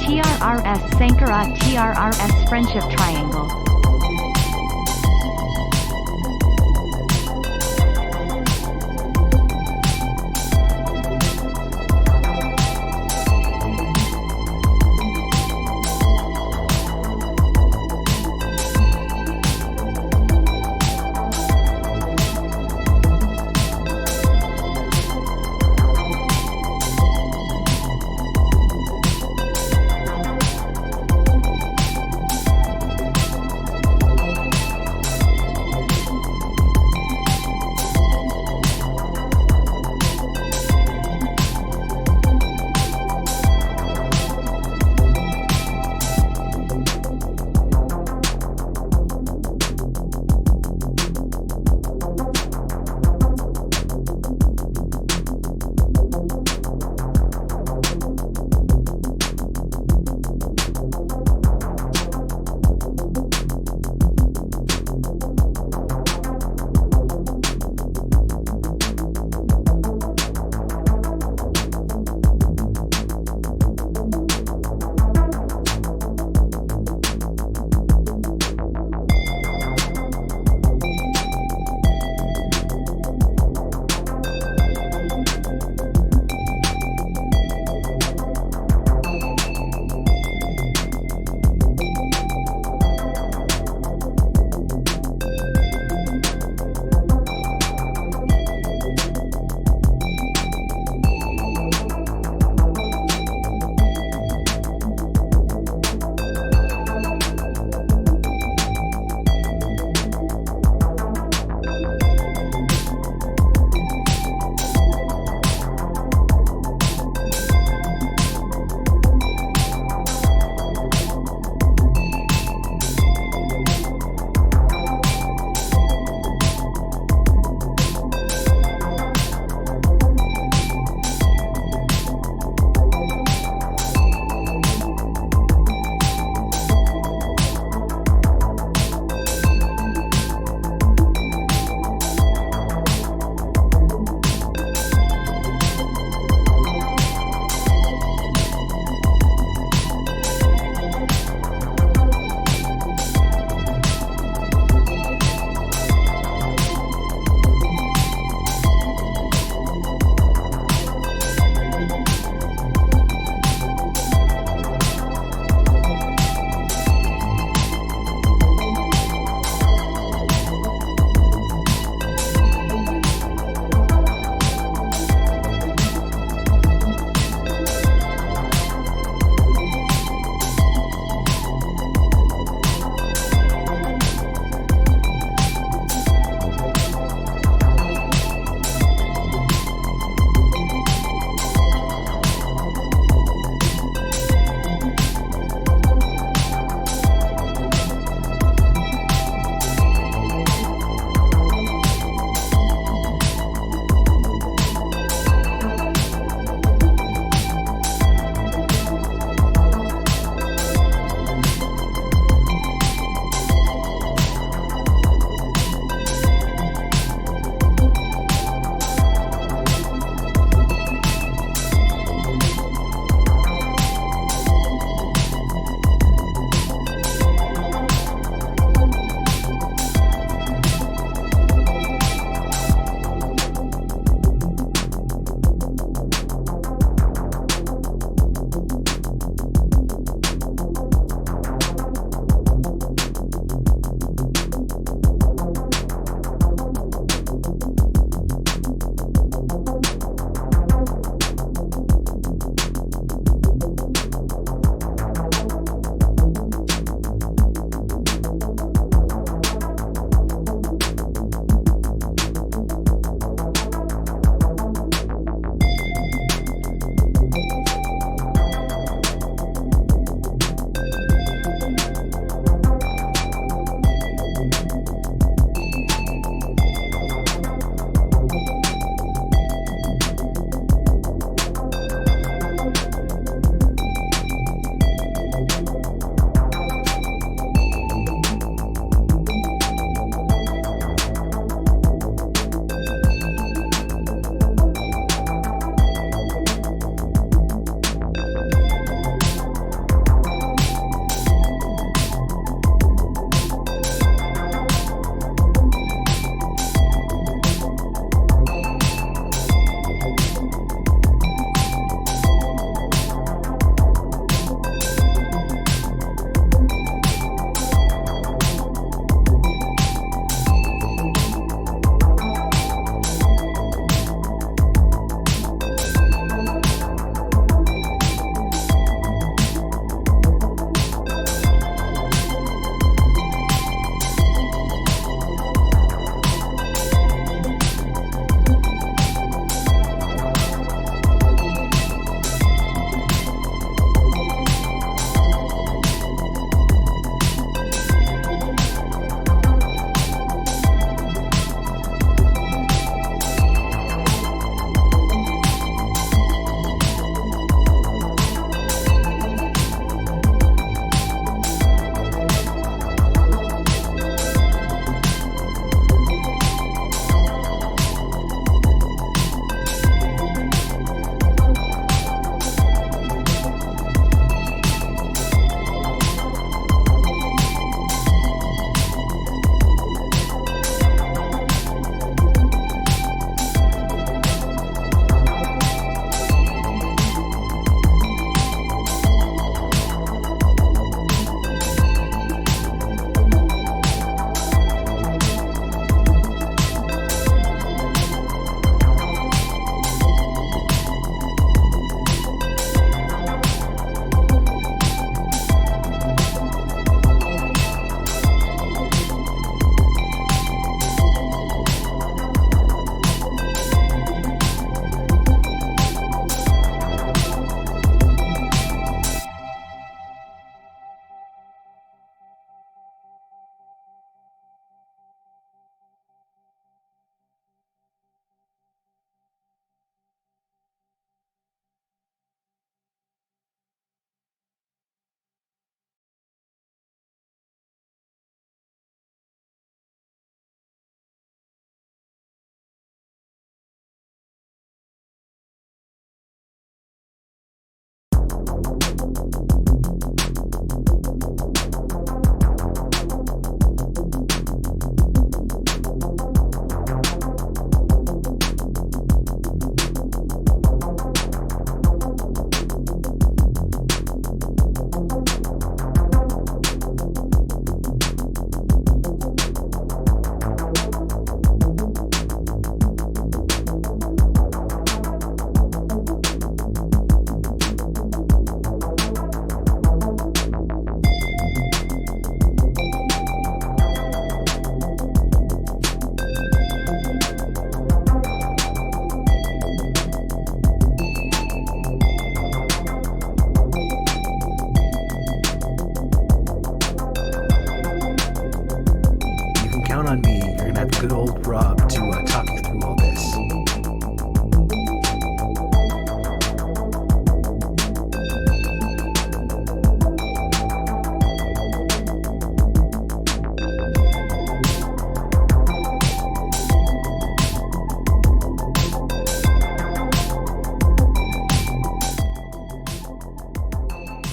TRRS Sankara TRRS Friendship Triangle.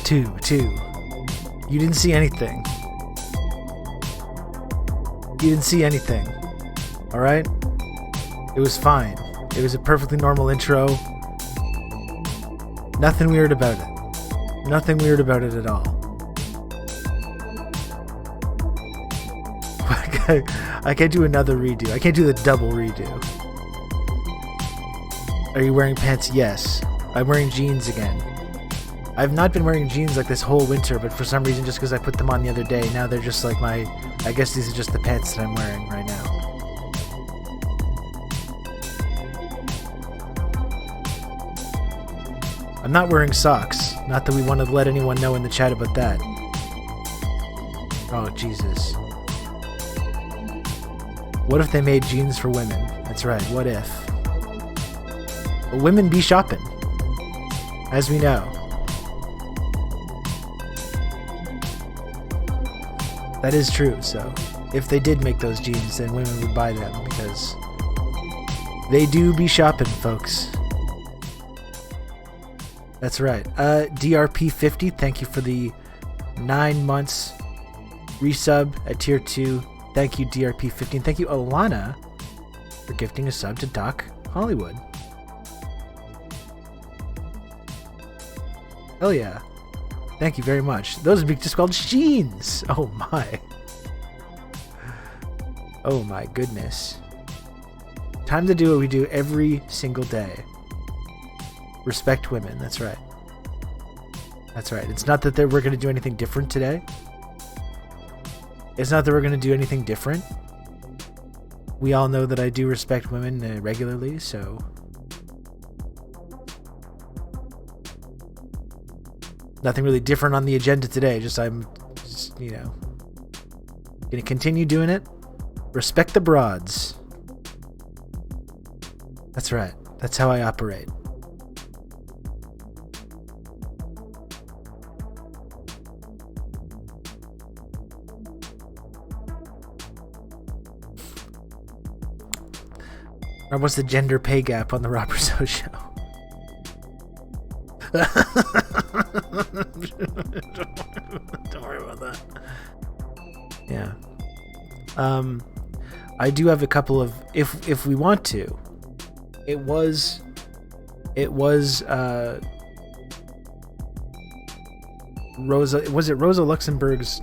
Two. You didn't see anything. You didn't see anything. Alright? It was fine. It was a perfectly normal intro. Nothing weird about it. Nothing weird about it at all. I can't do another redo. I can't do the double redo. Are you wearing pants? Yes. I'm wearing jeans again. I've not been wearing jeans like this whole winter, but for some reason, just because I put them on the other day, now they're just like my... I guess these are just the pants that I'm wearing right now. I'm not wearing socks. Not that we want to let anyone know in the chat about that. Oh, Jesus. What if they made jeans for women? That's right, what if? Well, women be shopping. As we know. That is true, so if they did make those jeans, then women would buy them, because they do be shopping, folks. That's right. DRP50, thank you for the 9 months resub at tier 2. Thank you, DRP15. Thank you, Alana, for gifting a sub to Doc Hollywood. Hell yeah. Thank you very much. Those would be just called jeans. Oh my. Oh my goodness. Time to do what we do every single day. Respect women. That's right. That's right. It's not that we're going to do anything different today. It's not that we're going to do anything different. We all know that I do respect women regularly, so... Nothing really different on the agenda today. I'm just, you know, going to continue doing it. Respect the broads. That's right. That's how I operate. Or what's the gender pay gap on the Rob Rizzo show? Don't worry about that. Yeah. I do have a couple of, if we want to. It was Rosa, was it Rosa Luxemburg's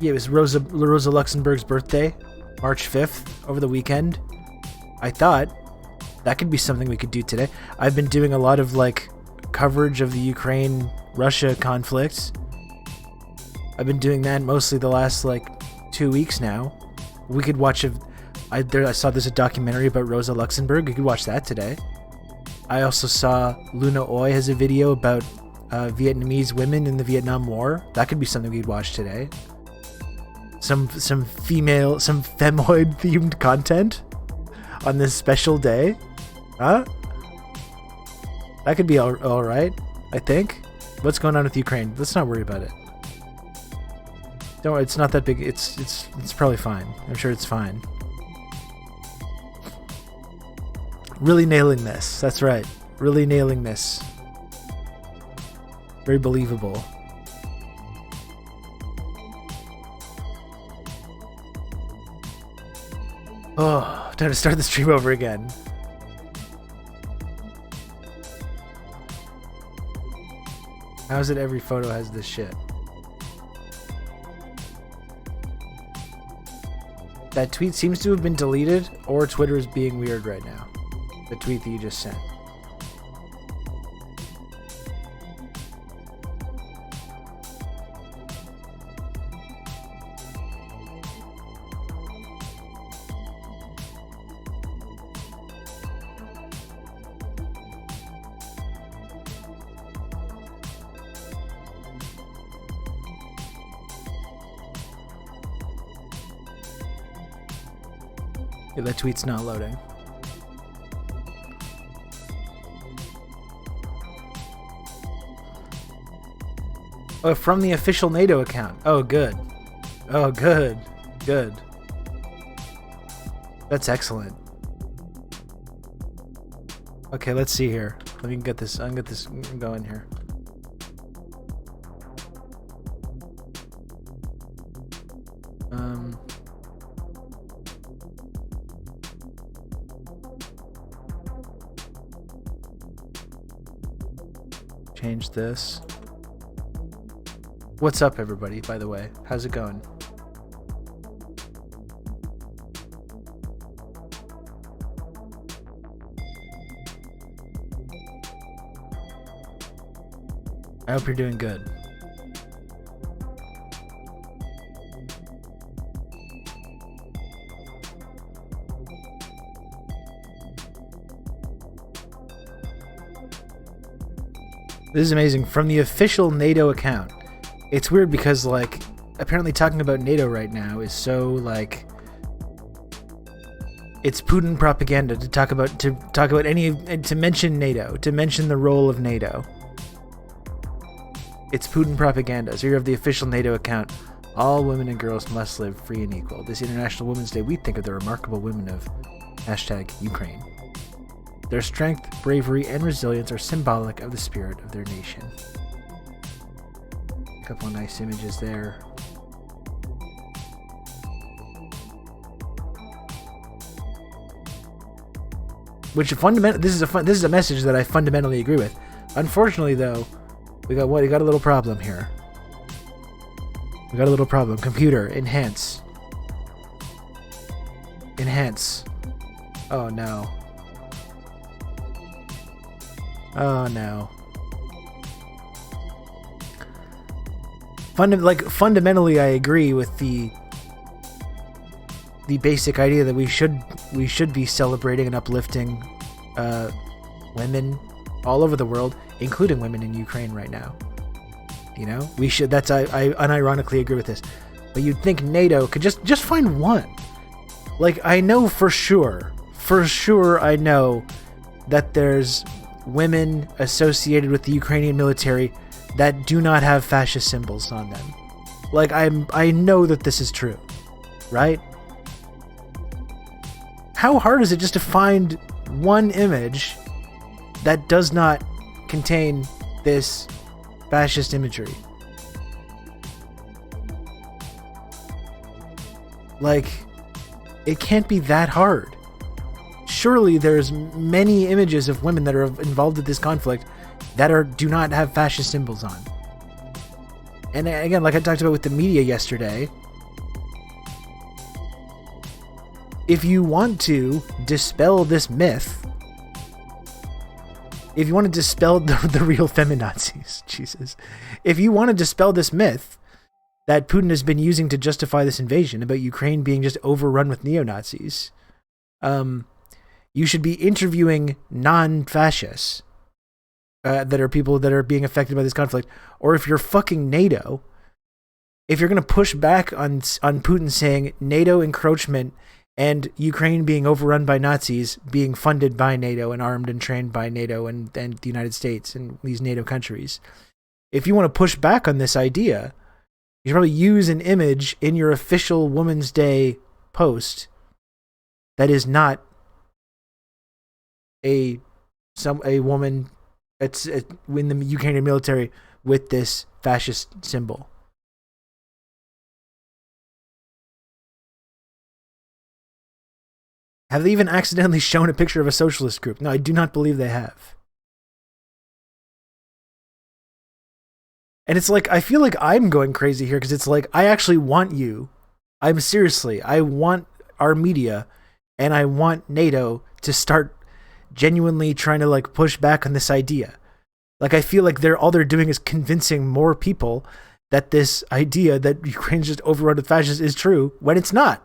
Yeah, it was Rosa Luxemburg's birthday, March 5th, over the weekend. I thought that could be something we could do today. I've been doing a lot of, like, coverage of the Ukraine-Russia conflict. I've been doing that mostly the last, 2 weeks now. We could watch I saw there's a documentary about Rosa Luxemburg. We could watch that today. I also saw Luna Oy has a video about Vietnamese women in the Vietnam War. That could be something we'd watch today. Some femoid themed content on this special day. Huh? That could be all right, I think. What's going on with Ukraine? Let's not worry about it. Don't worry, it's not that big. It's probably fine. I'm sure it's fine. Really nailing this. That's right. Really nailing this. Very believable. Oh, time to start the stream over again. How is it every photo has this shit? That tweet seems to have been deleted, or Twitter is being weird right now. The tweet that you just sent. Yeah, that tweet's not loading. Oh, from the official NATO account. Oh, good. Oh, good. Good. That's excellent. Okay, let's see here. Let me get this. I'll get this going here. Change this. What's up, everybody, by the way? How's it going? I hope you're doing good. This is amazing. From the official NATO account. It's weird because, like, apparently talking about NATO right now is so, like, it's Putin propaganda to talk about to mention NATO, to mention the role of NATO. It's Putin propaganda. So you have the official NATO account. All women and girls must live free and equal. This International Women's Day, we think of the remarkable women of #Ukraine. Their strength, bravery, and resilience are symbolic of the spirit of their nation. A couple of nice images there. Which this is a message that I fundamentally agree with. Unfortunately, though, we got a little problem here. We got a little problem. Computer, enhance. Enhance. Oh no. Oh no. Fundamentally, I agree with the basic idea that we should be celebrating and uplifting women all over the world, including women in Ukraine right now. You know, we should. I unironically agree with this. But you'd think NATO could just find one. Like, I know for sure I know that there's women associated with the Ukrainian military that do not have fascist symbols on them. Like, I know that this is true, right? How hard is it just to find one image that does not contain this fascist imagery? Like, it can't be that hard. Surely there's many images of women that are involved with this conflict that do not have fascist symbols on. And again, like I talked about with the media yesterday, if you want to dispel this myth, if you want to dispel the real feminazis, Jesus, if you want to dispel this myth that Putin has been using to justify this invasion about Ukraine being just overrun with neo-Nazis, you should be interviewing non-fascists that are people that are being affected by this conflict. Or if you're fucking NATO, if you're going to push back on Putin saying NATO encroachment and Ukraine being overrun by Nazis, being funded by NATO and armed and trained by NATO and the United States and these NATO countries, if you want to push back on this idea, you should probably use an image in your official Women's Day post that is not a woman that's in the Ukrainian military with this fascist symbol. Have they even accidentally shown a picture of a socialist group? No, I do not believe they have. And it's like, I feel like I'm going crazy here because it's like, I actually want you. I want our media and I want NATO to start genuinely trying to like push back on this idea. Like, I feel like all they're doing is convincing more people that this idea that Ukraine's just overrun with fascists is true when it's not.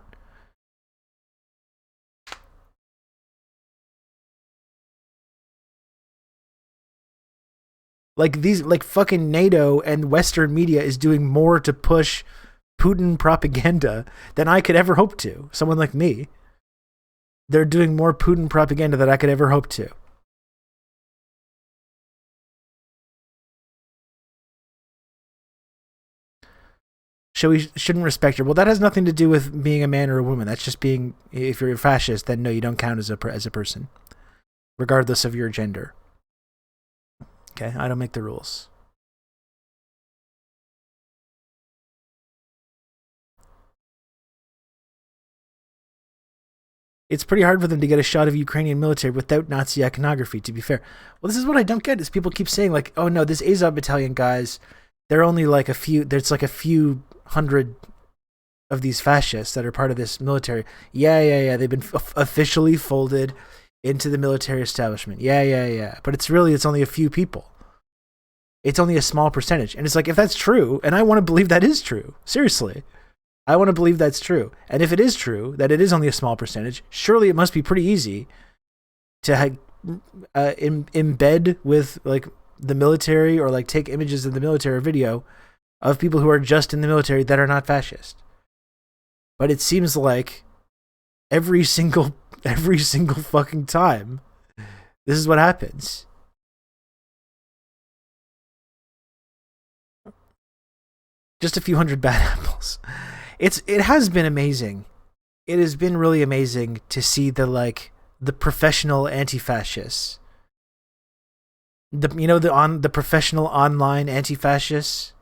Like, fucking NATO and Western media is doing more to push Putin propaganda than I could ever hope to. Someone like me. They're doing more Putin propaganda than I could ever hope to. Shouldn't respect her. Well, that has nothing to do with being a man or a woman. That's just being, if you're a fascist, then no, you don't count as a person. regardless of your gender. Okay, I don't make the rules. It's pretty hard for them to get a shot of Ukrainian military without Nazi iconography, to be fair. Well, this is what I don't get, is people keep saying, like, oh no, this Azov battalion guys, they're only like a few, there's like a few hundred of these fascists that are part of this military. Yeah. They've been officially folded into the military establishment. Yeah. But it's only a few people. It's only a small percentage. And it's like, if that's true, and I want to believe that is true, seriously, I want to believe that's true. And if it is true, that it is only a small percentage, surely it must be pretty easy to embed with like the military, or like take images of the military or video of people who are just in the military that are not fascist. But it seems like every single fucking time, this is what happens. Just a few hundred bad apples. It has been amazing. It has been really amazing to see the professional anti-fascists. The professional online anti-fascists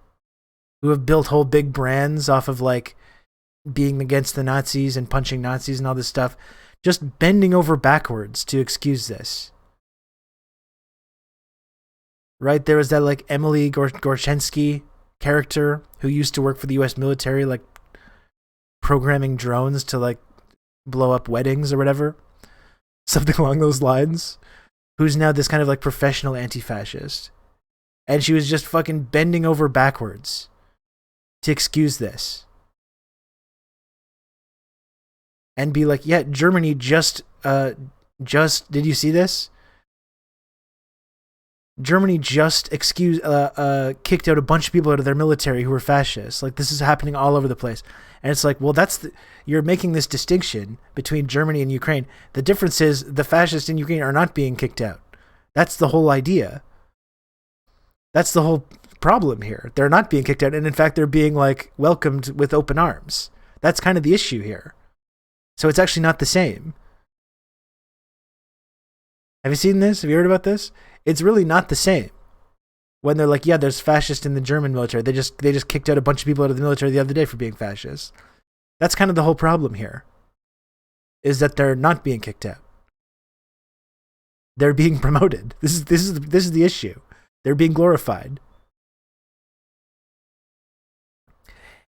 who have built whole big brands off of like being against the Nazis and punching Nazis and all this stuff, just bending over backwards to excuse this. Right? There was that like Emily Gorchensky character who used to work for the US military, like programming drones to like blow up weddings or whatever. Something along those lines. Who's now this kind of like professional anti-fascist. And she was just fucking bending over backwards to excuse this. And be like, yeah, Germany just did you see this? Germany just kicked out a bunch of people out of their military who were fascists. Like, this is happening all over the place. And it's like, well, you're making this distinction between Germany and Ukraine. The difference is the fascists in Ukraine are not being kicked out. That's the whole idea. That's the whole problem here. They're not being kicked out. And in fact, they're being like welcomed with open arms. That's kind of the issue here. So it's actually not the same. Have you seen this? Have you heard about this? It's really not the same. When they're like, yeah, there's fascists in the German military. They just kicked out a bunch of people out of the military the other day for being fascists. That's kind of the whole problem here. Is that they're not being kicked out. They're being promoted. This is the issue. They're being glorified.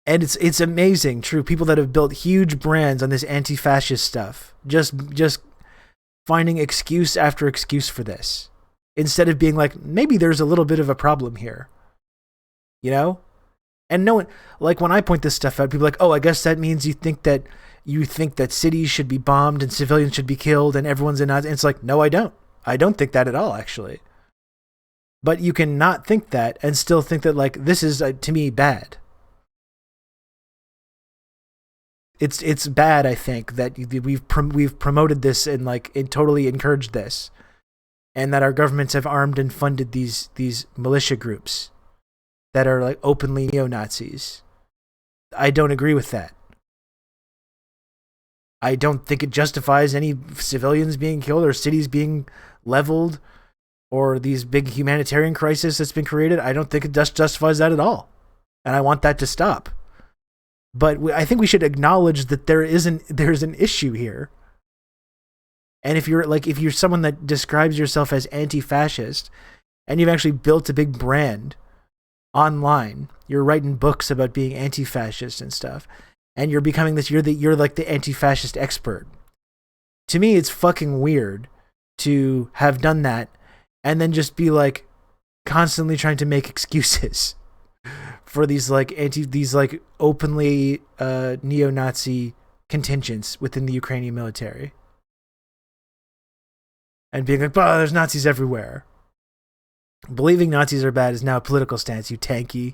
And it's amazing, true. People that have built huge brands on this anti-fascist stuff, just finding excuse after excuse for this, instead of being like, maybe there's a little bit of a problem here, you know? And no one, like when I point this stuff out, people are like, oh, I guess that means you think that cities should be bombed and civilians should be killed and everyone's in Nazi. And it's like, no, I don't think that at all, actually. But you can not think that and still think that like this is to me bad. It's bad, I think, that we've promoted this and totally encouraged this, and that our governments have armed and funded these militia groups that are like openly neo-Nazis. I don't agree with that. I don't think it justifies any civilians being killed or cities being leveled or these big humanitarian crises that's been created. I don't think it justifies that at all, and I want that to stop. But I think we should acknowledge that there's an issue here. And if you're someone that describes yourself as anti-fascist, and you've actually built a big brand online, you're writing books about being anti-fascist and stuff, and you're becoming this, you're like the anti-fascist expert. To me, it's fucking weird to have done that and then just be like constantly trying to make excuses for these openly neo-Nazi contingents within the Ukrainian military. And being like, oh, there's Nazis everywhere. Believing Nazis are bad is now a political stance, you tanky.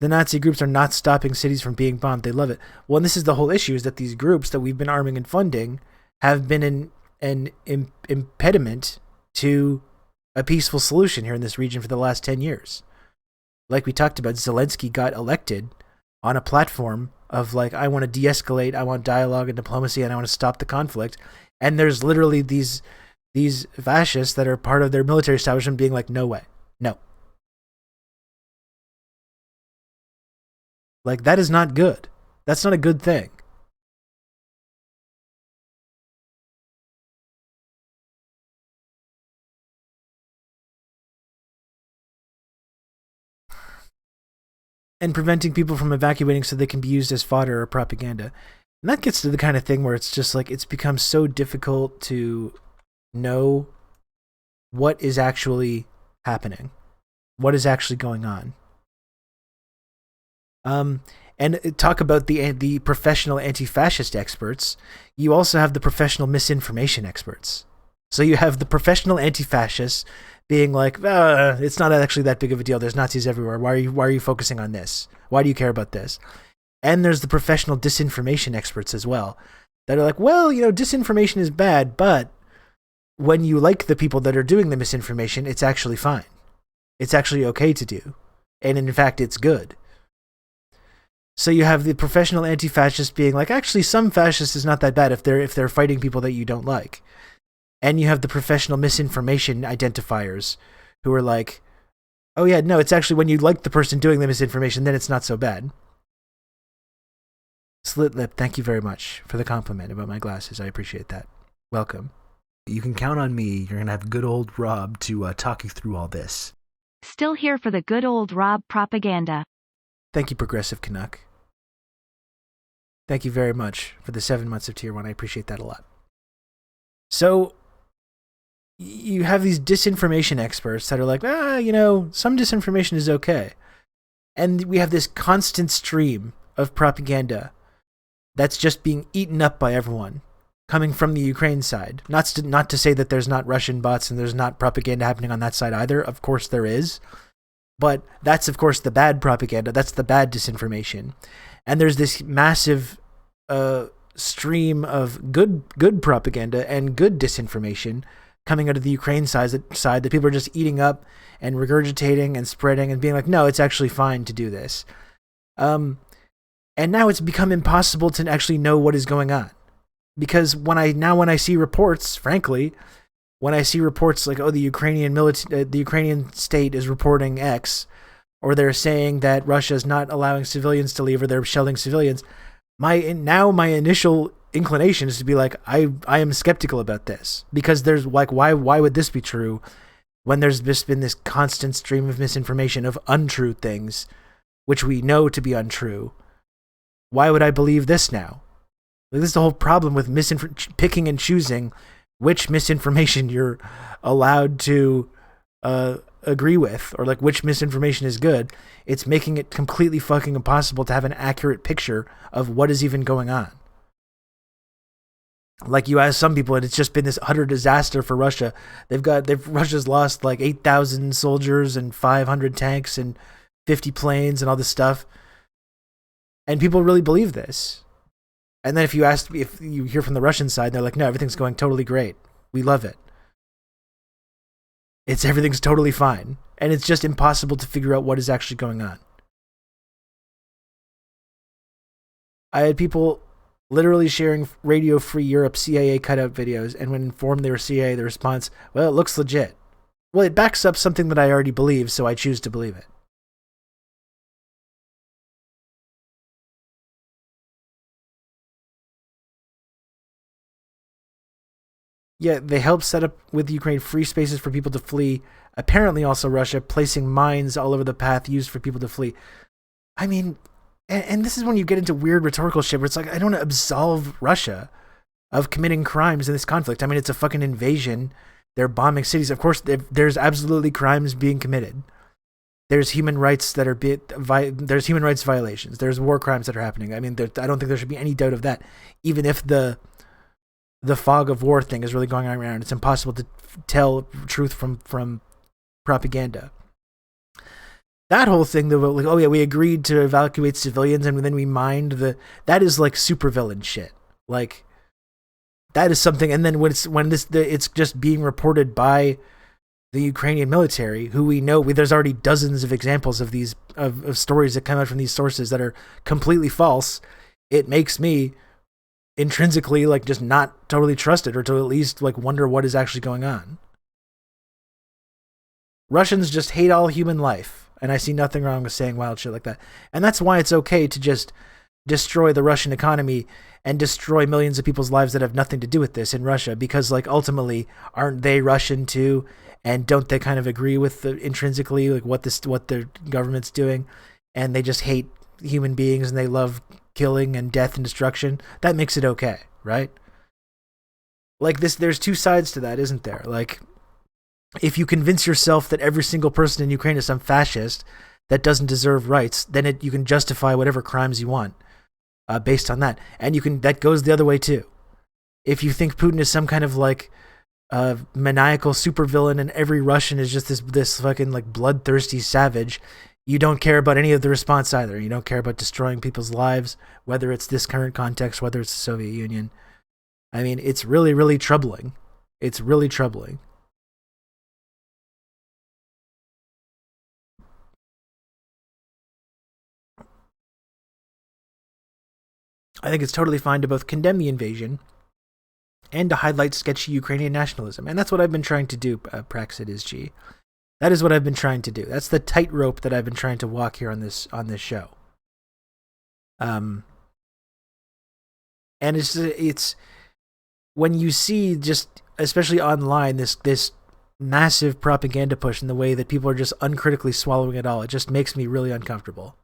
The Nazi groups are not stopping cities from being bombed. They love it. Well, and this is the whole issue, is that these groups that we've been arming and funding have been an impediment to a peaceful solution here in this region for the last 10 years. Like we talked about, Zelensky got elected on a platform of like, I want to de-escalate, I want dialogue and diplomacy, and I want to stop the conflict. And there's literally these fascists that are part of their military establishment being like, no way, no. Like, that is not good. That's not a good thing. And preventing people from evacuating so they can be used as fodder or propaganda. And that gets to the kind of thing where it's just like, it's become so difficult to know what is actually happening, what is actually going on. And talk about the professional anti-fascist experts. You also have the professional misinformation experts. So you have the professional anti-fascists being like, it's not actually that big of a deal. There's Nazis everywhere. Why are you focusing on this? Why do you care about this? And there's the professional disinformation experts as well that are like, well, disinformation is bad, but when you like the people that are doing the misinformation, it's actually fine. It's actually okay to do. And in fact, it's good. So you have the professional anti-fascists being like, actually, some fascists is not that bad if they're fighting people that you don't like. And you have the professional misinformation identifiers who are like, oh yeah, no, it's actually when you like the person doing the misinformation, then it's not so bad. Slit Lip, thank you very much for the compliment about my glasses. I appreciate that. Welcome. You can count on me. You're going to have good old Rob to talk you through all this. Still here for the good old Rob propaganda. Thank you, Progressive Canuck. Thank you very much for the 7 months of Tier 1. I appreciate that a lot. So, you have these disinformation experts that are like, some disinformation is okay. And we have this constant stream of propaganda that's just being eaten up by everyone, coming from the Ukraine side. Not to say that there's not Russian bots and there's not propaganda happening on that side either. Of course there is. But that's, of course, the bad propaganda. That's the bad disinformation. And there's this massive stream of good propaganda and good disinformation coming out of the Ukraine side that people are just eating up and regurgitating and spreading and being like, no, it's actually fine to do this. And now it's become impossible to actually know what is going on. Because when I see reports, frankly, when I see reports like, the Ukrainian state is reporting X, or they're saying that Russia is not allowing civilians to leave, or they're shelling civilians, my initial inclination is to be like, I am skeptical about this, because there's like, why would this be true when there's just been this constant stream of misinformation, of untrue things, which we know to be untrue? Why would I believe this now? Like, this is the whole problem with picking and choosing which misinformation you're allowed to agree with, or like which misinformation is good. It's making it completely fucking impossible to have an accurate picture of what is even going on. Like, you ask some people, and it's just been this utter disaster for Russia. Russia's lost like 8,000 soldiers and 500 tanks and 50 planes and all this stuff. And people really believe this. And then if you hear from the Russian side, they're like, no, everything's going totally great. We love it. Everything's totally fine. And it's just impossible to figure out what is actually going on. I had people literally sharing Radio Free Europe CIA cutout videos, and when informed they were CIA, the response, well, it looks legit. Well, it backs up something that I already believe, so I choose to believe it. Yeah, they helped set up with Ukraine free spaces for people to flee. Apparently also Russia placing mines all over the path used for people to flee. I mean, and this is when you get into weird rhetorical shit where it's like, I don't want to absolve Russia of committing crimes in this conflict. I mean, it's a fucking invasion. They're bombing cities. Of course, there's absolutely crimes being committed. There's human rights that are there's human rights violations. There's war crimes that are happening. I mean, I don't think there should be any doubt of that. Even if the fog of war thing is really going on around, it's impossible to tell truth from propaganda. That whole thing, though, like, oh yeah, we agreed to evacuate civilians and then we mined that is like supervillain shit. Like, that is something. And then it's just being reported by the Ukrainian military, who we know, there's already dozens of examples of these of stories that come out from these sources that are completely false, it makes me intrinsically like just not totally trust it, or to at least like wonder what is actually going on. Russians just hate all human life, and I see nothing wrong with saying wild shit like that. And that's why it's okay to just destroy the Russian economy and destroy millions of people's lives that have nothing to do with this in Russia, because like ultimately aren't they Russian too, and don't they kind of agree with the intrinsically like what their government's doing, and they just hate human beings and they love killing and death and destruction? That makes it okay, right? Like this, there's two sides to that, isn't there? Like, if you convince yourself that every single person in Ukraine is some fascist that doesn't deserve rights, then you can justify whatever crimes you want based on that. And that goes the other way too. If you think Putin is some kind of like maniacal supervillain and every Russian is just this fucking like bloodthirsty savage, you don't care about any of the response either. You don't care about destroying people's lives, whether it's this current context, whether it's the Soviet Union. I mean, it's really, really troubling. It's really troubling. I think it's totally fine to both condemn the invasion and to highlight sketchy Ukrainian nationalism. And that's what I've been trying to do, Praxit is G. That is what I've been trying to do. That's the tightrope that I've been trying to walk here on this show. And it's when you see just, especially online, this massive propaganda push in the way that people are just uncritically swallowing it all, it just makes me really uncomfortable.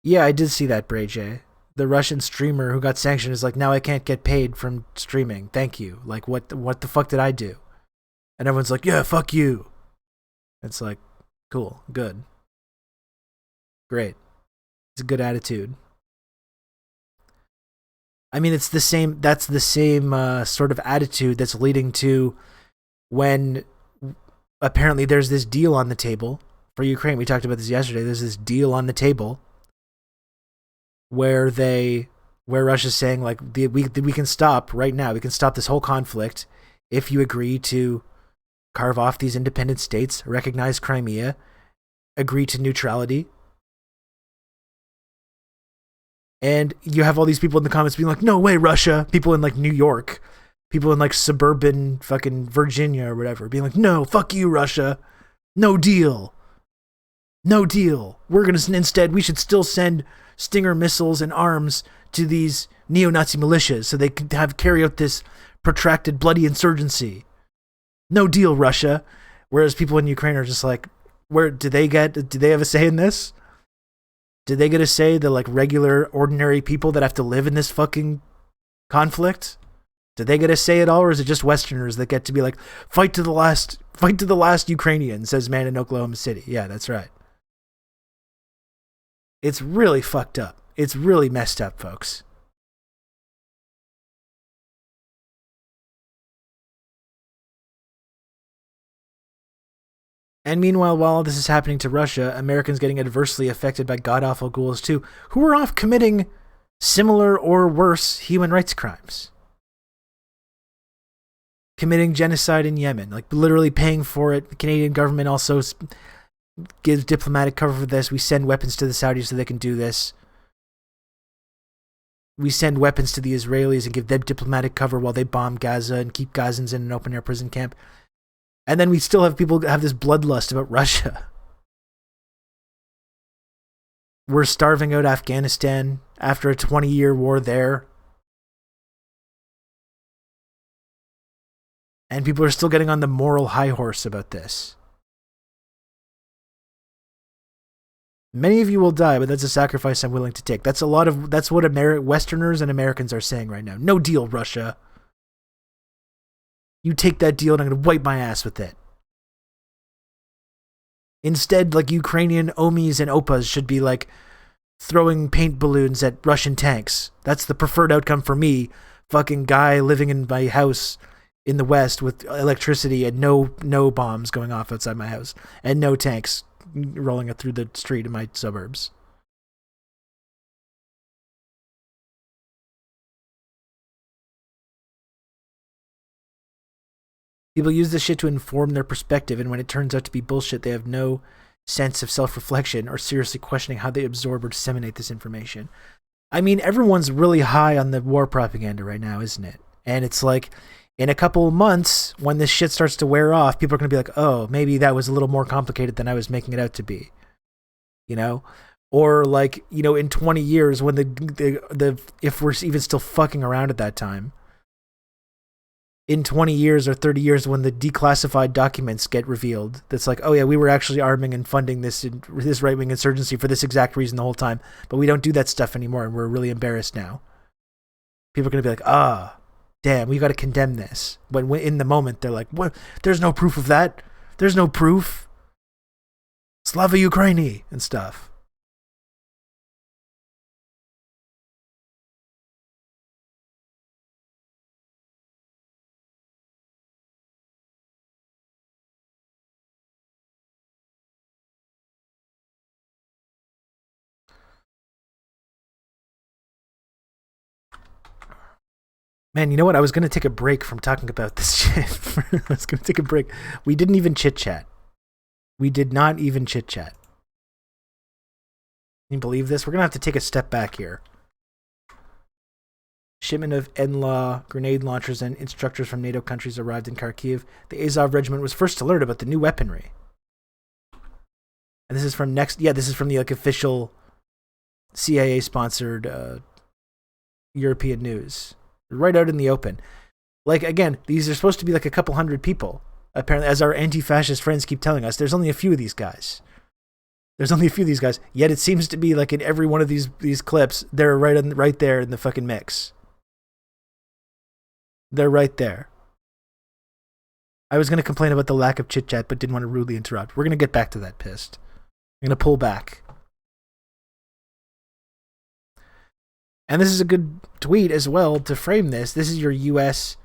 Yeah, I did see that, Bray J. The Russian streamer who got sanctioned is like, now I can't get paid from streaming. Thank you. Like, what the fuck did I do? And everyone's like, yeah, fuck you. It's like, cool, good. Great. It's a good attitude. I mean, that's the same sort of attitude that's leading to when apparently there's this deal on the table for Ukraine. We talked about this yesterday. There's this deal on the table where Russia's saying like we can stop right now. We can stop this whole conflict if you agree to carve off these independent states, recognize Crimea, agree to neutrality. And you have all these people in the comments being like, no way, Russia. People in like New York, people in like suburban fucking Virginia or whatever, being like, no, fuck you, Russia. No deal. No deal. We should still send Stinger missiles and arms to these neo-Nazi militias so they can carry out this protracted bloody insurgency. No deal, Russia. Whereas people in Ukraine are just like, do they have a say in this? Did they get a say, the like regular, ordinary people that have to live in this fucking conflict? Did they get a say at all, or is it just Westerners that get to be like, fight to the last Ukrainian, says man in Oklahoma City? Yeah, that's right. It's really fucked up. It's really messed up, folks. And meanwhile, while all this is happening to Russia, Americans getting adversely affected by god-awful ghouls too, who are off committing similar or worse human rights crimes. Committing genocide in Yemen, like literally paying for it. The Canadian government also gives diplomatic cover for this. We send weapons to the Saudis so they can do this. We send weapons to the Israelis and give them diplomatic cover while they bomb Gaza and keep Gazans in an open-air prison camp. And then we still have people have this bloodlust about Russia. We're starving out Afghanistan after a 20-year war there. And people are still getting on the moral high horse about this. Many of you will die, but that's a sacrifice I'm willing to take. That's what Westerners and Americans are saying right now. No deal, Russia. You take that deal and I'm going to wipe my ass with it. Instead, like Ukrainian Omis and Opas should be like throwing paint balloons at Russian tanks. That's the preferred outcome for me. Fucking guy living in my house in the West with electricity and no bombs going off outside my house and no tanks rolling through the street in my suburbs. People use this shit to inform their perspective, and when it turns out to be bullshit, they have no sense of self-reflection or seriously questioning how they absorb or disseminate this information. I mean, everyone's really high on the war propaganda right now, isn't it? And it's like, in a couple of months, when this shit starts to wear off, people are going to be like, oh, maybe that was a little more complicated than I was making it out to be. You know? Or like, you know, in 20 years, when the if we're even still fucking around at that time, in 20 years or 30 years, when the declassified documents get revealed, that's like, oh yeah, we were actually arming and funding this right-wing insurgency for this exact reason the whole time, but we don't do that stuff anymore, and we're really embarrassed now. People are going to be like, damn, we got to condemn this. But when in the moment, they're like, what? There's no proof of that. There's no proof. Slava Ukraini and stuff. Man, you know what? I was going to take a break from talking about this shit. I was going to take a break. We didn't even chit-chat. We did not even chit-chat. Can you believe this? We're going to have to take a step back here. Shipment of NLAW grenade launchers and instructors from NATO countries arrived in Kharkiv. The Azov regiment was first to learn about the new weaponry. And this is from this is from the official CIA-sponsored European news. Right out in the open. Like, again, these are supposed to be like a couple hundred people. Apparently, as our anti-fascist friends keep telling us, there's only a few of these guys. Yet it seems to be like in every one of these clips, they're right there in the fucking mix. They're right there. I was going to complain about the lack of chit-chat, but didn't want to rudely interrupt. We're going to get back to that, pissed. I'm going to pull back. And this is a good tweet as well to frame this. This is your U.S.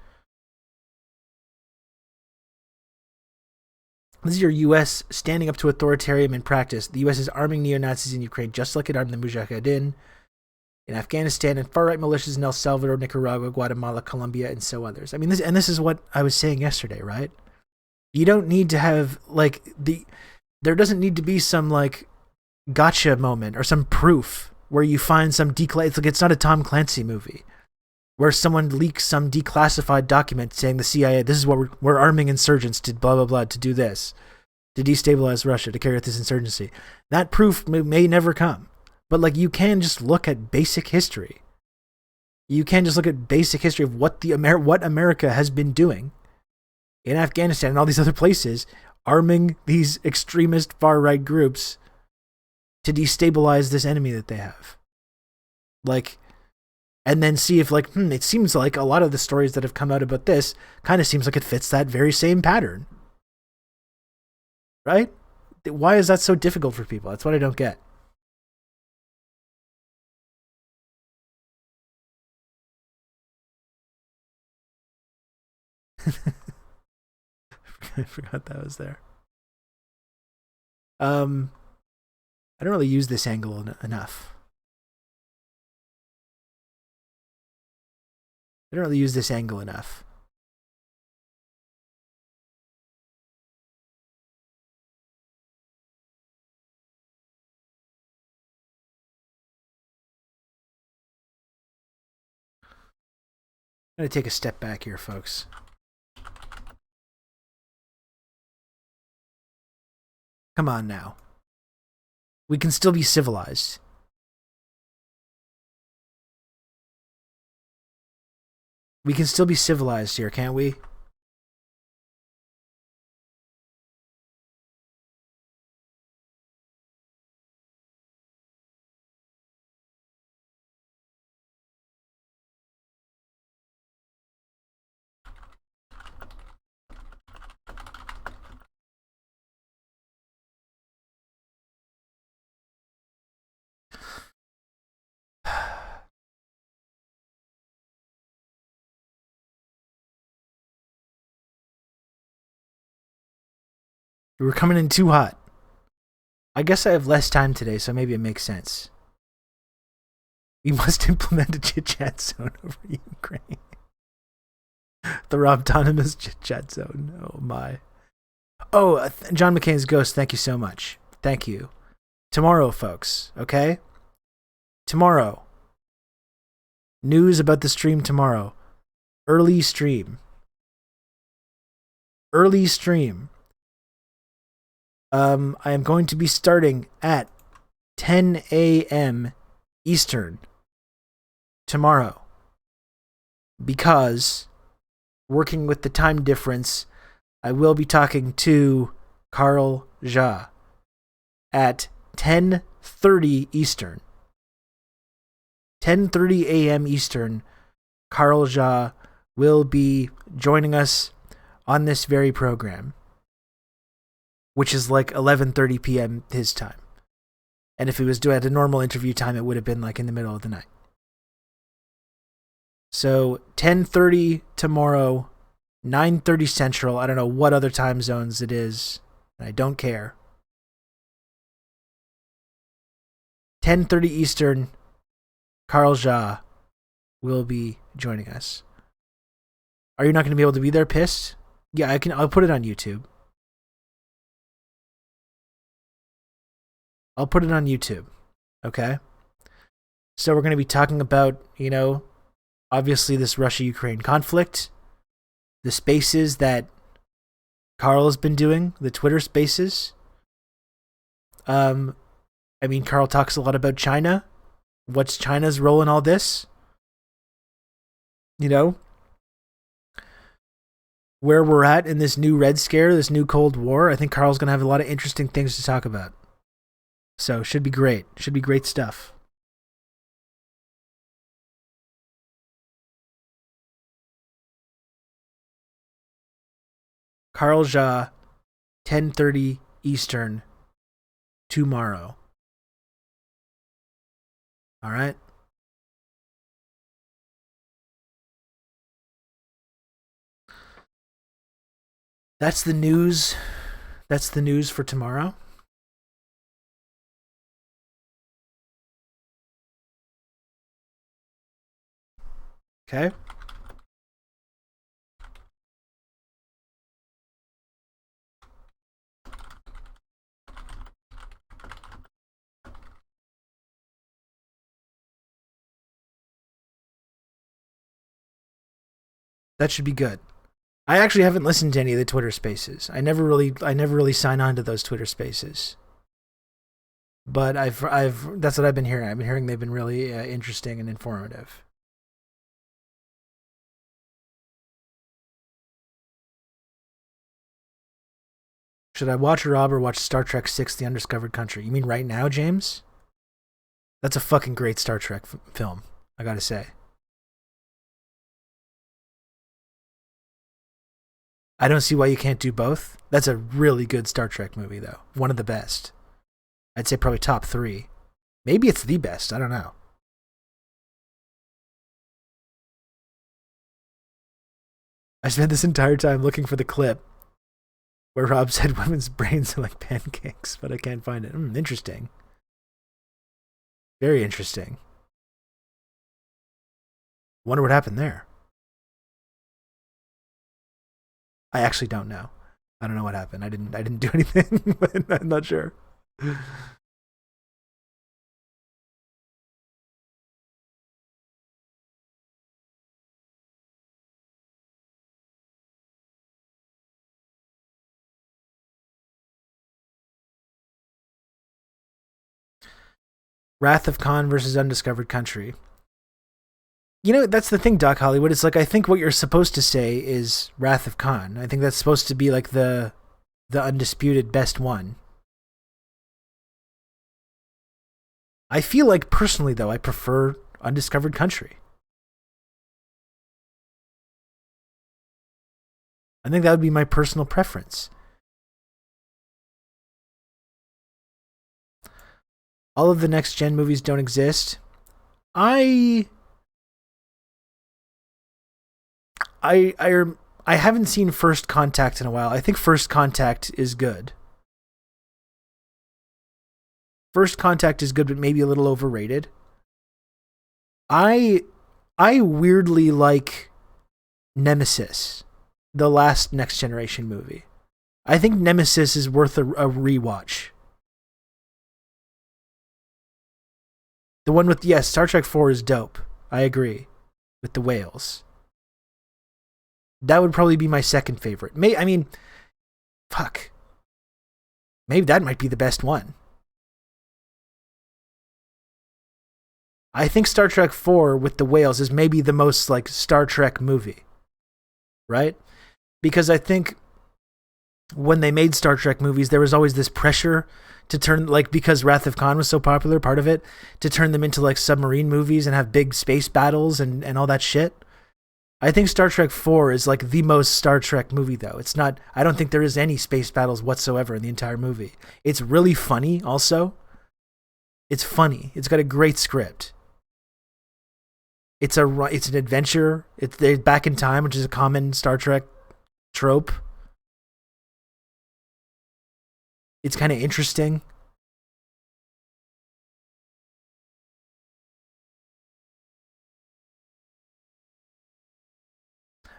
This is your U.S. standing up to authoritarian in practice. The U.S. is arming neo-Nazis in Ukraine just like it armed the Mujahideen in Afghanistan and far-right militias in El Salvador, Nicaragua, Guatemala, Colombia, and so others. I mean, this is what I was saying yesterday, right? You don't need to have, like, there doesn't need to be some, like, gotcha moment or some proof where you find some it's not a Tom Clancy movie where someone leaks some declassified document saying the CIA, this is what we're arming insurgents to blah, blah, blah, to do this, to destabilize Russia, to carry out this insurgency. That proof may never come. But, like, you can just look at basic history. You can just look at basic history of what what America has been doing in Afghanistan and all these other places, arming these extremist far-right groups to destabilize this enemy that they have. Like, and then see if, like, it seems like a lot of the stories that have come out about this kind of seems like it fits that very same pattern. Right? Why is that so difficult for people? That's what I don't get. I forgot that was there. I don't really use this angle enough. I'm going to take a step back here, folks. Come on now. We can still be civilized. We can still be civilized here, can't we? We're coming in too hot. I guess I have less time today, so maybe it makes sense. We must implement a chit-chat zone over Ukraine. The Robdonimus chat zone. Oh my. Oh, John McCain's Ghost, thank you so much. Thank you. Tomorrow, folks, okay? Tomorrow. News about the stream tomorrow. Early stream. Early stream. I am going to be starting at 10 a.m. Eastern tomorrow. Because, working with the time difference, I will be talking to Carl Jha at 10:30 Eastern. 10:30 a.m. Eastern, Carl Jha will be joining us on this very program, which is like 11:30 p.m. his time. And if he was doing at a normal interview time, it would have been like in the middle of the night. So 10:30 tomorrow, 9:30 Central. I don't know what other time zones it is, and I don't care. 10:30 Eastern, Carl Jha will be joining us. Are you not going to be able to be there, pissed? Yeah, I'll put it on YouTube. I'll put it on YouTube. Okay? So we're going to be talking about, obviously this Russia-Ukraine conflict, the spaces that Carl has been doing, the Twitter spaces. Carl talks a lot about China. What's China's role in all this? Where we're at in this new Red Scare, this new Cold War. I think Carl's going to have a lot of interesting things to talk about. So, should be great. Should be great stuff. Carl Jha, 10:30 Eastern, tomorrow. All right? That's the news. That's the news for tomorrow. Okay. That should be good. I actually haven't listened to any of the Twitter Spaces. I never really sign on to those Twitter Spaces. But that's what I've been hearing. I've been hearing they've been really interesting and informative. Should I watch Rob or watch Star Trek VI: The Undiscovered Country? You mean right now, James? That's a fucking great Star Trek film, I gotta say. I don't see why you can't do both. That's a really good Star Trek movie, though. One of the best. I'd say probably top 3. Maybe it's the best. I don't know. I spent this entire time looking for the clip where Rob said women's brains are like pancakes, but I can't find it. Interesting. Very interesting. Wonder what happened there. I actually don't know. I don't know what happened. I didn't do anything, but I'm not sure. Wrath of Khan versus Undiscovered Country. That's the thing, Doc Hollywood. It's like, I think what you're supposed to say is Wrath of Khan. I think that's supposed to be like the undisputed best one. I feel like, personally, though, I prefer Undiscovered Country. I think that would be my personal preference. All of the next-gen movies don't exist. I haven't seen First Contact in a while. I think First Contact is good. First Contact is good, but maybe a little overrated. I weirdly like Nemesis, the last Next Generation movie. I think Nemesis is worth a rewatch. The one with, yes, Star Trek 4 is dope. I agree. With the whales. That would probably be my second favorite. Fuck. Maybe that might be the best one. I think Star Trek 4 with the whales is maybe the most like Star Trek movie. Right? Because I think when they made Star Trek movies, there was always this pressure to turn, like, because Wrath of Khan was so popular, part of it, to turn them into like submarine movies and have big space battles and all that shit. I think Star Trek 4 is like the most Star Trek movie, though. It's not, I don't think there is any space battles whatsoever in the entire movie. It's really funny also. It's funny. It's got a great script. It's an adventure. They're back in time, which is a common Star Trek trope. It's kind of interesting.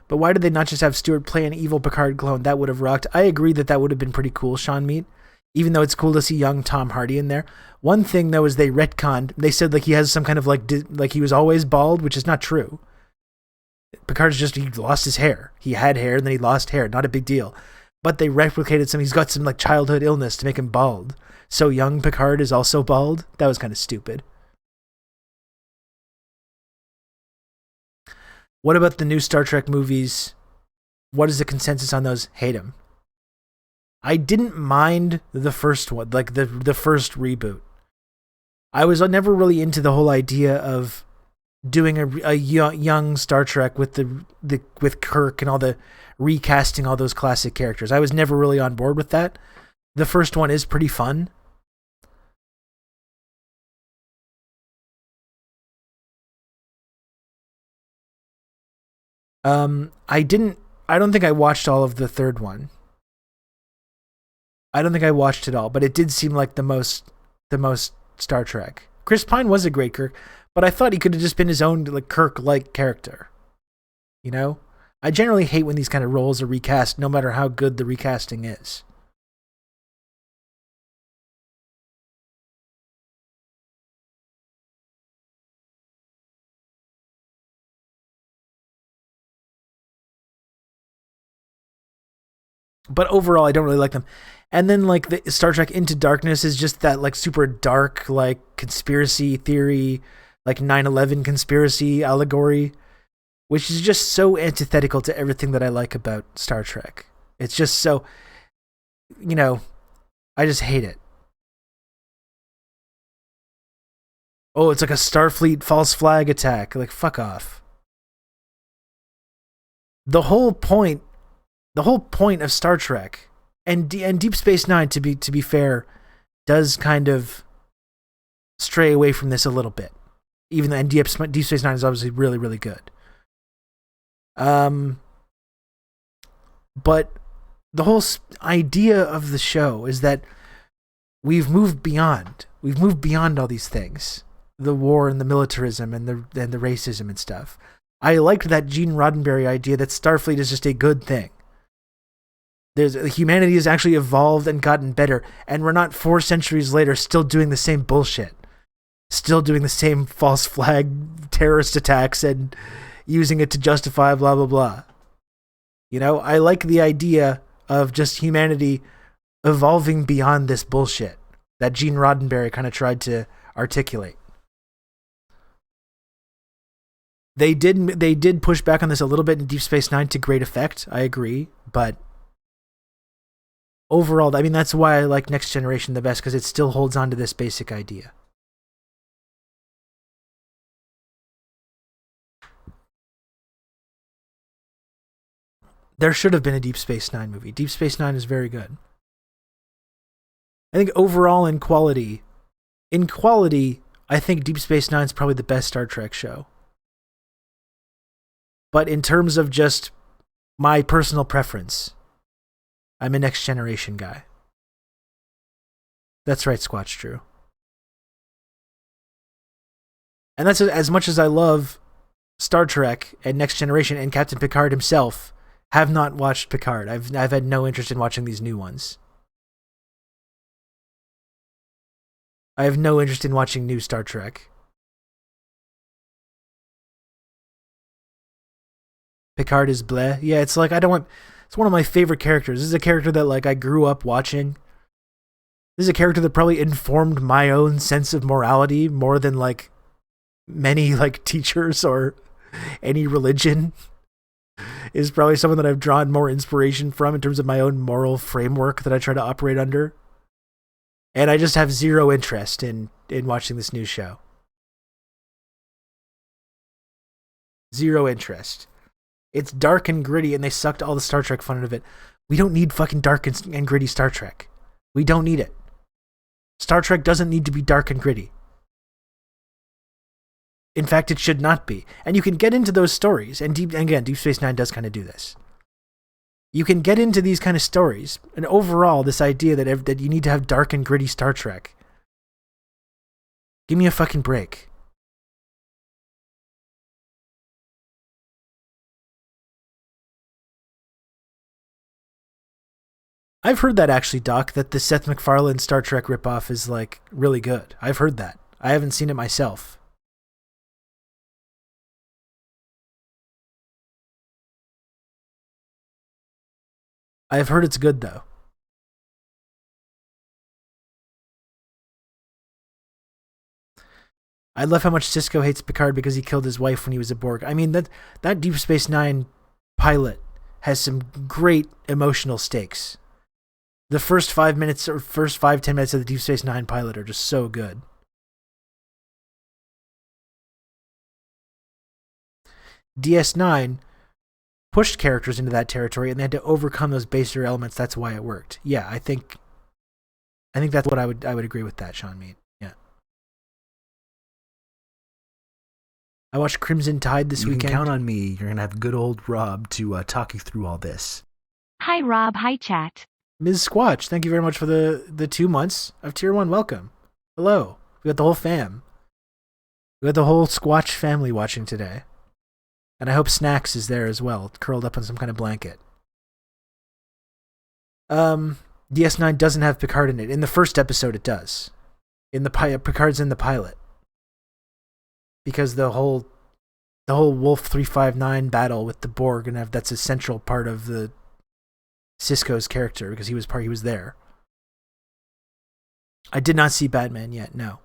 But why did they not just have Stewart play an evil Picard clone? That would have rocked. I agree that would have been pretty cool, Sean Meat. Even though it's cool to see young Tom Hardy in there. One thing, though, is they retconned. They said like he has some kind of like he was always bald, which is not true. Picard's just, he lost his hair. He had hair, and then he lost hair. Not a big deal. But they replicated some, he's got some like childhood illness to make him bald. So young Picard is also bald? That was kind of stupid. What about the new Star Trek movies? What is the consensus on those? Hate them. I didn't mind the first one, like the first reboot. I was never really into the whole idea of doing a young Star Trek with with Kirk and all the recasting all those classic characters. I was never really on board with that. The first one is pretty fun. I don't think I watched all of the third one. I don't think I watched it all, but it did seem like the most Star Trek. Chris Pine was a great Kirk, but I thought he could have just been his own like Kirk-like character. You know? I generally hate when these kind of roles are recast, no matter how good the recasting is. But overall, I don't really like them. And then like the Star Trek Into Darkness is just that like super dark like conspiracy theory, like 9/11 conspiracy allegory, which is just so antithetical to everything that I like about Star Trek. It's just so, I just hate it. Oh, it's like a Starfleet false flag attack. Like, fuck off. The whole point, of Star Trek and Deep Space Nine, to be fair, does kind of stray away from this a little bit. Even though Deep Space Nine is obviously really, really good. But the whole idea of the show is that we've moved beyond all these things, the war and the militarism and the racism and stuff. I liked that Gene Roddenberry idea that Starfleet is just a good thing. Humanity has actually evolved and gotten better, and we're not 4 centuries later still doing the same bullshit, still doing the same false flag terrorist attacks and using it to justify blah blah blah. I like the idea of just humanity evolving beyond this bullshit that Gene Roddenberry kind of tried to articulate. They did push back on this a little bit in Deep Space Nine to great effect. I agree, but overall, I mean, that's why I like Next Generation the best, because it still holds on to this basic idea. There should have been a Deep Space Nine movie. Deep Space Nine is very good. I think overall in quality, I think Deep Space Nine is probably the best Star Trek show. But in terms of just my personal preference, I'm a Next Generation guy. That's right, Squatch Drew. And that's as much as I love Star Trek and Next Generation and Captain Picard himself have not watched Picard. I've had no interest in watching these new ones. I have no interest in watching new Star Trek. Picard is bleh. Yeah, it's like I don't want. It's one of my favorite characters. This is a character that like I grew up watching. This is a character that probably informed my own sense of morality more than like many like teachers or any religion. Is probably someone that I've drawn more inspiration from in terms of my own moral framework that I try to operate under. And I just have zero interest in watching this new show. Zero interest. It's dark and gritty, and they sucked all the Star Trek fun out of it. We don't need fucking dark and gritty Star Trek. We don't need it. Star Trek doesn't need to be dark and gritty. In fact, it should not be. And you can get into those stories, and Deep Space Nine does kind of do this. You can get into these kind of stories, and overall, this idea that you need to have dark and gritty Star Trek. Give me a fucking break. I've heard that actually, Doc, that the Seth MacFarlane Star Trek ripoff is like really good. I've heard that. I haven't seen it myself. I've heard it's good though. I love how much Sisko hates Picard because he killed his wife when he was a Borg. I mean, that Deep Space Nine pilot has some great emotional stakes. The first 5 minutes or first 5-10 minutes of the Deep Space Nine pilot are just so good. DS9 pushed characters into that territory and they had to overcome those baser elements. That's why it worked. Yeah, I think that's what I would agree with that, Sean Mead. Yeah. I watched Crimson Tide this weekend. You can count on me. You're going to have good old Rob to talk you through all this. Hi, Rob. Hi, chat. Ms. Squatch, thank you very much for the 2 months of Tier 1. Welcome. Hello. We got the whole fam. We got the whole Squatch family watching today. And I hope Snacks is there as well, curled up on some kind of blanket. DS9 doesn't have Picard in it. In the first episode, it does. Picard's in the pilot. Because the whole Wolf 359 battle with the Borg, and that's a central part of the Sisko's character because he was there. I did not see Batman yet, no.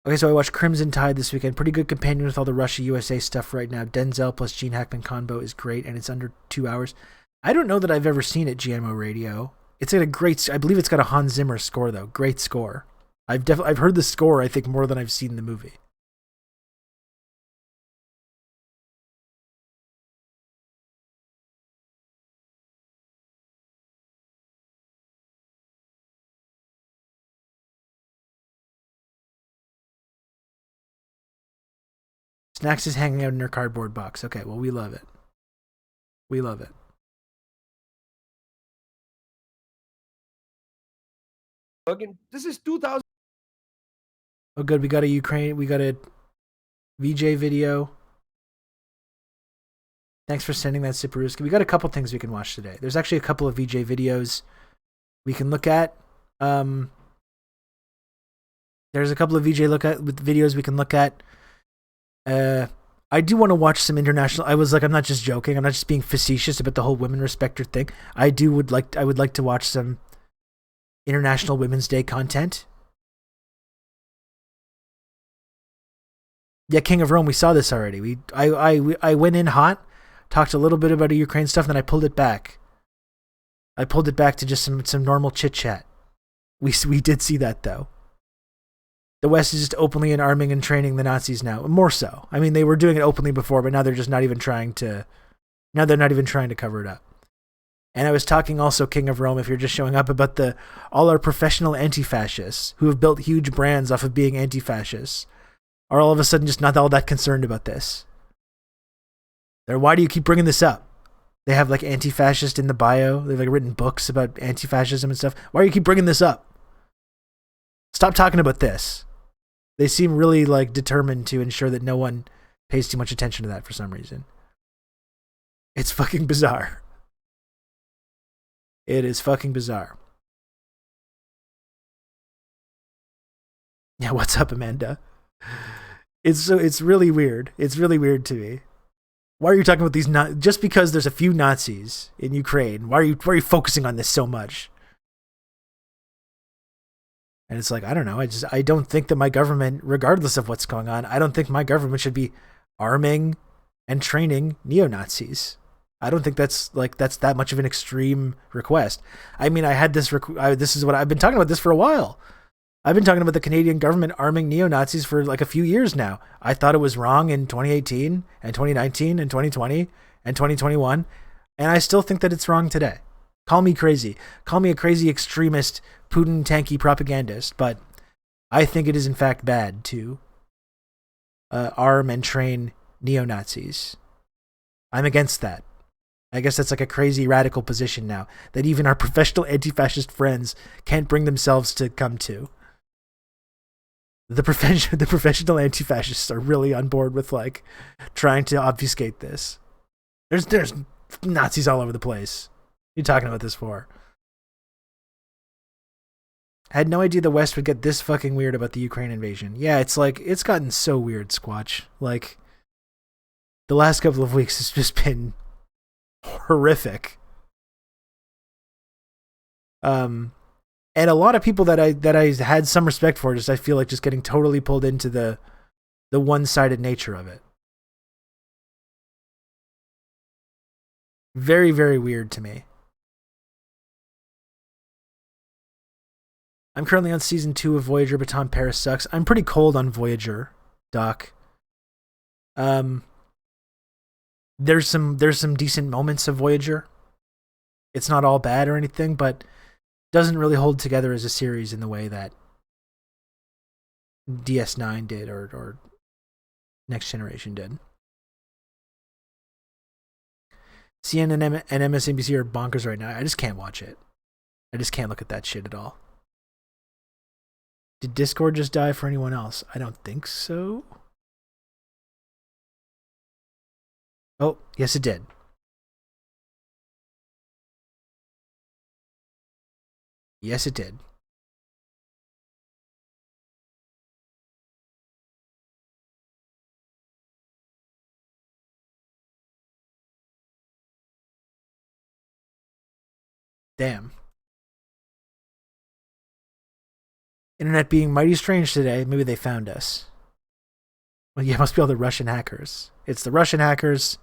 Okay, so I watched Crimson Tide this weekend. Pretty good companion with all the Russia USA stuff right now. Denzel plus Gene Hackman combo is great, and it's under 2 hours. I don't know that I've ever seen it, GMO Radio. It's got a great, I believe it's got a Hans Zimmer score though. Great score. I've heard the score, I think, more than I've seen the movie. Snacks is hanging out in her cardboard box. Okay, well, we love it. We love it. This is 2000. Oh, good. We got a VJ video. Thanks for sending that, Siparuski. We got a couple things we can watch today. There's actually a couple of VJ videos we can look at. There's a couple of VJ videos we can look at. I do want to watch some international. I'm not just joking. I'm not just being facetious about the whole women respecter thing. I would like to watch some International Women's Day content. Yeah, King of Rome. We saw this already. I went in hot, talked a little bit about Ukraine stuff, then I pulled it back. I pulled it back to just some normal chit chat. We did see that though. The West is just openly arming and training the Nazis now. More so. I mean, they were doing it openly before, but now they're just not even trying to. Now they're not even trying to cover it up. And I was talking also, King of Rome, if you're just showing up, about all our professional anti-fascists who have built huge brands off of being anti-fascists are all of a sudden just not all that concerned about this. Why do you keep bringing this up? They have like anti-fascist in the bio. They've like written books about anti-fascism and stuff. Why do you keep bringing this up? Stop talking about this. They seem really like determined to ensure that no one pays too much attention to that for some reason. It's fucking bizarre. It is fucking bizarre. Yeah, what's up, Amanda? It's really weird. It's really weird to me. Why are you talking about these just because there's a few Nazis in Ukraine? Why are you focusing on this so much? And it's like, I don't know. I don't think that my government, regardless of what's going on, I don't think my government should be arming and training neo-Nazis. I don't think that's that much of an extreme request. I mean, I had this this is what I've been talking about this for a while. I've been talking about the Canadian government arming neo-Nazis for like a few years now. I thought it was wrong in 2018 and 2019 and 2020 and 2021, and I still think that it's wrong today. Call me crazy. Call me a crazy extremist, Putin tanky propagandist, but I think it is in fact bad to arm and train neo-Nazis. I'm against that. I guess that's like a crazy radical position now that even our professional anti-fascist friends can't bring themselves to come to. The professional anti-fascists are really on board with like trying to obfuscate this. There's Nazis all over the place. What are you talking about this for? I had no idea the West would get this fucking weird about the Ukraine invasion. Yeah, it's like it's gotten so weird, Squatch. Like the last couple of weeks has just been horrific. And a lot of people that I had some respect for, just I feel like just getting totally pulled into the one-sided nature of it. Very, very weird to me. I'm currently on season 2 of Voyager, but Tom Paris sucks. I'm pretty cold on Voyager, Doc. There's some decent moments of Voyager. It's not all bad or anything, but doesn't really hold together as a series in the way that DS9 did or Next Generation did. CNN and MSNBC are bonkers right now. I just can't watch it. I just can't look at that shit at all. Did Discord just die for anyone else? I don't think so. Oh, yes it did. Yes, it did. Damn. Internet being mighty strange today. Maybe they found us. Well, yeah, it must be all the Russian hackers. It's the Russian hackers.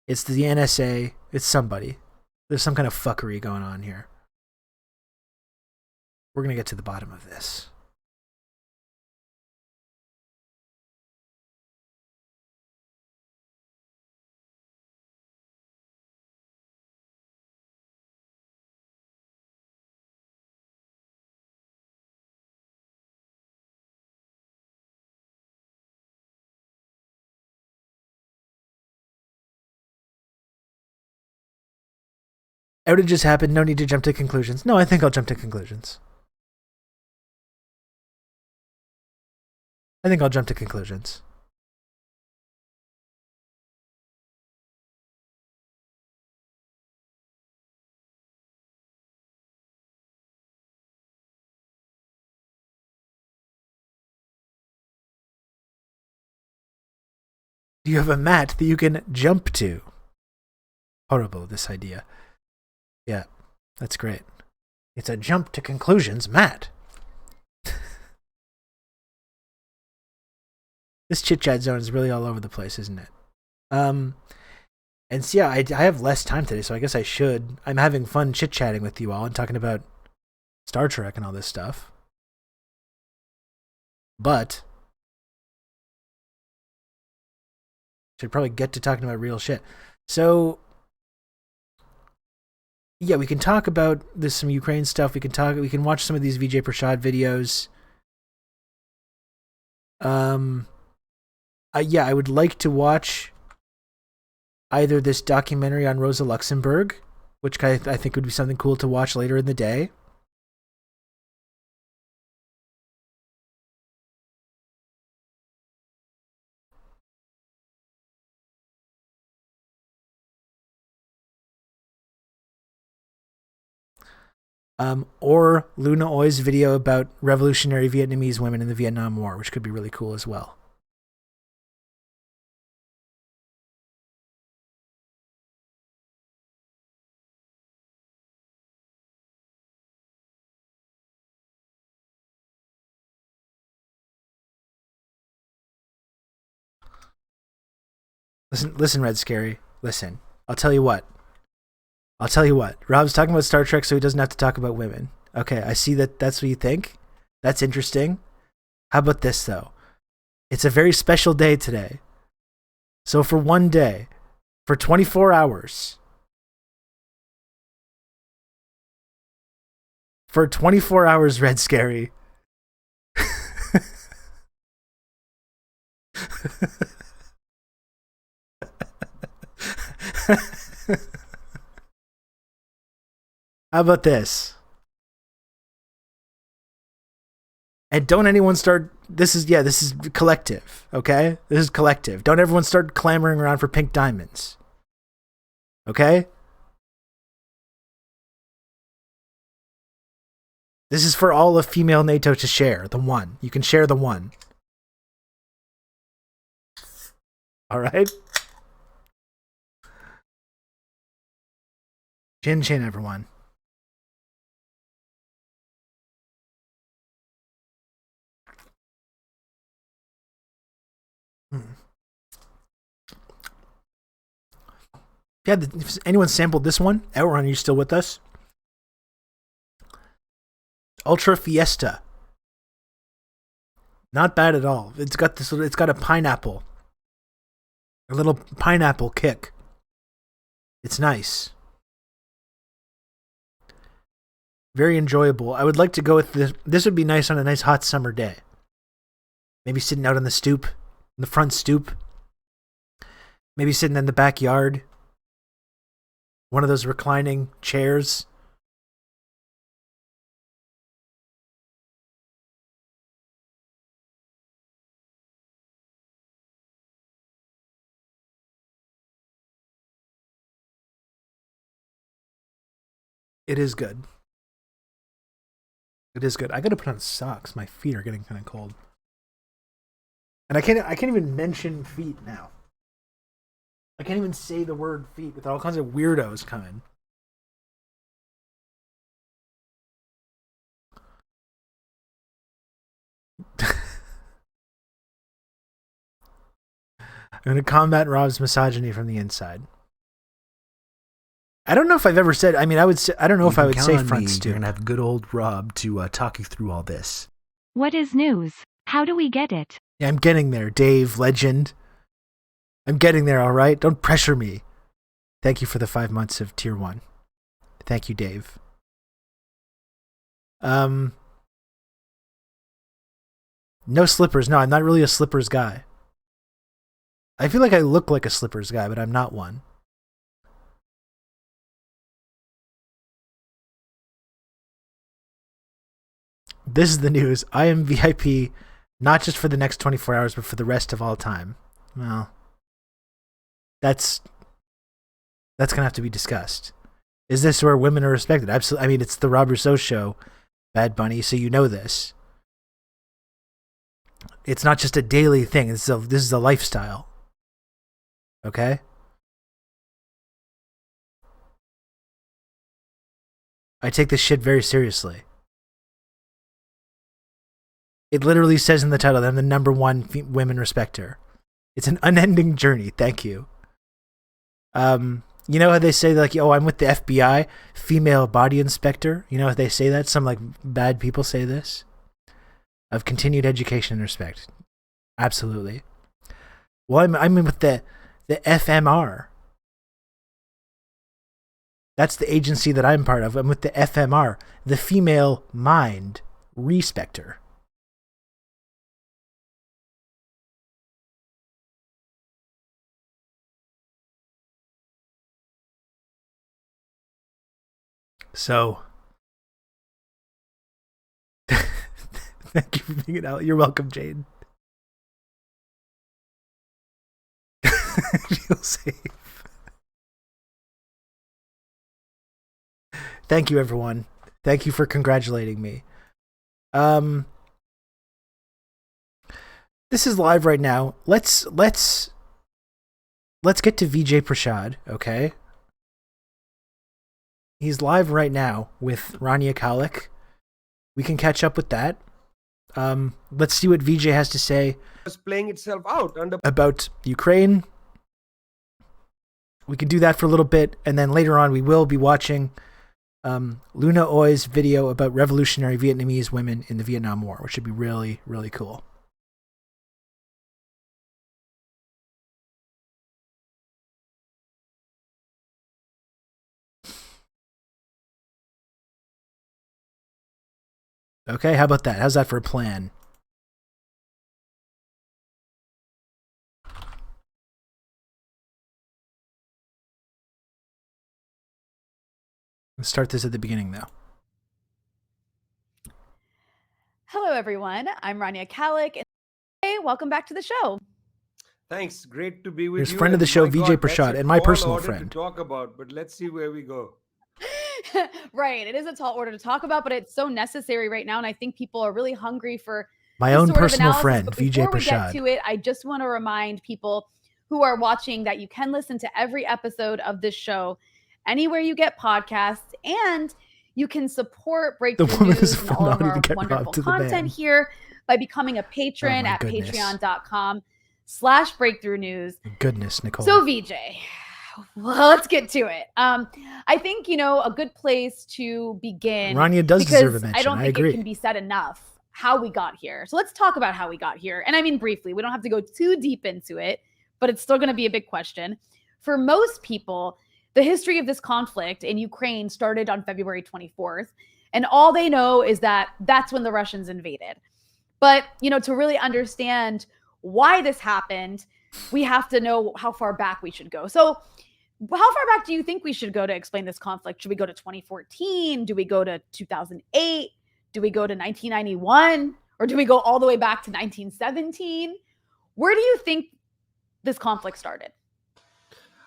It's the NSA. It's somebody. There's some kind of fuckery going on here. We're going to get to the bottom of this. Outages happen. No need to jump to conclusions. No, I think I'll jump to conclusions. I think I'll jump to conclusions. Do you have a mat that you can jump to? Horrible, this idea. Yeah, that's great. It's a jump to conclusions mat. This chit-chat zone is really all over the place, isn't it? And so, yeah, I have less time today, so I guess I should. I'm having fun chit-chatting with you all and talking about Star Trek and all this stuff. But should probably get to talking about real shit. So, yeah, we can talk about this some Ukraine stuff. We can watch some of these Vijay Prashad videos. Yeah, I would like to watch either this documentary on Rosa Luxemburg, which I think would be something cool to watch later in the day. or Luna Oi's video about revolutionary Vietnamese women in the Vietnam War, which could be really cool as well. Listen, Red Scary. Listen. I'll tell you what. Rob's talking about Star Trek so he doesn't have to talk about women. Okay, I see that's what you think. That's interesting. How about this, though? It's a very special day today. So for one day, for 24 hours, Red Scary. How about this? And don't anyone start. This is collective, okay? This is collective. Don't everyone start clamoring around for pink diamonds. Okay? This is for all of female NATO to share. The one. You can share the one. All right? Chin chin, everyone. If anyone sampled this one, Outrun, are you still with us? Ultra Fiesta. Not bad at all. It's got a pineapple. A little pineapple kick. It's nice. Very enjoyable. I would like to go with this. This would be nice on a nice hot summer day. Maybe sitting out on the stoop, in the front stoop. Maybe sitting in the backyard. One of those reclining chairs. It is good. It is good. I gotta put on socks. My feet are getting kind of cold. And I can't even mention feet now. I can't even say the word feet without all kinds of weirdos coming. I'm going to combat Rob's misogyny from the inside. I don't know if I've ever said. I mean, I would say. I don't know if I would say front stoop. You're gonna have good old Rob to talk you through all this. What is news? How do we get it? Yeah, I'm getting there, Dave, legend. I'm getting there, all right? Don't pressure me. Thank you for the 5 months of Tier 1. Thank you, Dave. No slippers. No, I'm not really a slippers guy. I feel like I look like a slippers guy, but I'm not one. This is the news. I am VIP not just for the next 24 hours, but for the rest of all time. Well, that's going to have to be discussed. Is this where women are respected? Absolutely. I mean, it's the Rob Rousseau show, Bad Bunny, so you know this. It's not just a daily thing. This is a lifestyle. Okay? I take this shit very seriously. It literally says in the title that I'm the number one women respecter. It's an unending journey. Thank you. You know how they say, like, oh, I'm with the FBI, female body inspector? You know how they say that? Some, like, bad people say this? Of continued education and respect. Absolutely. Well, I'm with the FMR. That's the agency that I'm part of. I'm with the FMR, the Female Mind Respecter. So, thank you for being it out. You're welcome, Jade. Feel safe. Thank you, everyone. Thank you for congratulating me. This is live right now. Let's get to Vijay Prashad, okay? He's live right now with Rania Khalek. We can catch up with that. Let's see what Vijay has to say. Was playing itself out about Ukraine. We can do that for a little bit, and then later on we will be watching Luna Oi's video about revolutionary Vietnamese women in the Vietnam War, which should be really, really cool. Okay, how about that? How's that for a plan? Let's start this at the beginning, though. Hello, everyone. I'm Rania Khalek, and hey, welcome back to the show. Thanks. Great to be with Here's you. friend of the And show, my Vijay God, that's Prashad, a and my tall personal order friend. to talk about, but let's see where we go. Right. It is a tall order to talk about, but it's so necessary right now. And I think people are really hungry for My this own sort of personal analysis. friend, But Vijay before we Prashad. get to it, I just want to remind people who are watching that you can listen to every episode of this show anywhere you get podcasts, and you can support Breakthrough woman News is and all of phenomenal our to get wonderful robbed to the content van. here by becoming a patron my at goodness. patreon.com/Breakthrough News. Goodness, Nicole. So Vijay, well, let's get to it. I think, a good place to begin. Rania does because deserve a mention. I don't think agree. it can be said enough how we got here. So let's talk about how we got here. And I mean, briefly, we don't have to go too deep into it, but it's still going to be a big question. For most people, the history of this conflict in Ukraine started on February 24th. And all they know is that that's when the Russians invaded. But, to really understand why this happened, we have to know how far back we should go. So how far back do you think we should go to explain this conflict? Should we go to 2014? Do we go to 2008? Do we go to 1991? Or do we go all the way back to 1917? Where do you think this conflict started?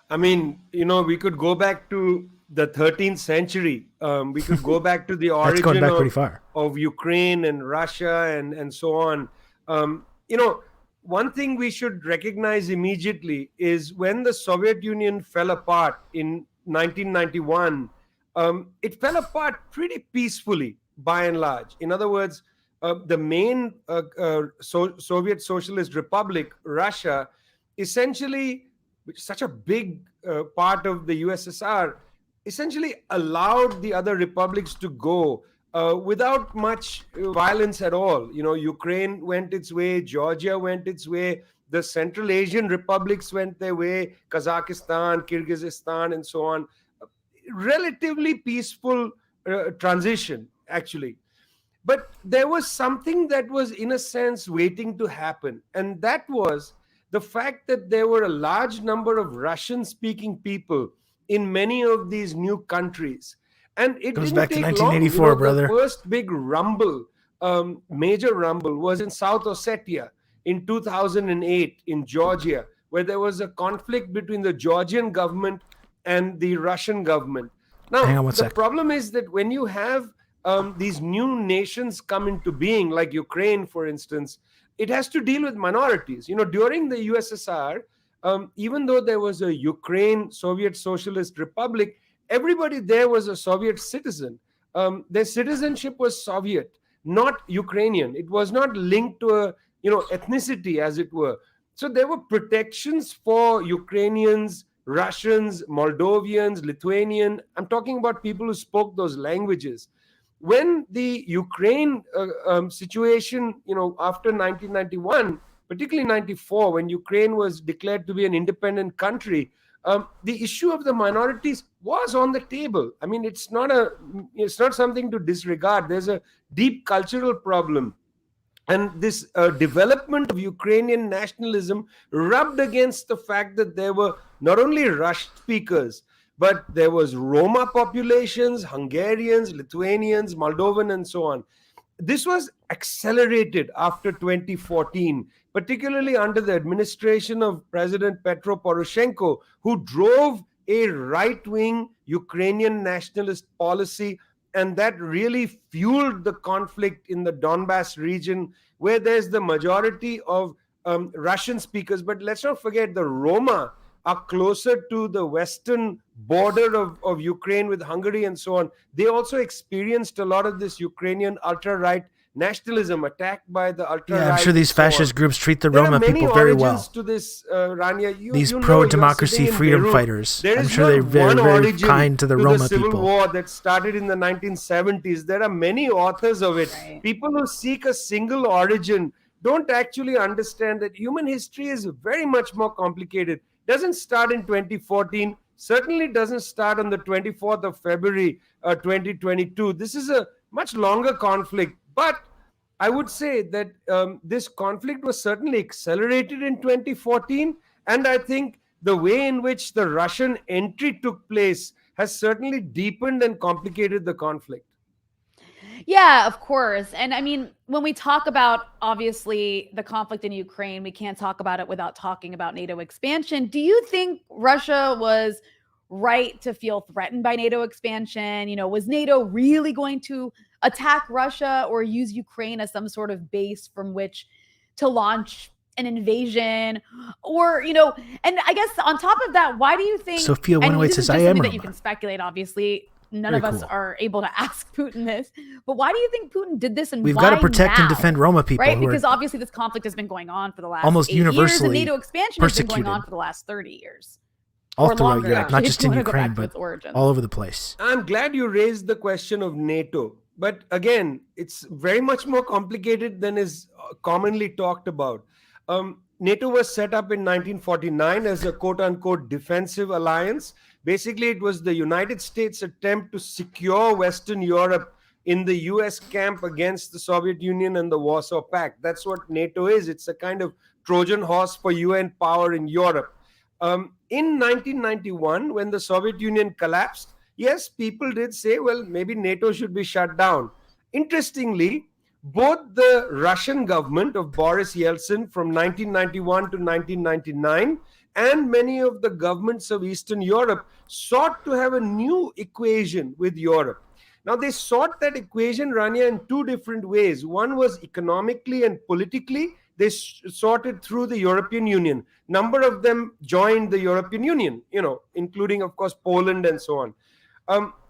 I mean, we could go back to the 13th century. We could go back to the That's going origin back pretty far. of Ukraine and Russia and so on. One thing we should recognize immediately is when the Soviet Union fell apart in 1991, it fell apart pretty peacefully by and large. In other words, the main Soviet Socialist Republic, Russia, essentially, which is such a big part of the USSR, essentially allowed the other republics to go without much violence at all. Ukraine went its way, Georgia went its way, the Central Asian republics went their way, Kazakhstan, Kyrgyzstan, and so on. Relatively peaceful transition, actually. But there was something that was, in a sense, waiting to happen. And that was the fact that there were a large number of Russian-speaking people in many of these new countries. And it Goes didn't back to take 1984, long. brother. The first big rumble, major rumble, was in South Ossetia in 2008 in Georgia, where there was a conflict between the Georgian government and the Russian government. Now, Hang on one the sec. problem is that when you have these new nations come into being, like Ukraine, for instance, it has to deal with minorities. During the USSR, even though there was a Ukraine Soviet Socialist Republic, everybody there was a Soviet citizen. Their citizenship was Soviet, not Ukrainian. It was not linked to a ethnicity, as it were. So there were protections for Ukrainians, Russians, Moldovians, Lithuanian. I'm talking about people who spoke those languages. When the Ukraine situation, after 1991, particularly 94, when Ukraine was declared to be an independent country, the issue of the minorities was on the table. I mean, it's not something to disregard. There's a deep cultural problem. And this development of Ukrainian nationalism rubbed against the fact that there were not only Russian speakers, but there was Roma populations, Hungarians, Lithuanians, Moldovan, and so on. This was accelerated after 2014, particularly under the administration of President Petro Poroshenko, who drove a right-wing Ukrainian nationalist policy and that really fueled the conflict in the Donbass region, where there's the majority of Russian speakers. But let's not forget the Roma are closer to the western border of Ukraine with Hungary and so on. They also experienced a lot of this Ukrainian ultra-right nationalism attacked by the ultra-right. Yeah, I'm sure these and so on. fascist groups treat the There Roma are many people very origins well. to this, Rania. These you know, pro-democracy you're sitting in freedom Beirut. fighters. There I'm is sure not they're very, one very origin kind to the Roma the Civil people. War that started in the 1970s. There are many authors of it. Right. People who seek a single origin don't actually understand that human history is very much more complicated. Doesn't start in 2014. Certainly doesn't start on the 24th of February 2022. This is a much longer conflict. But I would say that this conflict was certainly accelerated in 2014. And I think the way in which the Russian entry took place has certainly deepened and complicated the conflict. Yeah, of course. And I mean, when we talk about obviously the conflict in Ukraine, we can't talk about it without talking about NATO expansion. Do you think Russia was right to feel threatened by NATO expansion? You know, was NATO really going to attack Russia or use Ukraine as some sort of base from which to launch an invasion? Or, you know, and I guess on top of that, why do you think Sophia and 108 this is says, just "I am something that you Roma." can speculate, obviously. None Very of us cool. are able to ask Putin this, but why do you think Putin did this, and We've why got to protect now? and defend Roma people Right? who Because are obviously this conflict has been going on for the last almost 8 years, and universally NATO expansion has been going on persecuted. for the last 30 years. all or throughout longer, Europe, actually, not if just you in wanna go back Ukraine, to but its origins. all over the place. I'm glad you raised the question of NATO. But again, it's very much more complicated than is commonly talked about. NATO was set up in 1949 as a quote-unquote defensive alliance. Basically, it was the United States' attempt to secure Western Europe in the US camp against the Soviet Union and the Warsaw Pact. That's what NATO is. It's a kind of Trojan horse for UN power in Europe. In 1991, when the Soviet Union collapsed, yes, people did say, well, maybe NATO should be shut down. Interestingly, both the Russian government of Boris Yeltsin from 1991 to 1999 and many of the governments of Eastern Europe sought to have a new equation with Europe. Now, they sought that equation, Rania, in two different ways. One was economically and politically. They sought it through the European Union. Number of them joined the European Union, including, of course, Poland and so on.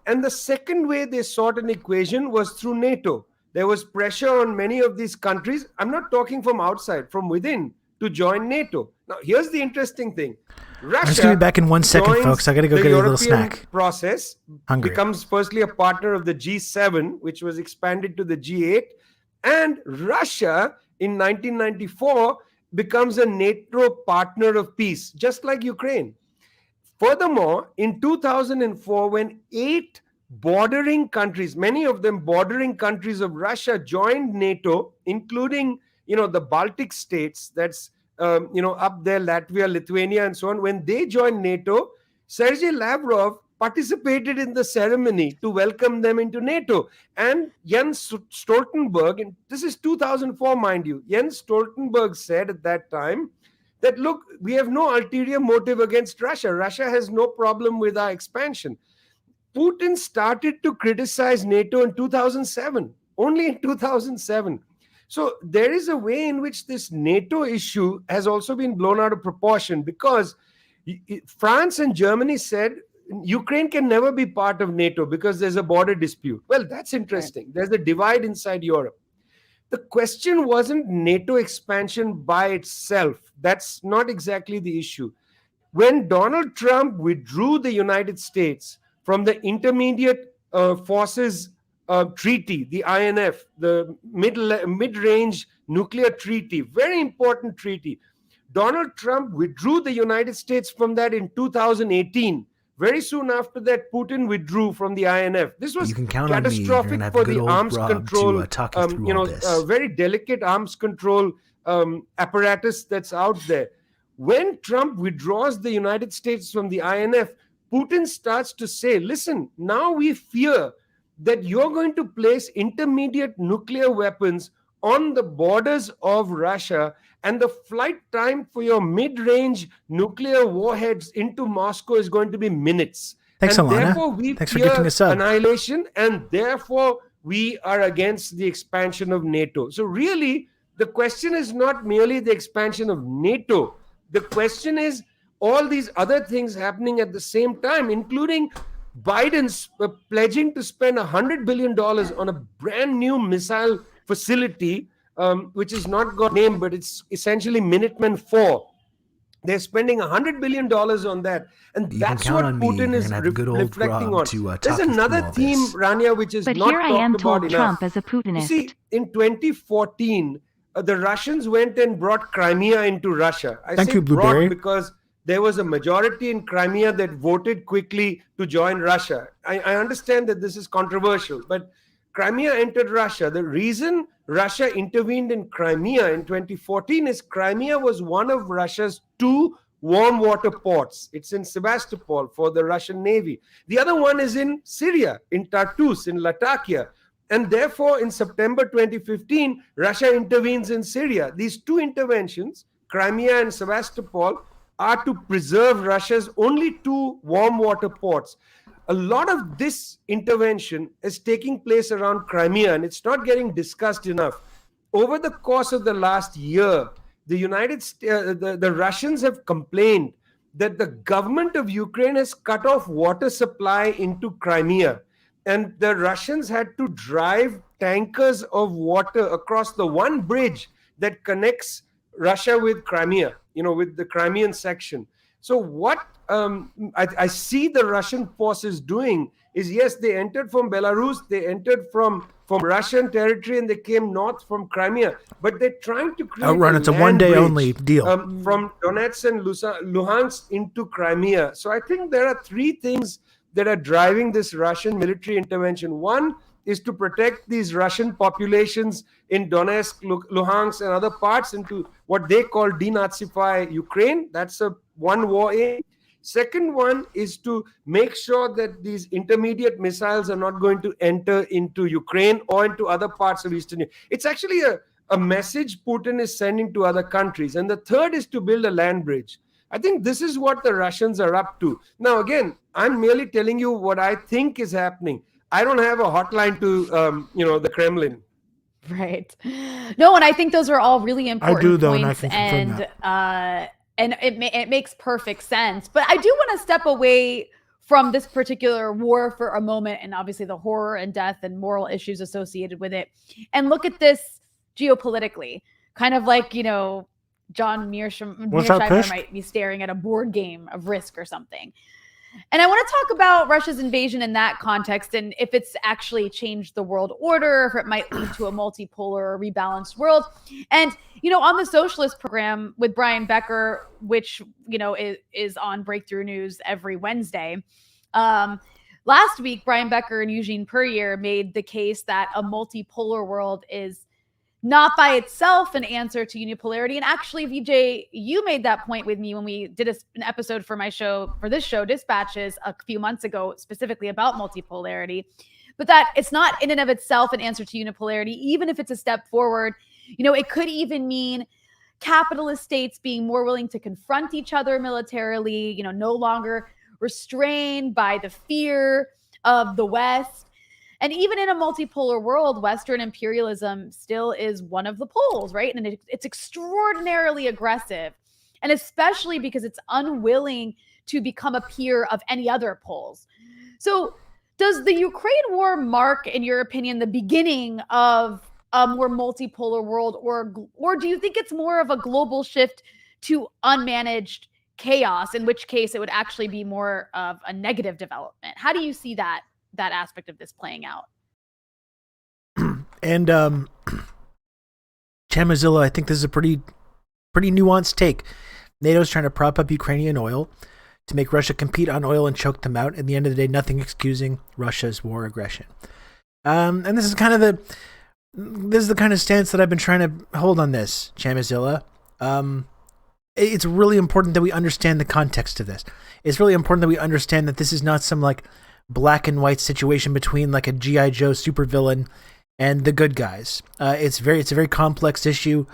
And the second way they sought an equation was through NATO. There was pressure on many of these countries. I'm not talking from outside, from within, to join NATO. Now, here's the interesting thing. Russia I'm just going to be back in 1 second, joins folks. I got to go the get a little European snack. process, Hungry. becomes firstly a partner of the G7, which was expanded to the G8, and Russia in 1994 becomes a NATO partner of peace, just like Ukraine. Furthermore, in 2004, when 8 bordering countries, many of them bordering countries of Russia, joined NATO, including the Baltic states, that's up there, Latvia, Lithuania, and so on. When they joined NATO, Sergei Lavrov participated in the ceremony to welcome them into NATO. And Jens Stoltenberg, and this is 2004, mind you, Jens Stoltenberg said at that time that, look, we have no ulterior motive against Russia. Russia has no problem with our expansion. Putin started to criticize NATO in 2007, only in 2007. So there is a way in which this NATO issue has also been blown out of proportion, because France and Germany said Ukraine can never be part of NATO because there's a border dispute. Well, that's interesting. There's a divide inside Europe. The question wasn't NATO expansion by itself. That's not exactly the issue. When Donald Trump withdrew the United States from the Intermediate Forces Treaty, the INF, the mid-range nuclear treaty, very important treaty. Donald Trump withdrew the United States from that in 2018. Very soon after that, Putin withdrew from the INF. This was You can count on me. You're catastrophic gonna have for good the old arms Rob control, to talk you through all this. very delicate arms control apparatus that's out there. When Trump withdraws the United States from the INF, Putin starts to say, listen, now we fear that you're going to place intermediate nuclear weapons on the borders of Russia, and the flight time for your mid-range nuclear warheads into Moscow is going to be minutes. Thanks, and Alana. therefore we Thanks for fear gifting a sub. annihilation, and therefore we are against the expansion of NATO. So really, the question is not merely the expansion of NATO. The question is all these other things happening at the same time, including Biden's pledging to spend $100 billion on a brand new missile facility, which is not got name, but it's essentially Minuteman 4. They're spending $100 billion on that. And You can that's count what on me. Putin You're is gonna have good old reflecting Rob on. to There's talk you through another all theme, this. Rania, which is But not here I talked am about told enough. Trump is a You Putinist. see, in 2014, the Russians went and brought Crimea into Russia. I Thank say you, Blueberry. brought because there was a majority in Crimea that voted quickly to join Russia. I understand that this is controversial, but Crimea entered Russia. The reason Russia intervened in Crimea in 2014 is Crimea was one of Russia's two warm water ports. It's in Sevastopol for the Russian Navy. The other one is in Syria, in Tartus, in Latakia. And therefore, in September 2015, Russia intervenes in Syria. These two interventions, Crimea and Sevastopol, are to preserve Russia's only two warm water ports. A lot of this intervention is taking place around Crimea, and it's not getting discussed enough. Over the course of the last year, the Russians have complained that the government of Ukraine has cut off water supply into Crimea, and the Russians had to drive tankers of water across the one bridge that connects Russia with Crimea, with the Crimean section. So what I see the Russian forces doing is, yes, they entered from Belarus, they entered from Russian territory, and they came north from Crimea. But they're trying to create Outrun, it's a land one-day bridge, only deal. from Donetsk and Luhansk into Crimea. So I think there are three things that are driving this Russian military intervention. One is to protect these Russian populations in Donetsk, Luhansk, and other parts, and to what they call denazify Ukraine. That's one war aim. Second one is to make sure that these intermediate missiles are not going to enter into Ukraine or into other parts of Eastern Europe. It's actually a message Putin is sending to other countries. And the third is to build a land bridge. I think this is what the Russians are up to. Now, again, I'm merely telling you what I think is happening. I don't have a hotline to, the Kremlin. Right. No, and I think those are all really important do, though, and I points, can confirm and it makes perfect sense. But I do want to step away from this particular war for a moment, and obviously the horror and death and moral issues associated with it, and look at this geopolitically, kind of like, John Mearsheimer might be staring at a board game of Risk or something. And I want to talk about Russia's invasion in that context, and if it's actually changed the world order, if it might lead to a multipolar or rebalanced world. And, on the Socialist program with Brian Becker, which, is on Breakthrough News every Wednesday, last week, Brian Becker and Eugene Puryear made the case that a multipolar world is not by itself an answer to unipolarity. And actually, Vijay, you made that point with me when we did an episode for this show, Dispatches, a few months ago, specifically about multipolarity, but that it's not in and of itself an answer to unipolarity, even if it's a step forward. It could even mean capitalist states being more willing to confront each other militarily, no longer restrained by the fear of the West. And even in a multipolar world, Western imperialism still is one of the poles, right? And it's extraordinarily aggressive, and especially because it's unwilling to become a peer of any other poles. So does the Ukraine war mark, in your opinion, the beginning of a more multipolar world, or do you think it's more of a global shift to unmanaged chaos, in which case it would actually be more of a negative development? How do you see that aspect of this playing out? And Chamazilla, I think this is a pretty nuanced take. NATO's trying to prop up Ukrainian oil to make Russia compete on oil and choke them out. At the end of the day, nothing excusing Russia's war aggression. And this is the kind of stance that I've been trying to hold on this, Chamazilla. It's really important that we understand the context of this. It's really important that we understand that this is not some black and white situation between a G.I. Joe supervillain and the good guys. It's a very complex issue.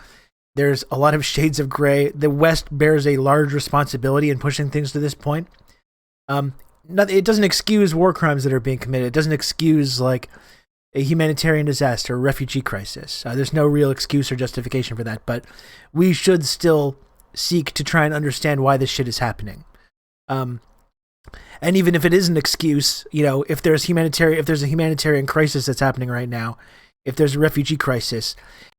There's a lot of shades of gray. The West bears a large responsibility in pushing things to this point. it doesn't excuse war crimes that are being committed. It doesn't excuse like a humanitarian disaster, a refugee crisis. There's no real excuse or justification for that, but we should still seek to try and understand why this shit is happening. And even if it is an excuse, you know, if there's a humanitarian crisis that's happening right now, if there's a refugee crisis,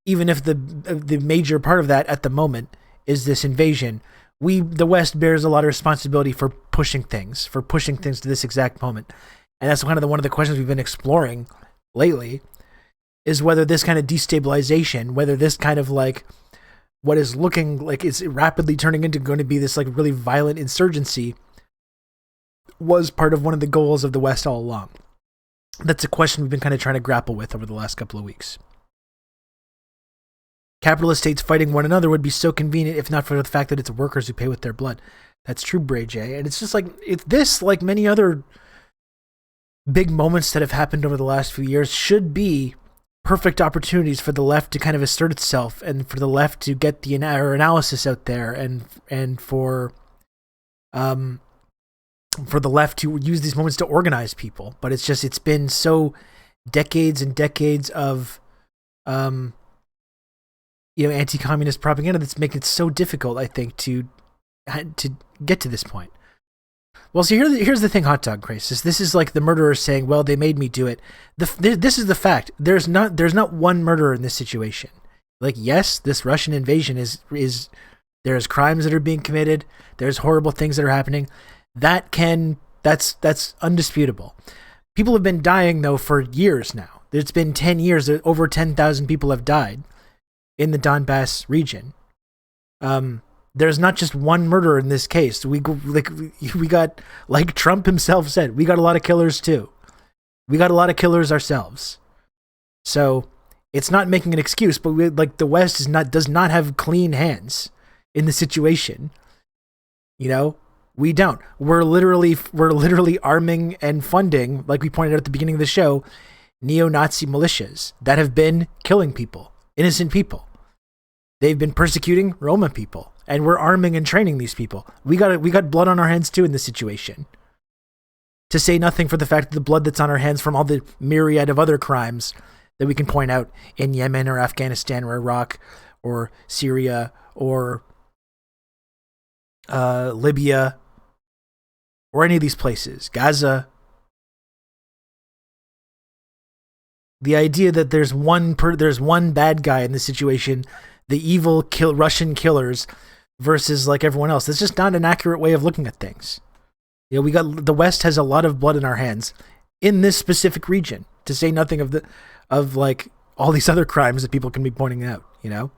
even if the major part of that at the moment is this invasion, the West bears a lot of responsibility for pushing things to this exact moment. And that's kind of one of the questions we've been exploring lately, is whether this kind of destabilization, whether this kind of like what is looking like it's rapidly turning into going to be this like really violent insurgency was part of one of the goals of the West all along. That's a question we've been kind of trying to grapple with over the last couple of weeks. Capitalist states fighting one another would be so convenient if not for the fact that it's workers who pay with their blood. That's true, Bray J. And it's just like, it's this, like many other big moments that have happened over the last few years, should be perfect opportunities for the left to kind of assert itself and for the left to get the analysis out there and for the left to use these moments to organize people. But it's been so decades and decades of anti-communist propaganda that's making it so difficult, I think, to get to this point. Well, see, here's the thing, Hot Dog Crisis. This is like the murderer saying, well, they made me do it. This is the fact. There's not one murderer in this situation. Like, yes, this Russian invasion is there's crimes that are being committed. There's horrible things that are happening. That's undisputable. People have been dying, though, for years now. It's been 10 years. Over 10,000 people have died in the Donbass region. There's not just one murderer in this case. We got, like Trump himself said, we got a lot of killers too. We got a lot of killers ourselves. So it's not making an excuse, but the West does not have clean hands in the situation. You know, we don't. We're literally arming and funding, like we pointed out at the beginning of the show, neo-Nazi militias that have been killing people, innocent people. They've been persecuting Roma people, and we're arming and training these people. We got blood on our hands too in this situation. To say nothing for the fact that the blood that's on our hands from all the myriad of other crimes that we can point out in Yemen or Afghanistan or Iraq or Syria or Libya or any of these places, Gaza. The idea that there's one bad guy in this situation, the evil Russian killers versus like everyone else. That's just not an accurate way of looking at things. You know, the West has a lot of blood in our hands in this specific region, to say nothing of like all these other crimes that people can be pointing out, you know?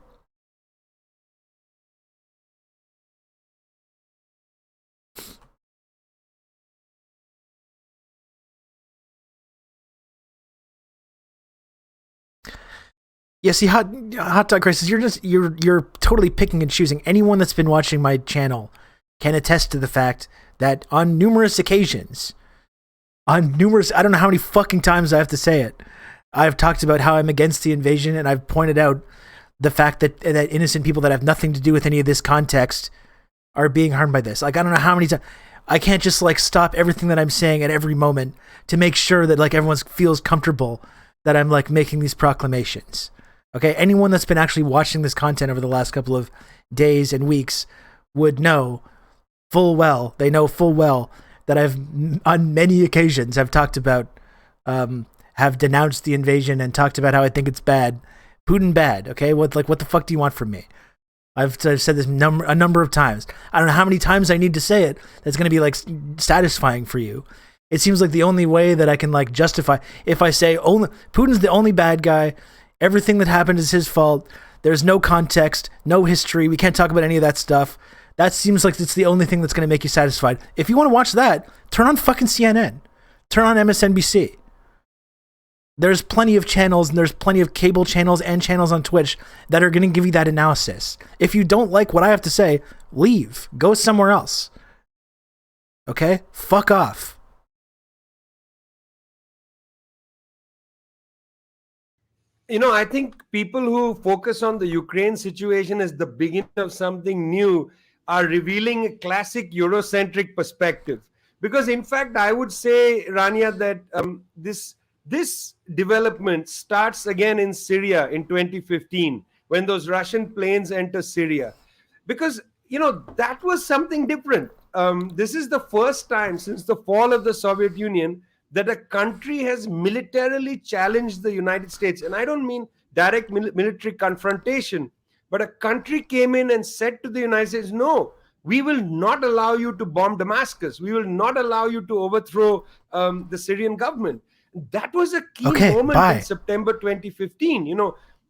Yeah, see, hot dog crisis. You're totally picking and choosing. Anyone that's been watching my channel can attest to the fact that on numerous occasions, I don't know how many fucking times I have to say it, I've talked about how I'm against the invasion, and I've pointed out the fact that innocent people that have nothing to do with any of this context are being harmed by this. Like, I don't know how many times. I can't just like stop everything that I'm saying at every moment to make sure that like everyone feels comfortable that I'm like making these proclamations. Okay, anyone that's been actually watching this content over the last couple of days and weeks would know full well that I've on many occasions have talked about, have denounced the invasion and talked about how I think it's bad. Putin bad, okay? What the fuck do you want from me? I've said this a number of times. I don't know how many times I need to say it that's going to be like satisfying for you. It seems like the only way that I can like justify, if I say only Putin's the only bad guy, everything that happened is his fault, there's no context, no history, we can't talk about any of that stuff. That seems like it's the only thing that's going to make you satisfied. If you want to watch that, turn on fucking CNN. Turn on MSNBC. There's plenty of channels, and there's plenty of cable channels and channels on Twitch that are going to give you that analysis. If you don't like what I have to say, leave. Go somewhere else. Okay? Fuck off. You know, I think people who focus on the Ukraine situation as the beginning of something new are revealing a classic Eurocentric perspective. Because in fact, I would say, Rania, that this development starts again in Syria in 2015 when those Russian planes enter Syria, because that was something different. This is the first time since the fall of the Soviet Union that a country has militarily challenged the United States, and I don't mean direct military confrontation, but a country came in and said to the United States, no, we will not allow you to bomb Damascus. We will not allow you to overthrow the Syrian government. That was a key moment in September 2015.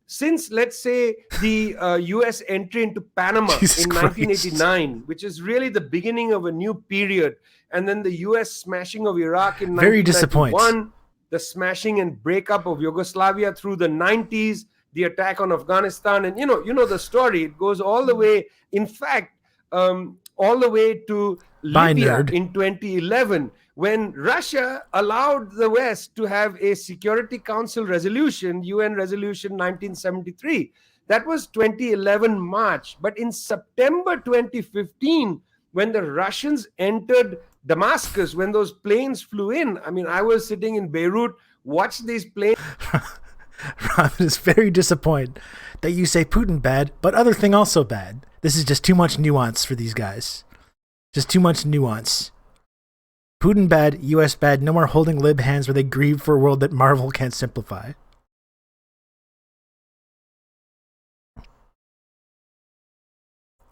Since, let's say, the US entry into Panama in 1989, which is really the beginning of a new period, and then the US smashing of Iraq in 1991, the smashing and breakup of Yugoslavia through the 90s, the attack on Afghanistan, and you know the story. It goes all the way, in fact, all the way to Libya in 2011, when Russia allowed the West to have a Security Council resolution, UN Resolution 1973. That was 2011 March. But in September 2015, when the Russians entered Damascus, when those planes flew in, I mean, I was sitting in Beirut, watched these planes. Robin is very disappointed that you say Putin bad, but other thing also bad. This is just too much nuance for these guys. Just too much nuance. Putin bad, US bad, no more holding lib hands where they grieve for a world that Marvel can't simplify.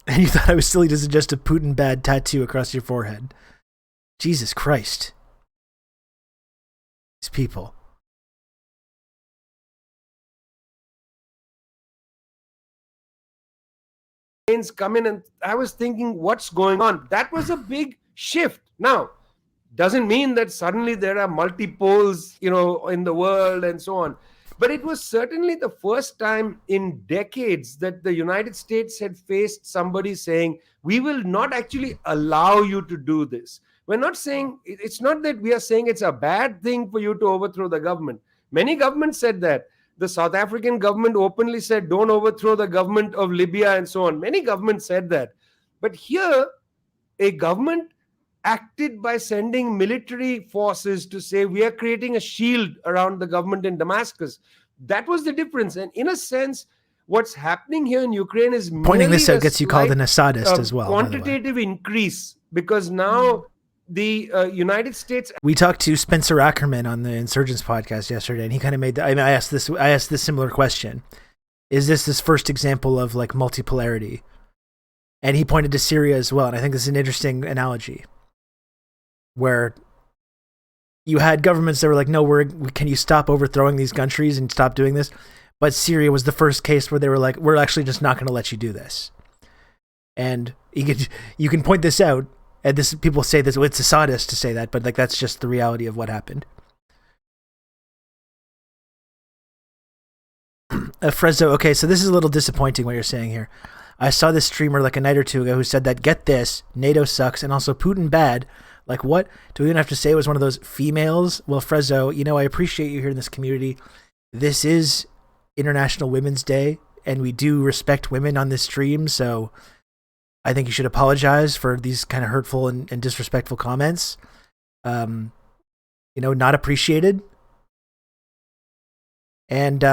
And you thought I was silly to suggest a Putin bad tattoo across your forehead. Jesus Christ. These people. Come in, and I was thinking, what's going on? That was a big shift. Now, doesn't mean that suddenly there are multi-poles, in the world and so on. But it was certainly the first time in decades that the United States had faced somebody saying, we will not actually allow you to do this. We're not saying, it's not that we are saying it's a bad thing for you to overthrow the government. Many governments said that. The South African government openly said, don't overthrow the government of Libya and so on. Many governments said that. But here, a government acted by sending military forces to say, we are creating a shield around the government in Damascus. That was the difference. And in a sense, what's happening here in Ukraine is pointing this out gets you called an Assadist as well. Quantitative increase, because now the United States. We talked to Spencer Ackerman on the Insurgents podcast yesterday, and he kind of made. I asked this similar question: is this first example of like multipolarity? And he pointed to Syria as well, and I think this is an interesting analogy, where you had governments that were like, "No, can you stop overthrowing these countries and stop doing this?" But Syria was the first case where they were like, "We're actually just not going to let you do this." And you can point this out. And this, people say this, well, it's Assadist to say that, but like that's just the reality of what happened. Frezzo, okay, so this is a little disappointing what you're saying here. I saw this streamer like a night or two ago who said that, get this, NATO sucks and also Putin bad. Like what? Do we even have to say it was one of those females? Well, Frezzo, I appreciate you here in this community. This is International Women's Day, and we do respect women on this stream, so I think you should apologize for these kind of hurtful and disrespectful comments. Not appreciated. And,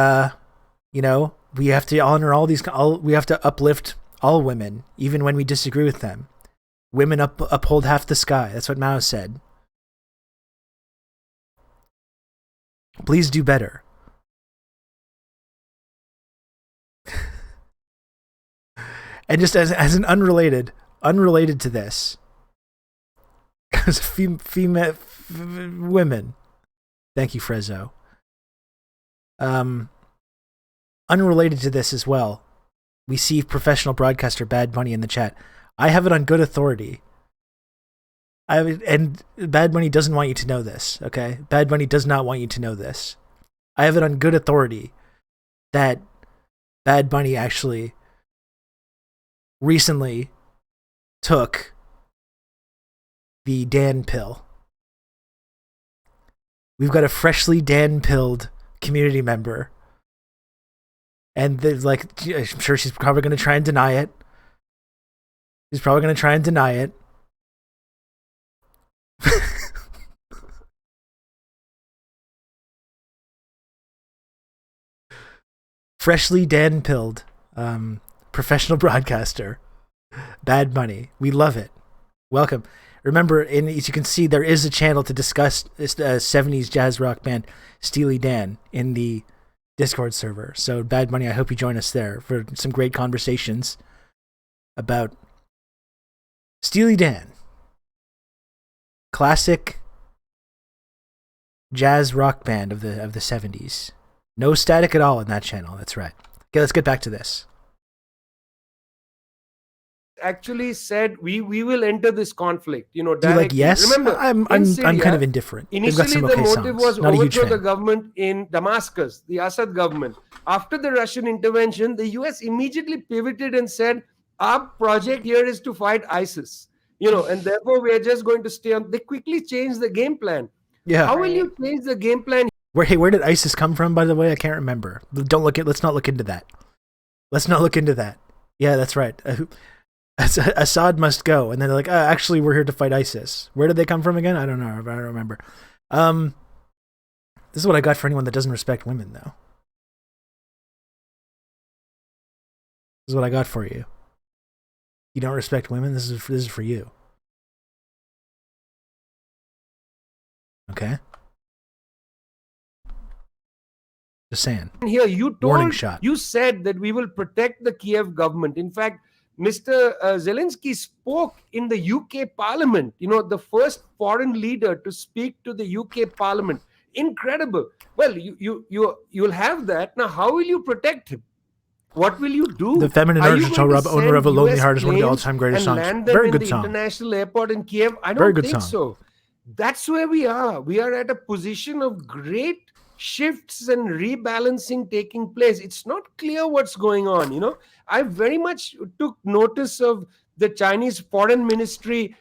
we have to honor we have to uplift all women, even when we disagree with them. Women uphold half the sky. That's what Mao said. Please do better. And just as an unrelated to this, because female women, thank you, Frezzo. Unrelated to this as well, we see professional broadcaster Bad Bunny in the chat. I have it on good authority. And Bad Bunny doesn't want you to know this, okay? Bad Bunny does not want you to know this. I have it on good authority that Bad Bunny actually recently took the Dan pill. We've got a freshly Dan pilled community member. And I'm sure she's probably going to try and deny it. Freshly Dan pilled, professional broadcaster, Bad Money. We love it. Welcome. Remember, as you can see, there is a channel to discuss 70s jazz rock band Steely Dan in the Discord server. So, Bad Money, I hope you join us there for some great conversations about Steely Dan. Classic jazz rock band of the 70s. No static at all in that channel. That's right. Okay, let's get back to this. Actually said we will enter this conflict, Do you directly. like yes? Remember, I'm Syria, kind of indifferent. They've got initially some the okay motive songs. was Not a huge overthrow the fan. government in Damascus, the Assad government. After the Russian intervention, the US immediately pivoted and said, our project here is to fight ISIS, and therefore we are just going to stay on. They quickly changed the game plan. Yeah. How will you change the game plan? Where did ISIS come from, by the way? I can't remember. Let's not look into that. Yeah, that's right. Assad must go. And then they're like, actually, we're here to fight ISIS. Where did they come from again? I don't know. I don't remember. This is what I got for anyone that doesn't respect women, though. This is what I got for you. You don't respect women? This is for you. Okay? Just saying. Here, Warning shot. You said that we will protect the Kiev government. In fact, Mr. Zelensky spoke in the UK Parliament, the first foreign leader to speak to the UK Parliament. Incredible. Well, you'll have that. Now, how will you protect him? What will you do? The feminine owner of a lonely heart is one of the all-time greatest songs. Very good song. International airport in Kiev. I Very don't good think song. so. That's where we are. We are at a position of great shifts and rebalancing taking place. It's not clear what's going on. I very much took notice of the Chinese foreign ministry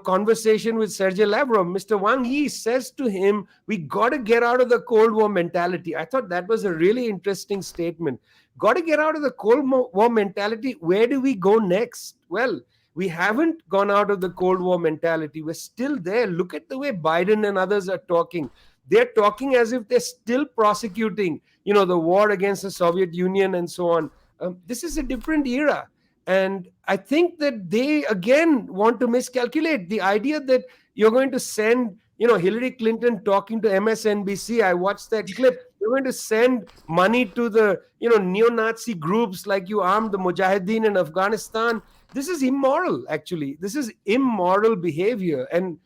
conversation with Sergei Lavrov. Mr. Wang Yi says to him, we got to get out of the Cold War mentality. I thought that was a really interesting statement. Got to get out of the Cold War mentality. Where do we go next? Well, we haven't gone out of the Cold War mentality. We're still there. Look at the way Biden and others are talking. They're talking as if they're still prosecuting, the war against the Soviet Union and so on. This is a different era. And I think that they, again, want to miscalculate. The idea that you're going to send, Hillary Clinton talking to MSNBC, I watched that clip. You're going to send money to the, neo-Nazi groups like you armed the Mujahideen in Afghanistan. This is immoral, actually. This is immoral behavior. And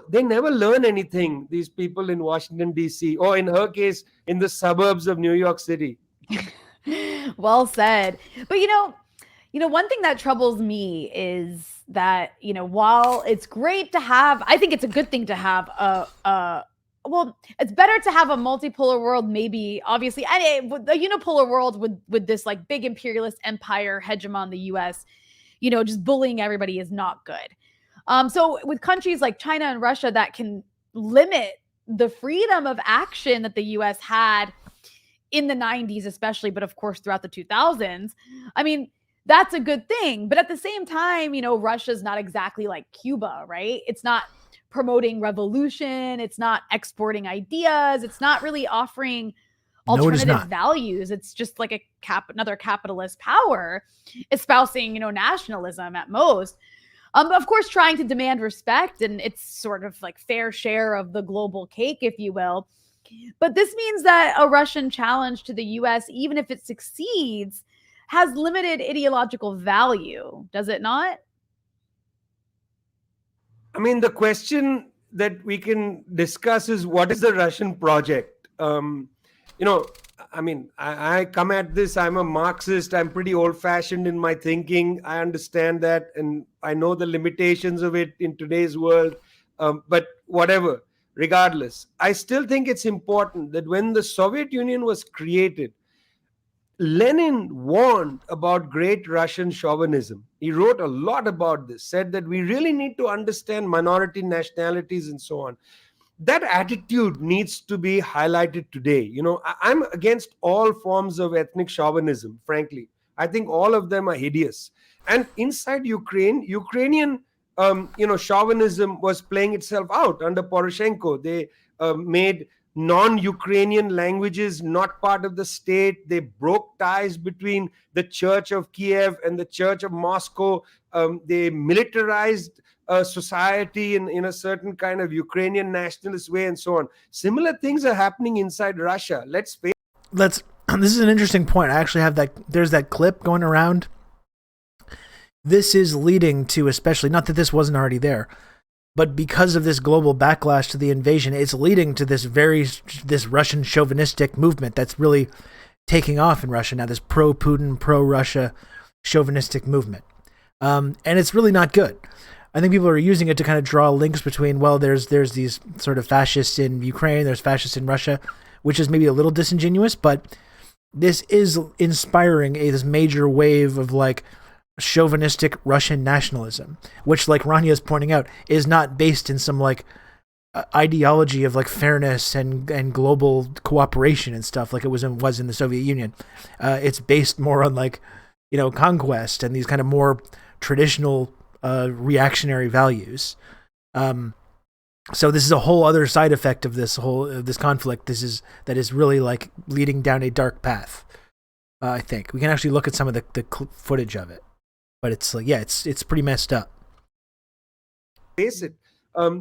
they never learn anything, these people in Washington, D.C., or in her case, in the suburbs of New York City. Well said. But, one thing that troubles me is that, while it's great to have, I think it's a good thing to have it's better to have a multipolar world, maybe, obviously, and a unipolar world with this like big imperialist empire hegemon, the US, just bullying everybody is not good. So with countries like China and Russia that can limit the freedom of action that the US had in the 90s, especially, but of course throughout the 2000s, I mean, that's a good thing. But at the same time, Russia's not exactly like Cuba, right? It's not promoting revolution. It's not exporting ideas. It's not really offering alternative values. It's just like another capitalist power espousing, nationalism at most. Of course, trying to demand respect, and it's sort of like fair share of the global cake, if you will. But this means that a Russian challenge to the US, even if it succeeds, has limited ideological value, does it not? I mean, the question that we can discuss is, what is the Russian project? I come at this, I'm a Marxist, I'm pretty old-fashioned in my thinking. I understand that, and I know the limitations of it in today's world. But whatever, regardless, I still think it's important that when the Soviet Union was created, Lenin warned about great Russian chauvinism. He wrote a lot about this, said that we really need to understand minority nationalities and so on. That attitude needs to be highlighted today. I'm against all forms of ethnic chauvinism, frankly. I think all of them are hideous. And inside Ukraine, Ukrainian chauvinism was playing itself out under Poroshenko. They made non-Ukrainian languages not part of the state. They broke ties between the Church of Kiev and the Church of Moscow. They militarized society in a certain kind of Ukrainian nationalist way, and so on. Similar things are happening inside Russia. Let's face. This is an interesting point. I actually have there's that clip going around. This is leading to, especially, not that this wasn't already there, but because of this global backlash to the invasion, it's leading to this Russian chauvinistic movement that's really taking off in Russia now, this pro-Putin, pro-Russia chauvinistic movement. And it's really not good. I think people are using it to kind of draw links between, well, there's these sort of fascists in Ukraine, there's fascists in Russia, which is maybe a little disingenuous, but this is inspiring this major wave of like chauvinistic Russian nationalism, which, like Rania is pointing out, is not based in some like ideology of like fairness and global cooperation and stuff like it was in the Soviet Union. It's based more on like, conquest and these kind of more traditional reactionary values. So this is a whole other side effect of this conflict. That is really like leading down a dark path. I think we can actually look at some of the footage of it. But it's like, it's pretty messed up. Face it.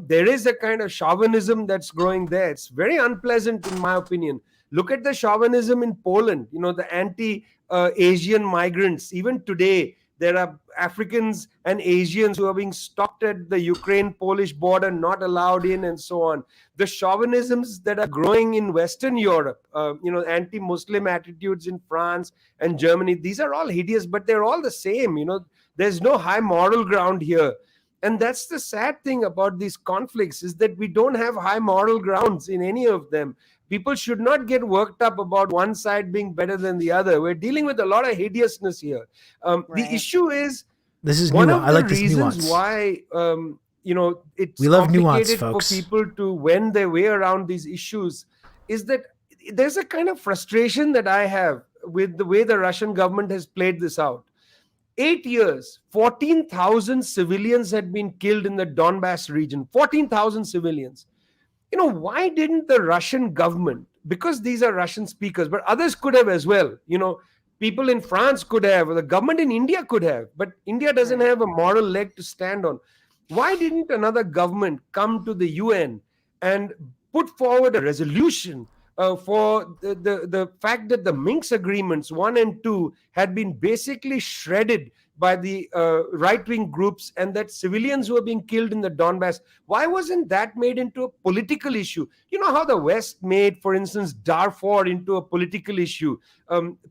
There is a kind of chauvinism that's growing there. It's very unpleasant, in my opinion. Look at the chauvinism in Poland. The anti-Asian migrants. Even today, there are Africans and Asians who are being stopped at the Ukraine-Polish border, not allowed in, and so on. The chauvinisms that are growing in Western Europe, anti-Muslim attitudes in France and Germany, these are all hideous, but they're all the same. There's no high moral ground here. And that's the sad thing about these conflicts, is that we don't have high moral grounds in any of them. People should not get worked up about one side being better than the other. We're dealing with a lot of hideousness here. Right. The issue is, this is one nuance. of the I like this reasons nuance. why it's We love nuance, complicated folks. for people to wend their way around these issues is that there's a kind of frustration that I have with the way the Russian government has played this out. 8 years, 14,000 civilians had been killed in the Donbass region. 14,000 civilians. Why didn't the Russian government, because these are Russian speakers, but others could have as well. People in France could have, or the government in India could have, but India doesn't have a moral leg to stand on. Why didn't another government come to the UN and put forward a resolution for the fact that the Minsk agreements 1 and 2 had been basically shredded by the right-wing groups, and that civilians were being killed in the Donbass? Why wasn't that made into a political issue? You know how the West made, for instance, Darfur into a political issue.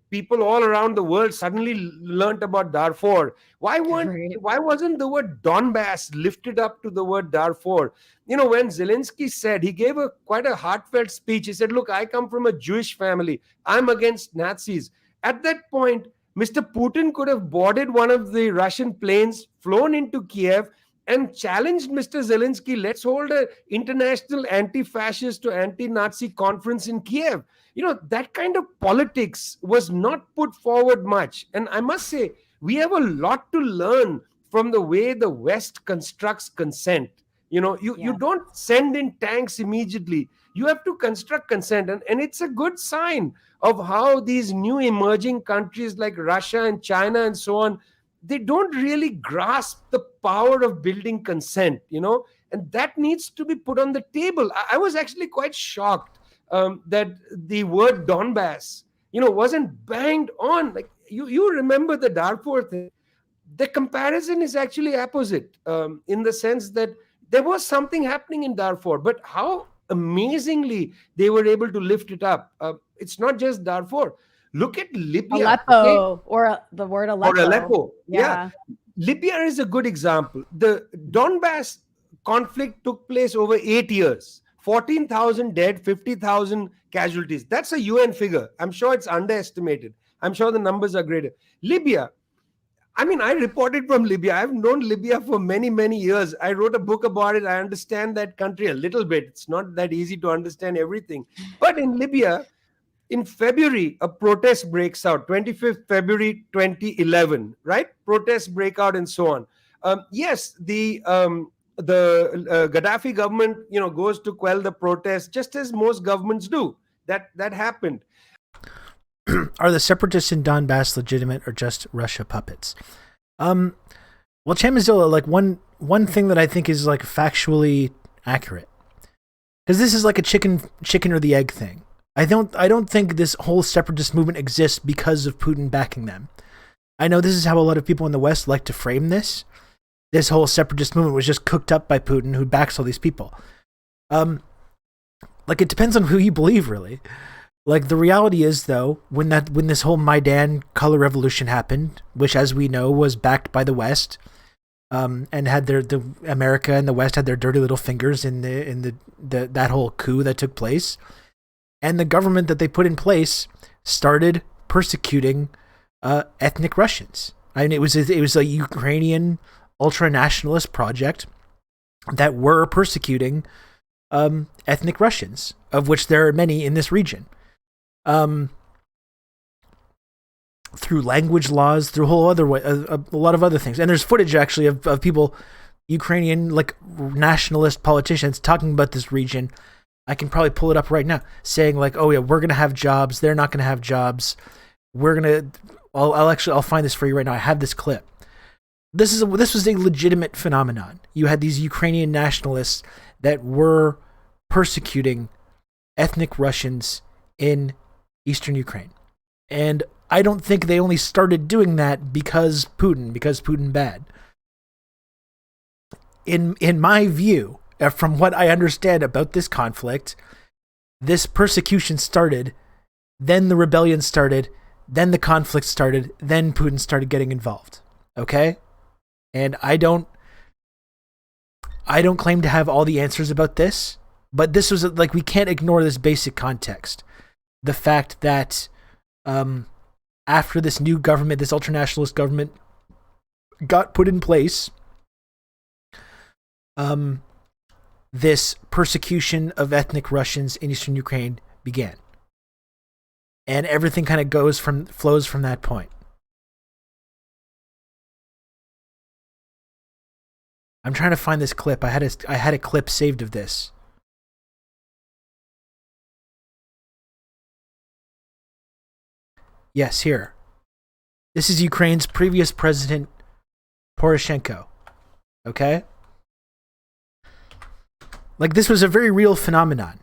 People all around the world suddenly learned about Darfur. Why wasn't the word Donbass lifted up to the word Darfur? When Zelensky said, he gave quite a heartfelt speech. He said, look, I come from a Jewish family. I'm against Nazis. At that point, Mr. Putin could have boarded one of the Russian planes, flown into Kiev, and challenged Mr. Zelensky, let's hold an international anti-fascist or anti-Nazi conference in Kiev. That kind of politics was not put forward much. And I must say, we have a lot to learn from the way the West constructs consent. You don't send in tanks immediately. You have to construct consent. And it's a good sign of how these new emerging countries like Russia and China and so on, they don't really grasp the power of building consent, and that needs to be put on the table. I was actually quite shocked that the word Donbass, wasn't banged on. Like you remember the Darfur thing. The comparison is actually opposite in the sense that there was something happening in Darfur, but how amazingly they were able to lift it up. It's not just Darfur. Look at Libya. Aleppo, or the word Aleppo. Or Aleppo. Yeah. Libya is a good example. The Donbass conflict took place over 8 years. 14,000 dead, 50,000 casualties. That's a UN figure. I'm sure it's underestimated. I'm sure the numbers are greater. Libya. I reported from Libya. I've known Libya for many, many years. I wrote a book about it. I understand that country a little bit. It's not that easy to understand everything. But in Libya, in February, a protest breaks out, 25th February 2011, right? Protests break out and so on. Yes, the Gaddafi government, goes to quell the protests, just as most governments do. That happened. Are the separatists in Donbass legitimate or just Russia puppets? Well, Chamazilla, like one thing that I think is like factually accurate, because this is like a chicken or the egg thing. I don't think this whole separatist movement exists because of Putin backing them. I know this is how a lot of people in the West like to frame this. This whole separatist movement was just cooked up by Putin, who backs all these people. Like, it depends on who you believe, really. Like, the reality is, though, when this whole Maidan color revolution happened, which, as we know, was backed by the West, and had the America and the West had their dirty little fingers in that whole coup that took place, and the government that they put in place started persecuting ethnic Russians. I mean, it was a Ukrainian ultra-nationalist project that were persecuting ethnic Russians, of which there are many in this region. Through language laws, through a whole other way, a lot of other things. And there's footage actually of people, Ukrainian like nationalist politicians, talking about this region. I can probably pull it up right now, saying like, "Oh yeah, we're gonna have jobs. They're not gonna have jobs. I'll find this for you right now. I have this clip. This was a legitimate phenomenon. You had these Ukrainian nationalists that were persecuting ethnic Russians in eastern Ukraine. And I don't think they only started doing that because Putin bad. In my view, from what I understand about this conflict, this persecution started, then the rebellion started, then the conflict started, then Putin started getting involved. Okay? And I don't claim to have all the answers about this, but this was like, we can't ignore this basic context. The fact that after this new government, this ultranationalist government got put in place, this persecution of ethnic Russians in eastern Ukraine began. And everything kind of flows from that point. I'm trying to find this clip. I had a clip saved of this. Yes, here. This is Ukraine's previous president, Poroshenko. Okay? Like, this was a very real phenomenon.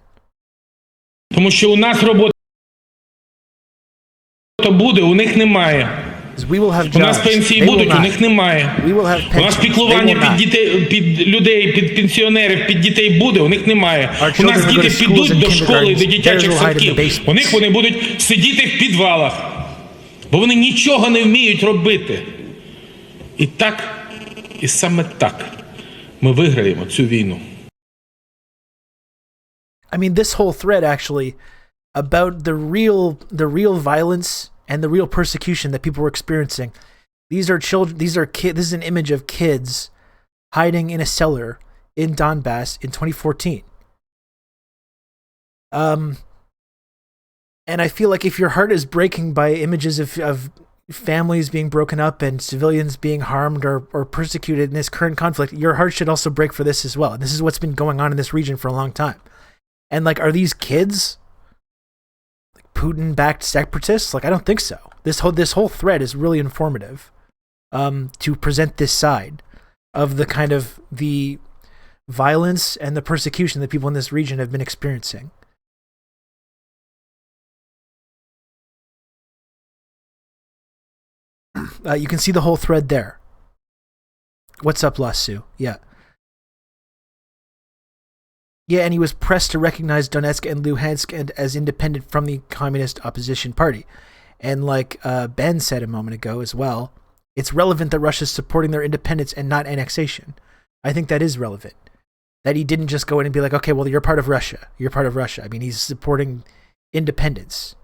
Тому що у нас робота буде, у них немає. We will have jobs. У нас пенсії будуть, у них немає. We will have pensions. У нас піклування під людей, під пенсіонерів, під дітей буде, у них немає. У нас діти підуть до школи, до дитячих садків. У них вони будуть сидіти в підвалах. Бо вони нічого не вміють робити. І саме так ми виграємо цю війну. I mean, this whole thread actually about the real violence and the real persecution that people were experiencing. These are children. This is an image of kids hiding in a cellar in Donbass in 2014. And I feel like if your heart is breaking by images of families being broken up and civilians being harmed or persecuted in this current conflict, your heart should also break for this as well. And this is what's been going on in this region for a long time. And like, are these kids like Putin-backed separatists? Like, I don't think so. This whole thread is really informative to present this side of the kind of the violence and the persecution that people in this region have been experiencing. You can see the whole thread there. What's up, Lasu? Yeah. Yeah, and he was pressed to recognize Donetsk and Luhansk and as independent from the Communist Opposition Party. And like Ben said a moment ago as well, it's relevant that Russia's supporting their independence and not annexation. I think that is relevant. That he didn't just go in and be like, okay, well, you're part of Russia. You're part of Russia. I mean, he's supporting independence.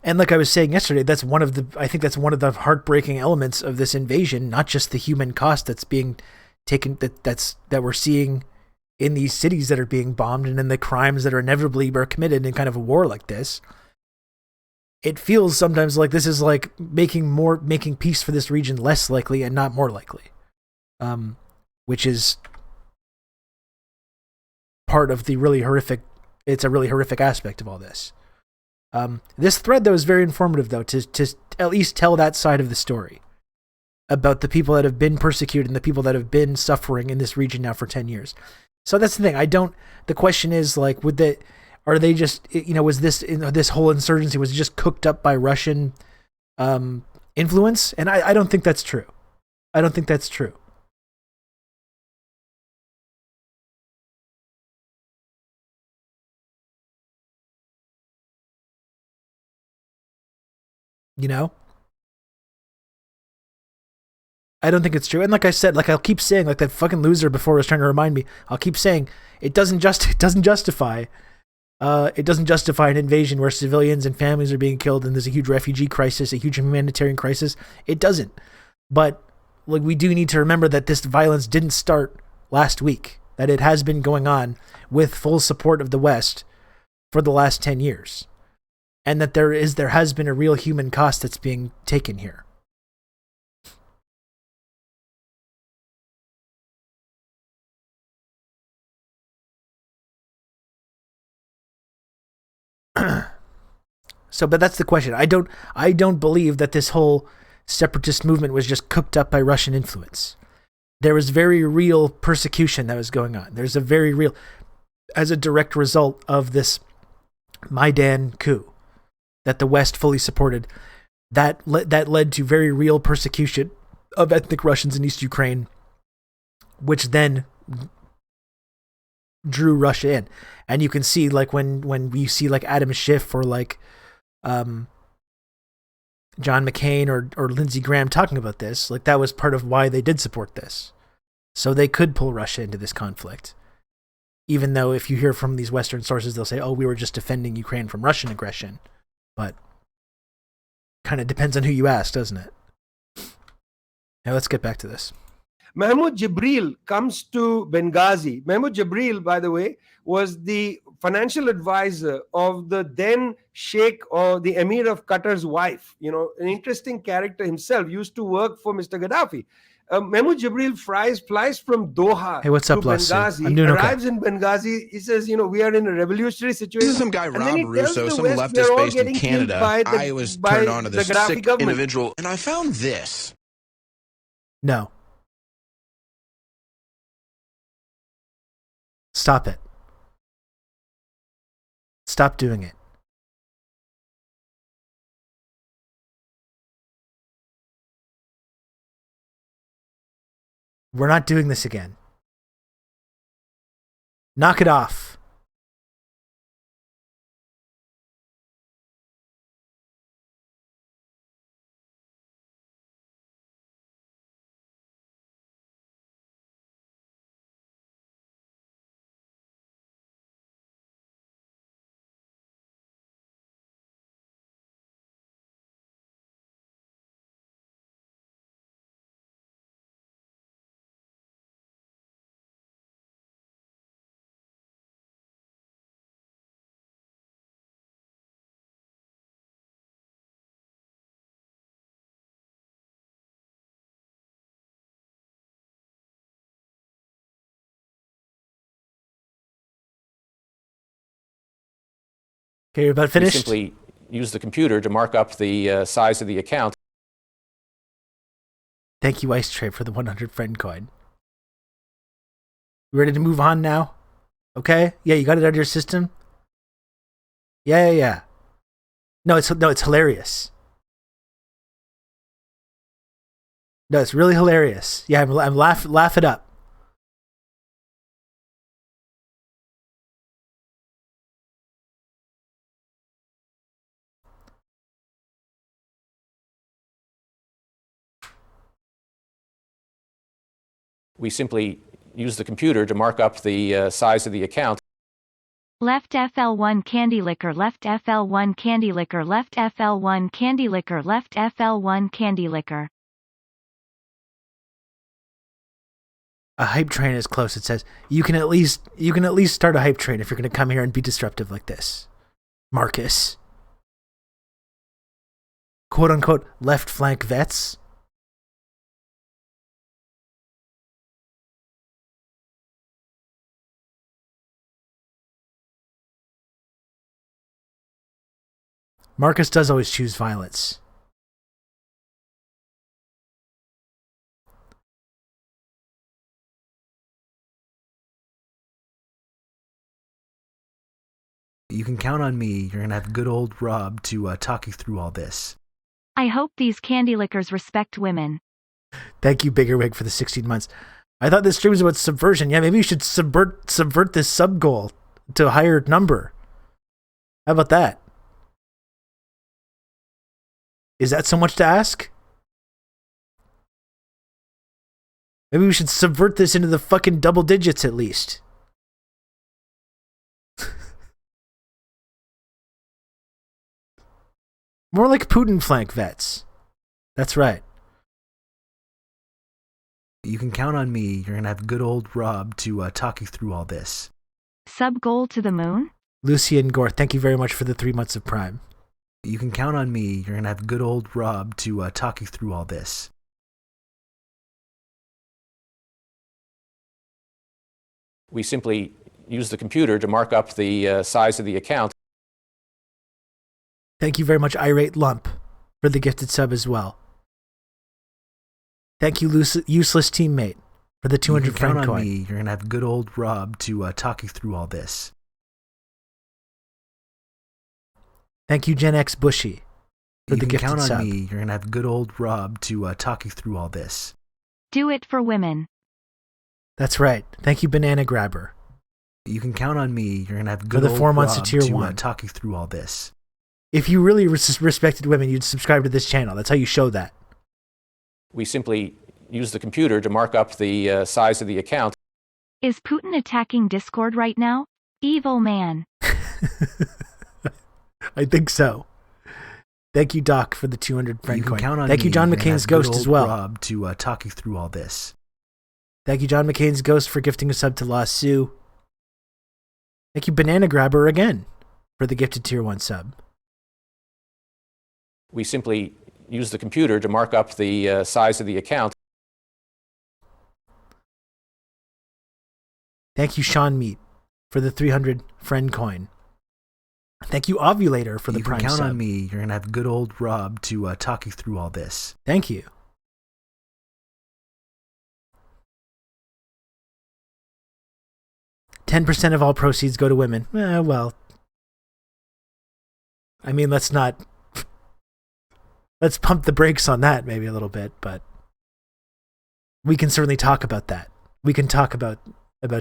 And like I was saying yesterday, I think that's one of the heartbreaking elements of this invasion, not just the human cost that's being taken, that we're seeing in these cities that are being bombed and in the crimes that are inevitably committed in kind of a war like this. it feels sometimes like this is like making peace for this region less likely and not more likely, which is part of the really horrific. It's a really horrific aspect of all this. This thread, though, is very informative, though, to at least tell that side of the story about the people that have been persecuted and the people that have been suffering in this region now for 10 years. So that's the thing. The question is, like, are they just, was this whole insurgency was just cooked up by Russian influence? And I don't think that's true. I don't think that's true. I don't think it's true. And like I said, like I'll keep saying, like that fucking loser before was trying to remind me, I'll keep saying it doesn't justify an invasion where civilians and families are being killed and there's a huge refugee crisis, a huge humanitarian crisis. It doesn't. But like we do need to remember that this violence didn't start last week, that it has been going on with full support of the West for the last 10 years. And that there has been a real human cost that's being taken here. But that's the question. I don't believe that this whole separatist movement was just cooked up by Russian influence. There was very real persecution that was going on. There's a very real, as a direct result of this Maidan coup that the West fully supported, that led to very real persecution of ethnic Russians in East Ukraine, which then drew Russia in. And you can see, like, when we see like Adam Schiff or like John McCain or Lindsey Graham talking about this, like that was part of why they did support this. So they could pull Russia into this conflict. Even though if you hear from these Western sources, they'll say, oh, we were just defending Ukraine from Russian aggression. But kind of depends on who you ask, doesn't it? Now let's get back to this. Mahmoud Jibril comes to Benghazi. Mahmoud Jibril, by the way, was the financial advisor of the then Sheikh or the Emir of Qatar's wife. An interesting character himself, used to work for Mr. Gaddafi. Mahmoud Jibril flies from Doha to Benghazi, arrives in Benghazi. He says, we are in a revolutionary situation. This is some guy, Rob Russo, some leftist based in Canada. I was turned on to this sick individual, and I found this. No. Stop it. Stop doing it. We're not doing this again. Knock it off. Okay, you're about finished? You simply use the computer to mark up the size of the account. Thank you, Ice Tray, for the 100 friend coin. You ready to move on now? Okay? Yeah, you got it out of your system? Yeah. No, it's hilarious. No, it's really hilarious. Yeah, I'm laugh it up. We simply use the computer to mark up the size of the account. Left FL1 candy liquor, left FL1 candy liquor, left FL1 candy liquor, left FL1 candy liquor. A hype train is close, it says. You can at least start a hype train if you're going to come here and be disruptive like this. Marcus. quote-unquote left flank vets. Marcus does always choose violence. You can count on me. You're going to have good old Rob to talk you through all this. I hope these candy lickers respect women. Thank you, Biggerwig, for the 16 months. I thought this stream was about subversion. Yeah, maybe you should subvert this sub goal to a higher number. How about that? Is that so much to ask? Maybe we should subvert this into the fucking double digits at least. More like Putin flank vets. That's right. You can count on me. You're going to have good old Rob to talk you through all this. Sub goal to the moon? Lucian Gore, thank you very much for the 3 months of Prime. You can count on me. You're going to have good old Rob to talk you through all this. We simply use the computer to mark up the size of the account. Thank you very much, Irate Lump, for the gifted sub as well. Thank you, Useless Teammate, for the 200 friend coin. Count on me. You're going to have good old Rob to talk you through all this. Thank you, Gen X Bushy, for the gifted sub. You can count on me. You're going to have good old Rob to talk you through all this. Do it for women. That's right. Thank you, Banana Grabber. You can count on me. You're going to have good old Rob 4 months of tier 1. Talk you through all this. If you really respected women, you'd subscribe to this channel. That's how you show that. We simply use the computer to mark up the size of the account. Is Putin attacking Discord right now? Evil man. I think so. Thank you, Doc, for the 200 friend coin. Count on Thank me. you, John McCain's Ghost as well. Rob to talk you through all this. Thank you, John McCain's Ghost, for gifting a sub to La Sue. Thank you, Banana Grabber, again, for the gifted tier 1 sub. We simply use the computer to mark up the size of the account. Thank you, Sean Meat, for the 300 friend coin. Thank you, Ovulator, for the prime sub. You can count on me. You're going to have good old Rob to talk you through all this. Thank you. "10% of all proceeds go to women." Well, I mean, let's pump the brakes on that maybe a little bit, but we can certainly talk about that. We can talk about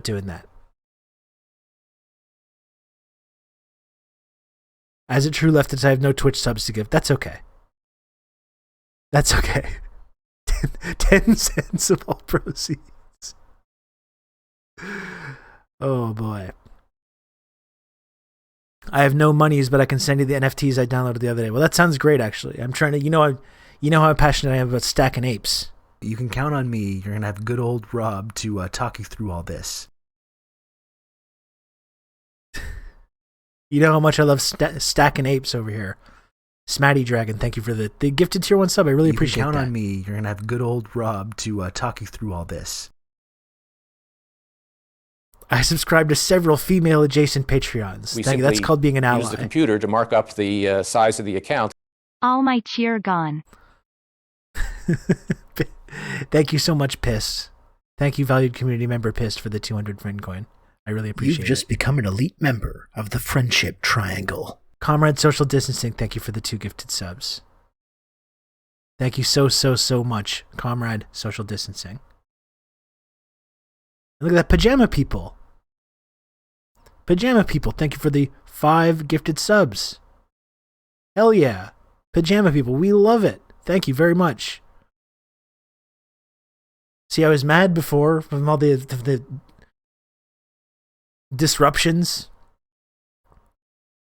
doing that. As a true leftist, I have no Twitch subs to give. That's okay. That's okay. 10 cents of all proceeds. Oh boy. I have no monies, but I can send you the NFTs I downloaded the other day. Well, that sounds great, actually. I'm trying to, you know how passionate I am about stacking apes. You can count on me. You're going to have good old Rob to talk you through all this. You know how much I love stacking apes over here. Smatty Dragon, thank you for the gifted tier 1 sub. I really appreciate that. You can count on me. You're going to have good old Rob to talk you through all this. I subscribe to several female-adjacent Patreons. Thank you. That's called being an ally. Use the computer to mark up the size of the account. All my cheer gone. Thank you so much, Piss. Thank you, valued community member Piss, for the 200 friend coin. I really appreciate it. You've just become an elite member of the Friendship Triangle. Comrade Social Distancing, thank you for the 2 gifted subs. Thank you so much, Comrade Social Distancing. And look at that, Pajama People. Pajama People, thank you for the 5 gifted subs. Hell yeah. Pajama People, we love it. Thank you very much. See, I was mad before from all the disruptions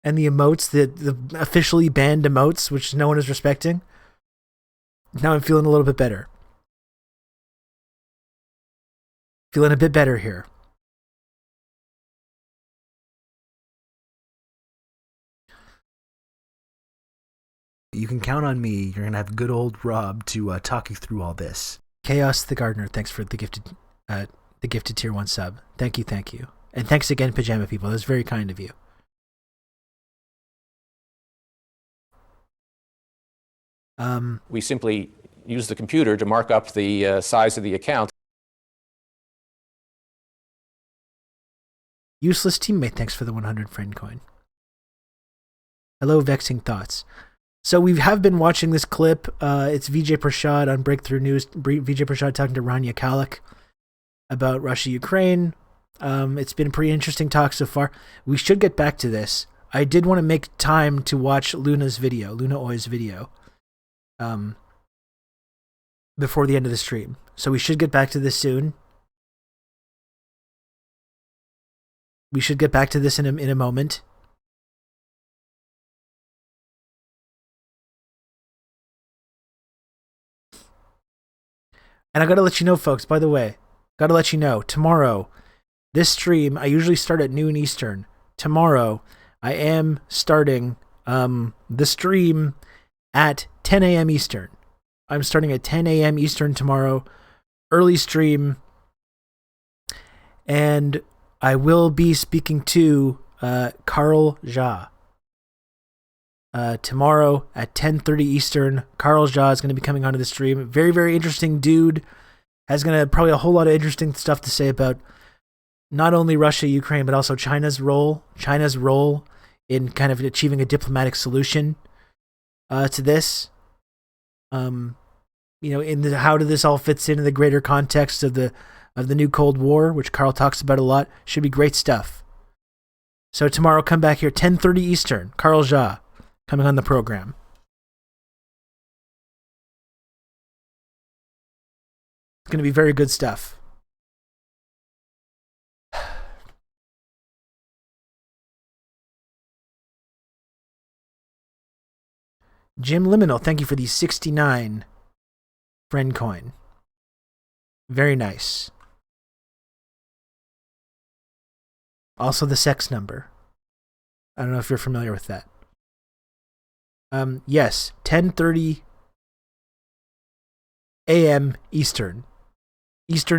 and the emotes, the officially banned emotes, which no one is respecting. Now I'm feeling a little bit better. Feeling a bit better here. You can count on me. You're going to have good old Rob to talk you through all this. Chaos the Gardener, thanks for the gifted tier 1 sub. Thank you. And thanks again, Pajama People. That was very kind of you. We simply use the computer to mark up the size of the account. Useless Teammate, thanks for the 100 friend coin. Hello, Vexing Thoughts. So we have been watching this clip. It's Vijay Prashad on Breakthrough News. Vijay Prashad talking to Rania Kalik about Russia-Ukraine. It's been a pretty interesting talk so far. We should get back to this. I did want to make time to watch Luna Oi's video, before the end of the stream. So we should get back to this soon. We should get back to this in a moment. And I gotta let you know, folks, by the way, tomorrow, this stream, I usually start at noon Eastern. Tomorrow, I am starting the stream at 10 a.m. Eastern. I'm starting at 10 a.m. Eastern tomorrow, early stream, and I will be speaking to Carl Jha. Tomorrow at 10:30 Eastern, Carl Jha is going to be coming onto the stream. Very, very interesting dude. Has probably a whole lot of interesting stuff to say about not only Russia, Ukraine, but also China's role in kind of achieving a diplomatic solution to this. How this all fits into the greater context of the new Cold War, which Carl talks about a lot. Should be great stuff. So tomorrow, come back here, 10:30 Eastern. Carl Jha coming on the program. It's going to be very good stuff. Jim Liminal, thank you for the 69 friend coin. Very nice. Also the sex number. I don't know if you're familiar with that. Yes, 10:30 a.m. Eastern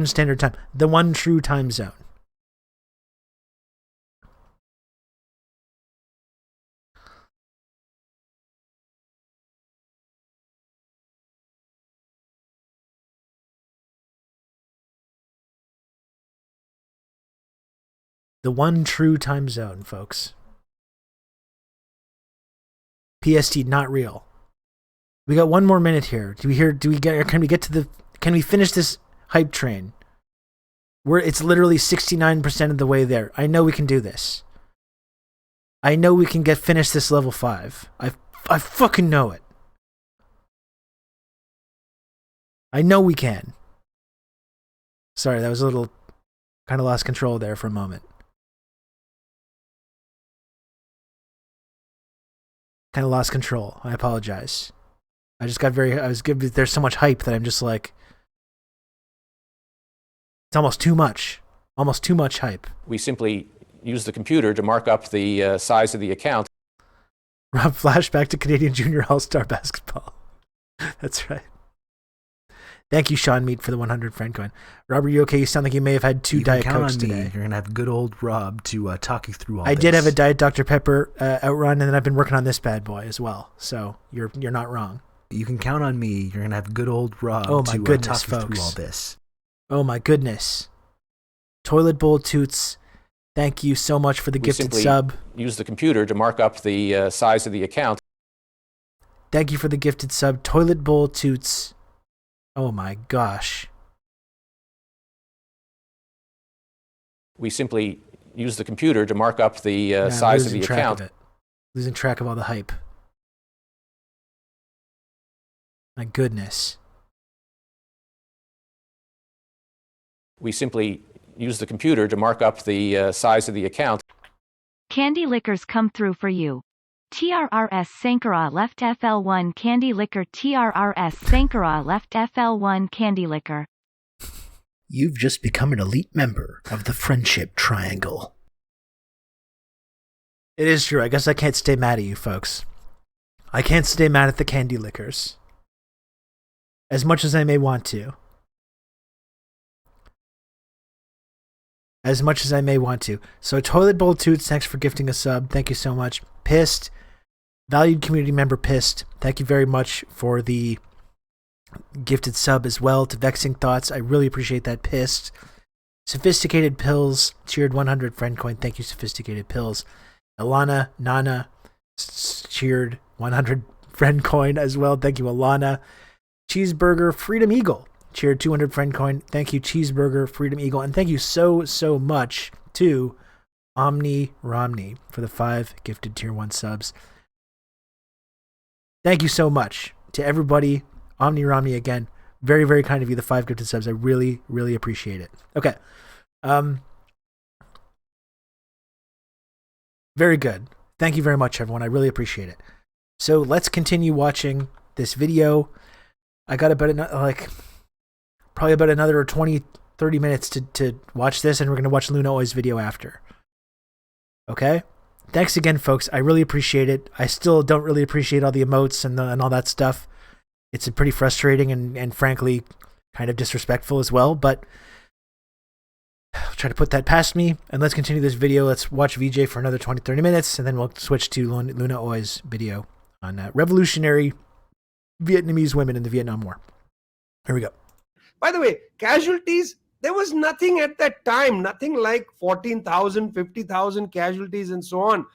Standard Time, the one true time zone. The one true time zone, folks. PST, not real. We got one more minute here. Can we finish this hype train? It's literally 69% of the way there. I know we can do this. I know we can finish this level 5. I fucking know it. I know we can. Sorry, that was a little kind of lost control there for a moment. Kind of lost control. I apologize. There's so much hype that I'm just like, it's almost too much. Almost too much hype. We simply use the computer to mark up the size of the account. Rob, flashback to Canadian Junior All-Star Basketball. That's right. Thank you, Sean Meat, for the 100 friend coin. Rob, are you okay? You sound like you may have had 2 Diet Cokes today. You're going to have good old Rob to talk you through all this. I did have a Diet Dr. Pepper outrun, and then I've been working on this bad boy as well. So you're not wrong. You can count on me. You're going to have good old Rob to talk you through all this. Oh my goodness. Toilet Bowl Toots, thank you so much for the gifted sub. Use the computer to mark up the size of the account. Thank you for the gifted sub. Toilet Bowl Toots. Oh my gosh. We simply use the computer to mark up the size of the account. Losing track of all the hype. My goodness. We simply use the computer to mark up the size of the account. Candy liquors come through for you. TRRS Sankara left FL1 candy liquor. TRRS Sankara left FL1 candy liquor. You've just become an elite member of the Friendship Triangle. It is true. I guess I can't stay mad at you folks. I can't stay mad at the candy lickers. As much as I may want to. As much as I may want to. So Toilet Bowl Toots, thanks for gifting a sub. Thank you so much. Pissed. Valued community member Pissed. Thank you very much for the gifted sub as well to Vexing Thoughts. I really appreciate that, Pissed. Sophisticated Pills, cheered 100 friend coin. Thank you, Sophisticated Pills. Alana Nana, cheered 100 friend coin as well. Thank you, Alana. Cheeseburger Freedom Eagle, cheered 200 friend coin. Thank you, Cheeseburger Freedom Eagle. And thank you so much to Omni Romney for the 5 gifted tier 1 subs. Thank you so much to everybody. Omni Romney again. Very, very kind of you, the 5 gifted subs. I really, really appreciate it. Okay. Very good. Thank you very much, everyone. I really appreciate it. So let's continue watching this video. I got about probably about another 20, 30 minutes to watch this, and we're going to watch Luna Oi's video after. Okay? Thanks again, folks. I really appreciate it. I still don't really appreciate all the emotes and all that stuff. It's pretty frustrating and frankly kind of disrespectful as well, but I'll try to put that past me, and let's continue this video. Let's watch VJ for another 20, 30 minutes, and then we'll switch to Luna Oi's video on revolutionary Vietnamese women in the Vietnam War. Here we go. By the way, casualties, there was nothing at that time, nothing like 14,000, 50,000 casualties and so on.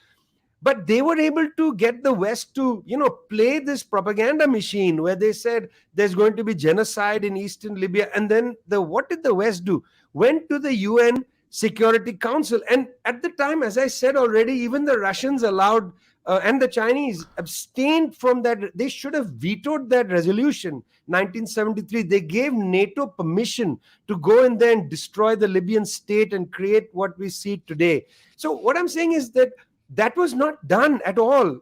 But they were able to get the West to, play this propaganda machine where they said there's going to be genocide in Eastern Libya. And then what did the West do? Went to the UN Security Council. And at the time, as I said already, even the Russians allowed and the Chinese abstained from that. They should have vetoed that resolution, 1973. They gave NATO permission to go in there and destroy the Libyan state and create what we see today. So what I'm saying is that was not done at all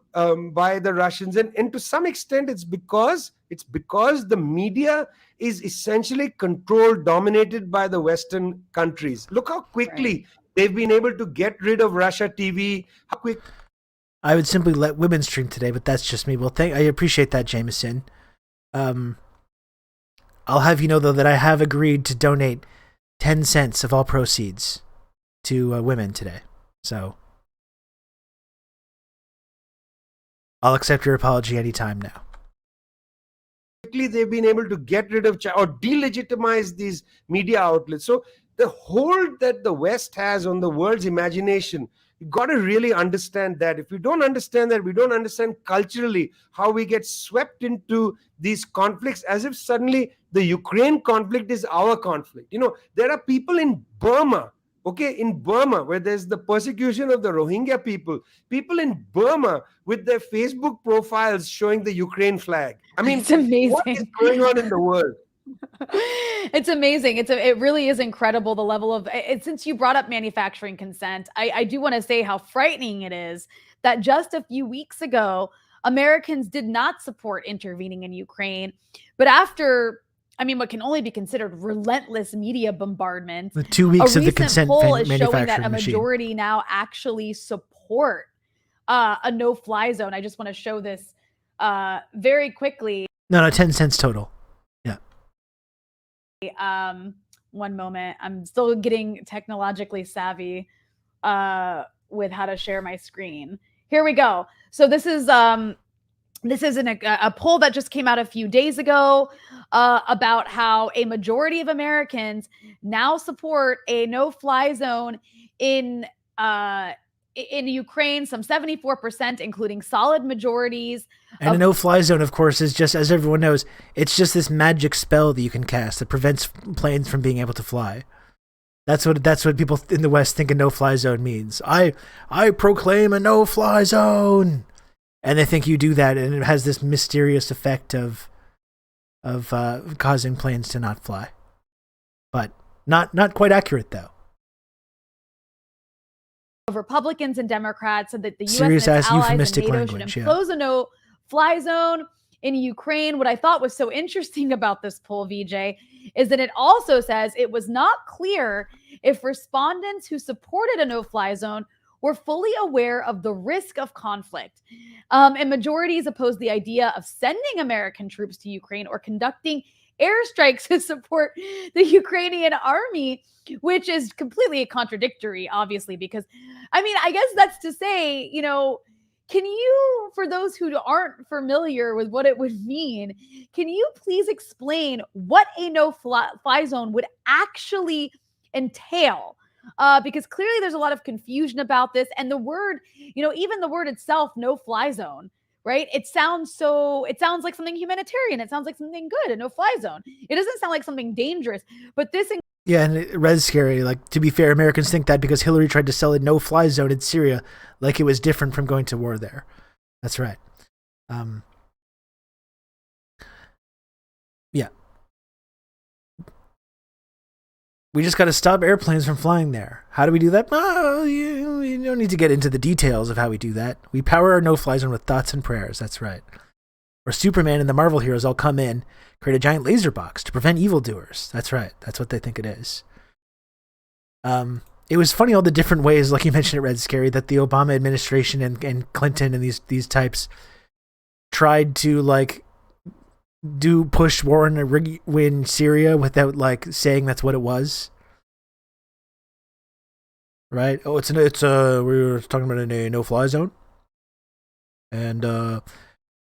by the Russians. And to some extent, it's because the media is essentially controlled, dominated by the Western countries. Look how quickly they've been able to get rid of Russia TV. How quick. I would simply let women stream today, but that's just me. Well, I appreciate that, Jameson. I'll have you know, though, that I have agreed to donate 10 cents of all proceeds to women today. So I'll accept your apology anytime now. Quickly, they've been able to get rid of or delegitimize these media outlets. So the hold that the West has on the world's imagination, you got to really understand that. If we don't understand that, we don't understand culturally how we get swept into these conflicts as if suddenly the Ukraine conflict is our conflict. There are people in Burma, where there's the persecution of the Rohingya people in Burma with their Facebook profiles showing the Ukraine flag. I mean, it's amazing. What is going on in the world? It's amazing. It really is incredible, the level of it. Since you brought up manufacturing consent, I do want to say how frightening it is that just a few weeks ago, Americans did not support intervening in Ukraine. But after, what can only be considered relentless media bombardment, the 2 weeks of the consent poll is showing manufacturing that a majority now actually support a no-fly zone. I just want to show this very quickly. No, 10 cents total. One moment. I'm still getting technologically savvy with how to share my screen. Here we go. So this is a poll that just came out a few days ago about how a majority of Americans now support a no-fly zone in Ukraine, some 74%, including solid majorities. And a no-fly zone, of course, is just, as everyone knows, it's just this magic spell that you can cast that prevents planes from being able to fly. That's what people in the West think a no-fly zone means. I proclaim a no-fly zone, and they think you do that, and it has this mysterious effect of causing planes to not fly. But not quite accurate, though. Of Republicans and Democrats said that the U.S. Serious and its allies and euphemistic NATO language, should impose a no-fly zone in Ukraine. What I thought was so interesting about this poll, VJ, is that it also says it was not clear if respondents who supported a no-fly zone were fully aware of the risk of conflict. And majorities opposed the idea of sending American troops to Ukraine or conducting airstrikes to support the Ukrainian army, which is completely contradictory, obviously, because, I mean, I guess that's to say, you know, can you, for those who aren't familiar with what it would mean, can you please explain what a no-fly zone would actually entail? Because clearly there's a lot of confusion about this. And the word, you know, even the word itself, no-fly zone, right? It sounds like something humanitarian. It sounds like something good, a no-fly zone. It doesn't sound like something dangerous. But this... Yeah, and Red's scary. Like, to be fair, Americans think that because Hillary tried to sell a no-fly zone in Syria, like it was different from going to war there. That's right. Yeah. We just got to stop airplanes from flying there. How do we do that? You don't need to get into the details of how we do that. We power our no-fly zone with thoughts and prayers. That's right. Or Superman and the Marvel heroes all come in, create a giant laser box to prevent evildoers. That's right. That's what they think it is. It was funny all the different ways, like you mentioned it, Red Scary, that the Obama administration and Clinton and these types tried to like push war in Syria without like saying that's what it was. Right? Oh, we were talking about a no-fly zone. And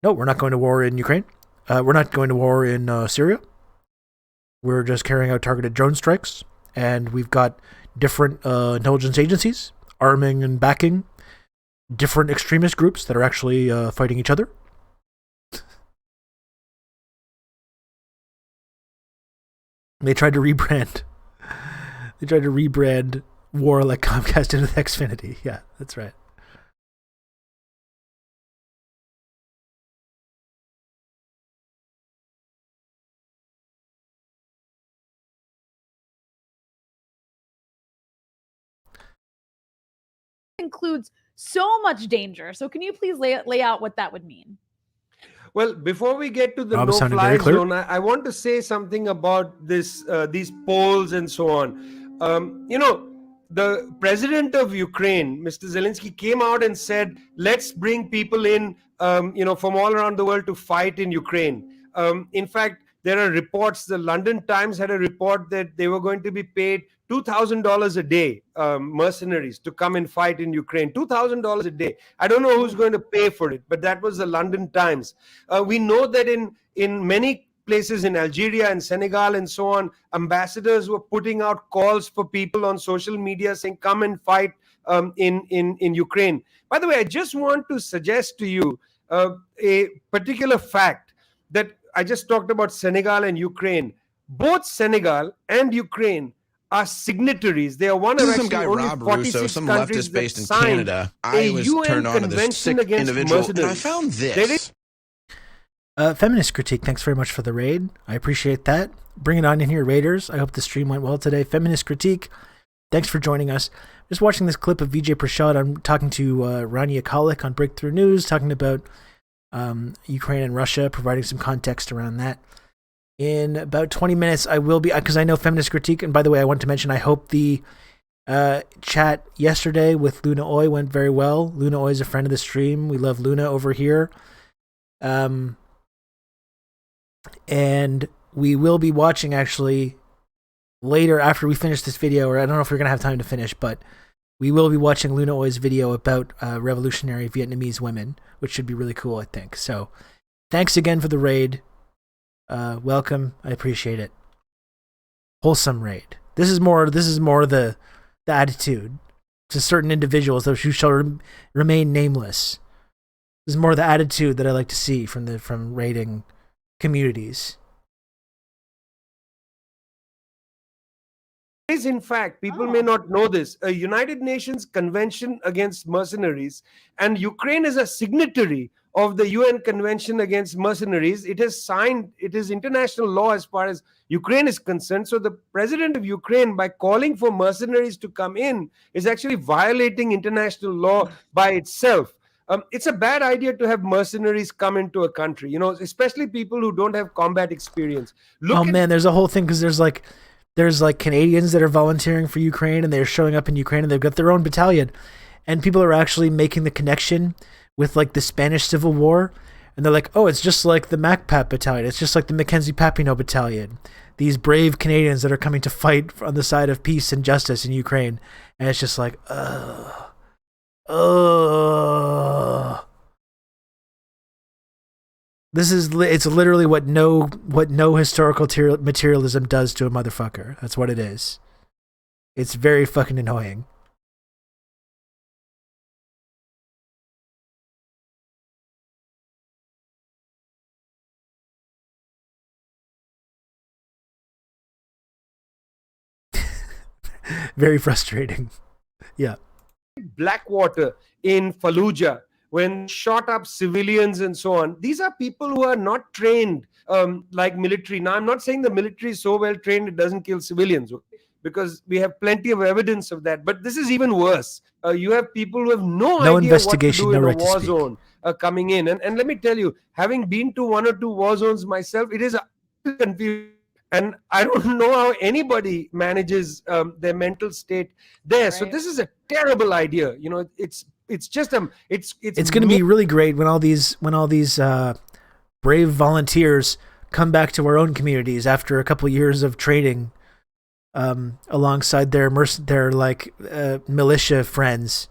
no, we're not going to war in Ukraine. We're not going to war in Syria. We're just carrying out targeted drone strikes, and we've got different intelligence agencies arming and backing different extremist groups that are actually fighting each other. They tried to rebrand war like Comcast did with Xfinity. Yeah, that's right. Includes so much danger. So can you please lay out what that would mean? Well, before we get to the no-fly zone, I want to say something about these polls and so on. You know, the president of Ukraine, Mr. Zelensky, came out and said, let's bring people in, from all around the world to fight in Ukraine. In fact, there are reports, the London Times had a report that they were going to be paid $2,000 a day, mercenaries, to come and fight in Ukraine. $2,000 a day. I don't know who's going to pay for it, but that was the London Times. We know that in many places in Algeria and Senegal and so on, ambassadors were putting out calls for people on social media saying, come and fight in Ukraine. By the way, I just want to suggest to you a particular fact that I just talked about Senegal and Ukraine. Both Senegal and Ukraine are signatories. They are one of some guy, only Rob 46 Russo, some countries leftist based in signed Canada. I was turned on to this sick individual, and I found this. Feminist Critique, thanks very much for the raid. I appreciate that. Bring it on in here, Raiders. I hope the stream went well today. Feminist Critique, thanks for joining us. Just watching this clip of Vijay Prashad. I'm talking to Rania Kalik on Breakthrough News, talking about Ukraine and Russia, providing some context around that. In about 20 minutes, I will be, because I know Feminist Critique, and by the way, I want to mention, I hope the chat yesterday with Luna Oy went very well. Luna Oy is a friend of the stream. We love Luna over here. And we will be watching, actually, later after we finish this video, or I don't know if we're going to have time to finish, but we will be watching Luna Oy's video about revolutionary Vietnamese women, which should be really cool, I think. So, thanks again for the raid. Welcome. I appreciate it. Wholesome raid. This is more the attitude to certain individuals who shall remain nameless. This is more the attitude that I like to see from raiding communities. Is in fact, people may not know this, a United Nations Convention Against Mercenaries, and Ukraine is a signatory of the UN Convention Against Mercenaries. It has signed, it is international law as far as Ukraine is concerned. So the president of Ukraine, by calling for mercenaries to come in, is actually violating international law by itself. It's a bad idea to have mercenaries come into a country, especially people who don't have combat experience. There's a whole thing, because there's Canadians that are volunteering for Ukraine, and they're showing up in Ukraine, and they've got their own battalion. and people are actually making the connection with like the Spanish Civil War, and they're like, oh, it's just like the MacPap Battalion, it's just like the Mackenzie Papineau Battalion, these brave Canadians that are coming to fight on the side of peace and justice in Ukraine. And it's just like, it's literally what no historical materialism does to a motherfucker. That's what it is. It's very fucking annoying. Very frustrating. Yeah. Blackwater in Fallujah, when shot up civilians and so on. These are people who are not trained like military. Now, I'm not saying the military is so well trained it doesn't kill civilians, okay? Because we have plenty of evidence of that. But this is even worse. You have people who have no idea investigation, what to do no in a war zone coming in. And let me tell you, having been to one or two war zones myself, it is confusing. And I don't know how anybody manages their mental state there. Right. So this is a terrible idea. You know, it's just it's going to be really great when all these brave volunteers come back to our own communities after a couple years of training alongside their militia friends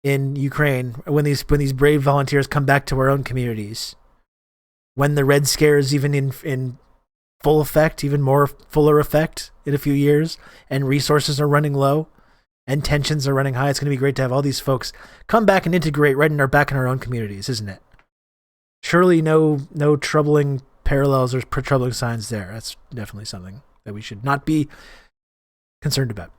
in Ukraine. When these brave volunteers come back to our own communities, when the Red Scare is even in full effect, even more fuller effect in a few years, and resources are running low and tensions are running high, it's going to be great to have all these folks come back and integrate back in our own communities, isn't it? Surely no troubling parallels or troubling signs there. That's definitely something that we should not be concerned about.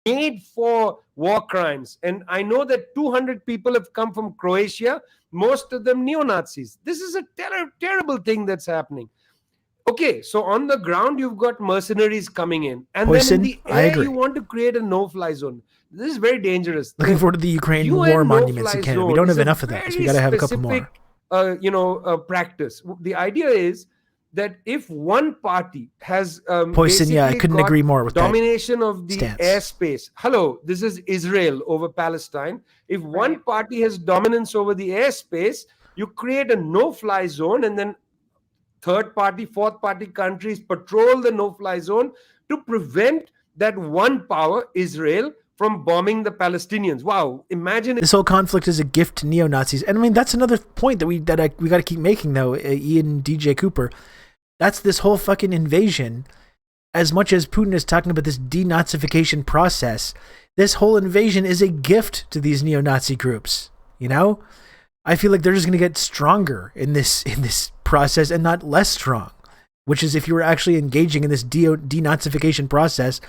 Made for war crimes. And I know that 200 people have come from Croatia, most of them neo-Nazis. This is a terrible thing that's happening. Okay, so on the ground, you've got mercenaries coming in. And Poison, then in the air, you want to create a no-fly zone. This is very dangerous. Looking forward to the Ukraine war monuments in Canada. We don't have enough of that, so we got to have a couple more. Practice. The idea is that if one party has Poison, yeah, I couldn't agree more with domination that of the stance. Airspace. Hello, this is Israel over Palestine. If one party has dominance over the airspace, you create a no-fly zone, and then third party, fourth party countries patrol the no-fly zone to prevent that one power, Israel, from bombing the Palestinians. Wow, imagine this whole conflict is a gift to neo-Nazis. And I mean, that's another point that we got to keep making, though, Ian DJ Cooper. That's this whole fucking invasion. As much as Putin is talking about this denazification process, this whole invasion is a gift to these neo-Nazi groups. You know, I feel like they're just going to get stronger in this process and not less strong. Which is, if you were actually engaging in this denazification process,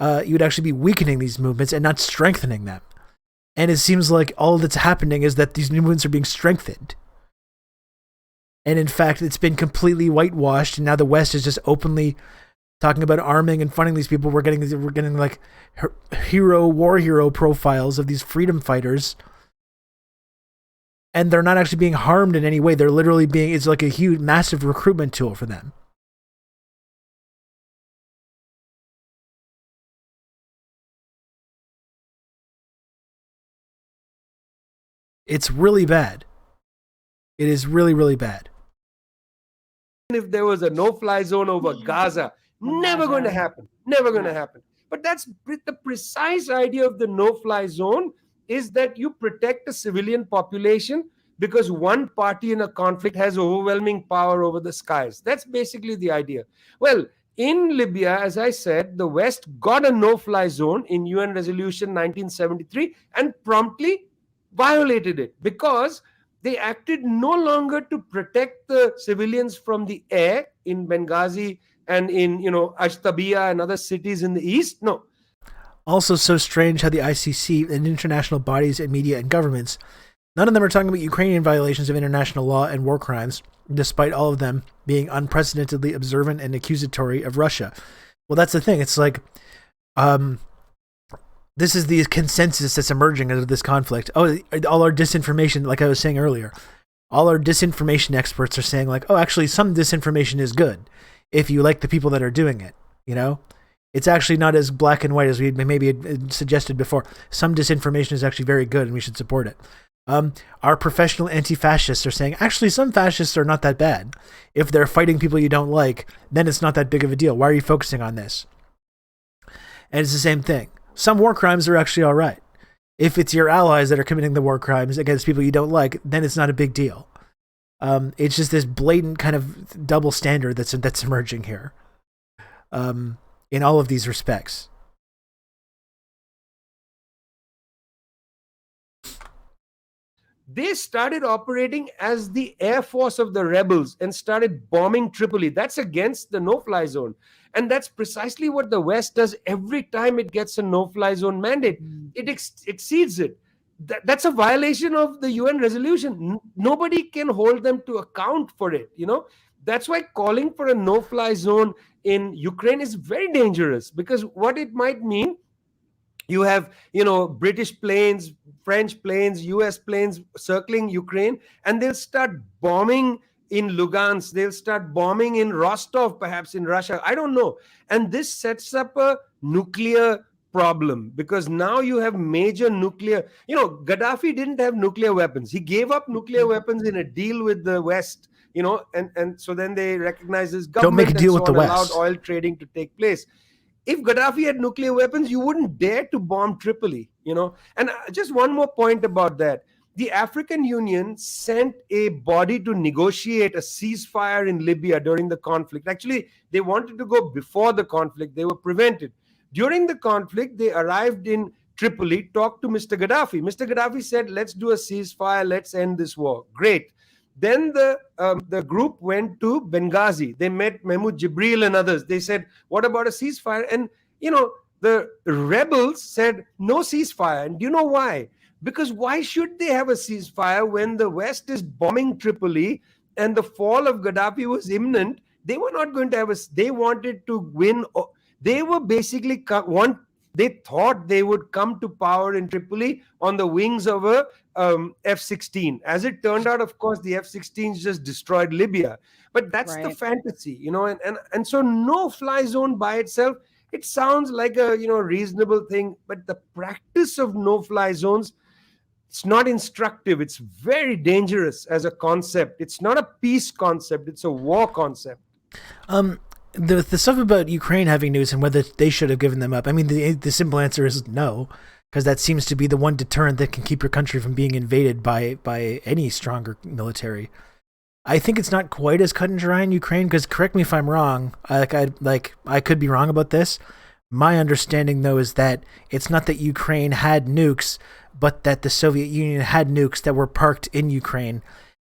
you would actually be weakening these movements and not strengthening them. And it seems like all that's happening is that these movements are being strengthened. And in fact, it's been completely whitewashed, and now the West is just openly talking about arming and funding these people. We're getting like war hero profiles of these freedom fighters, and they're not actually being harmed in any way. They're literally it's like a huge, massive recruitment tool for them. It's really bad. It is really, really bad. If there was a no-fly zone over Gaza, never going to happen. Never going to happen. But that's the precise idea of the no-fly zone, is that you protect the civilian population because one party in a conflict has overwhelming power over the skies. That's basically the idea. Well, in Libya, as I said, the West got a no-fly zone in UN Resolution 1973 and promptly violated it because they acted no longer to protect the civilians from the air in Benghazi and in, Ashtabia and other cities in the east. No. Also so strange how the ICC and international bodies and media and governments, none of them are talking about Ukrainian violations of international law and war crimes, despite all of them being unprecedentedly observant and accusatory of Russia. Well, that's the thing. It's like, this is the consensus that's emerging out of this conflict. Oh, all our disinformation, like I was saying earlier, all our disinformation experts are saying like, oh, actually some disinformation is good if you like the people that are doing it, It's actually not as black and white as we maybe had suggested before. Some disinformation is actually very good, and we should support it. Our professional anti-fascists are saying, actually, some fascists are not that bad. If they're fighting people you don't like, then it's not that big of a deal. Why are you focusing on this? And it's the same thing. Some war crimes are actually all right. If it's your allies that are committing the war crimes against people you don't like, then it's not a big deal. It's just this blatant kind of double standard that's emerging here. In all of these respects. They started operating as the air force of the rebels and started bombing Tripoli. That's against the no-fly zone. And that's precisely what the West does every time it gets a no-fly zone mandate. It exceeds it. That's a violation of the UN resolution. Nobody can hold them to account for it. That's why calling for a no-fly zone in Ukraine is very dangerous, because what it might mean, you have, British planes, French planes, US planes circling Ukraine, and they'll start bombing in Lugansk. They'll start bombing in Rostov, perhaps in Russia. I don't know. And this sets up a nuclear problem, because now you have major nuclear. Gaddafi didn't have nuclear weapons. He gave up nuclear weapons in a deal with the West. And so then they recognized his government. Don't make a deal with the West. Allowed oil trading to take place. If Gaddafi had nuclear weapons, you wouldn't dare to bomb Tripoli, And just one more point about that. The African Union sent a body to negotiate a ceasefire in Libya during the conflict. Actually, they wanted to go before the conflict. They were prevented. During the conflict, they arrived in Tripoli, talked to Mr. Gaddafi. Mr. Gaddafi said, let's do a ceasefire. Let's end this war. Great. Then the group went to Benghazi. They met Mahmoud Jibril and others. They said, what about a ceasefire? And, the rebels said, no ceasefire. And do you know why? Because why should they have a ceasefire when the West is bombing Tripoli and the fall of Gaddafi was imminent? They were not going to have they wanted to win. They were basically they thought they would come to power in Tripoli on the wings of a F-16. As it turned out, of course, the F-16s just destroyed Libya. But that's the fantasy, and so no-fly zone by itself, it sounds like a reasonable thing, but the practice of no-fly zones, it's not instructive. It's very dangerous as a concept. It's not a peace concept. It's a war concept. The stuff about Ukraine having nukes and whether they should have given them up, I mean, the simple answer is no, because that seems to be the one deterrent that can keep your country from being invaded by any stronger military. I think it's not quite as cut and dry in Ukraine, because correct me if I'm wrong. I could be wrong about this. My understanding, though, is that it's not that Ukraine had nukes, but that the Soviet Union had nukes that were parked in Ukraine,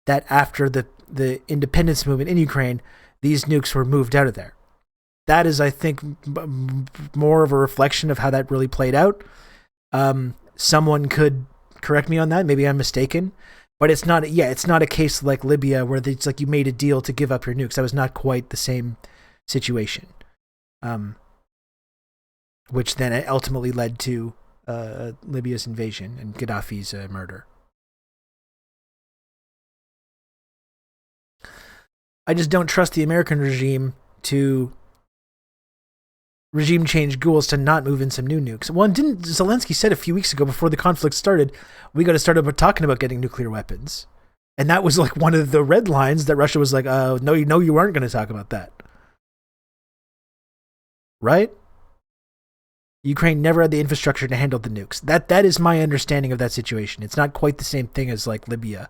that after the independence movement in Ukraine, these nukes were moved out of there. That is, I think, more of a reflection of how that really played out. Someone could correct me on that. Maybe I'm mistaken. But it's not a case like Libya where it's like you made a deal to give up your nukes. That was not quite the same situation. Which then ultimately led to Libya's invasion and Gaddafi's murder. I just don't trust the American regime to regime change goals to not move in some new nukes. Well, didn't Zelensky said a few weeks ago before the conflict started, we got to start talking about getting nuclear weapons. And that was like one of the red lines that Russia was like, no, you aren't going to talk about that. Right? Ukraine never had the infrastructure to handle the nukes. That is my understanding of that situation. It's not quite the same thing as like Libya.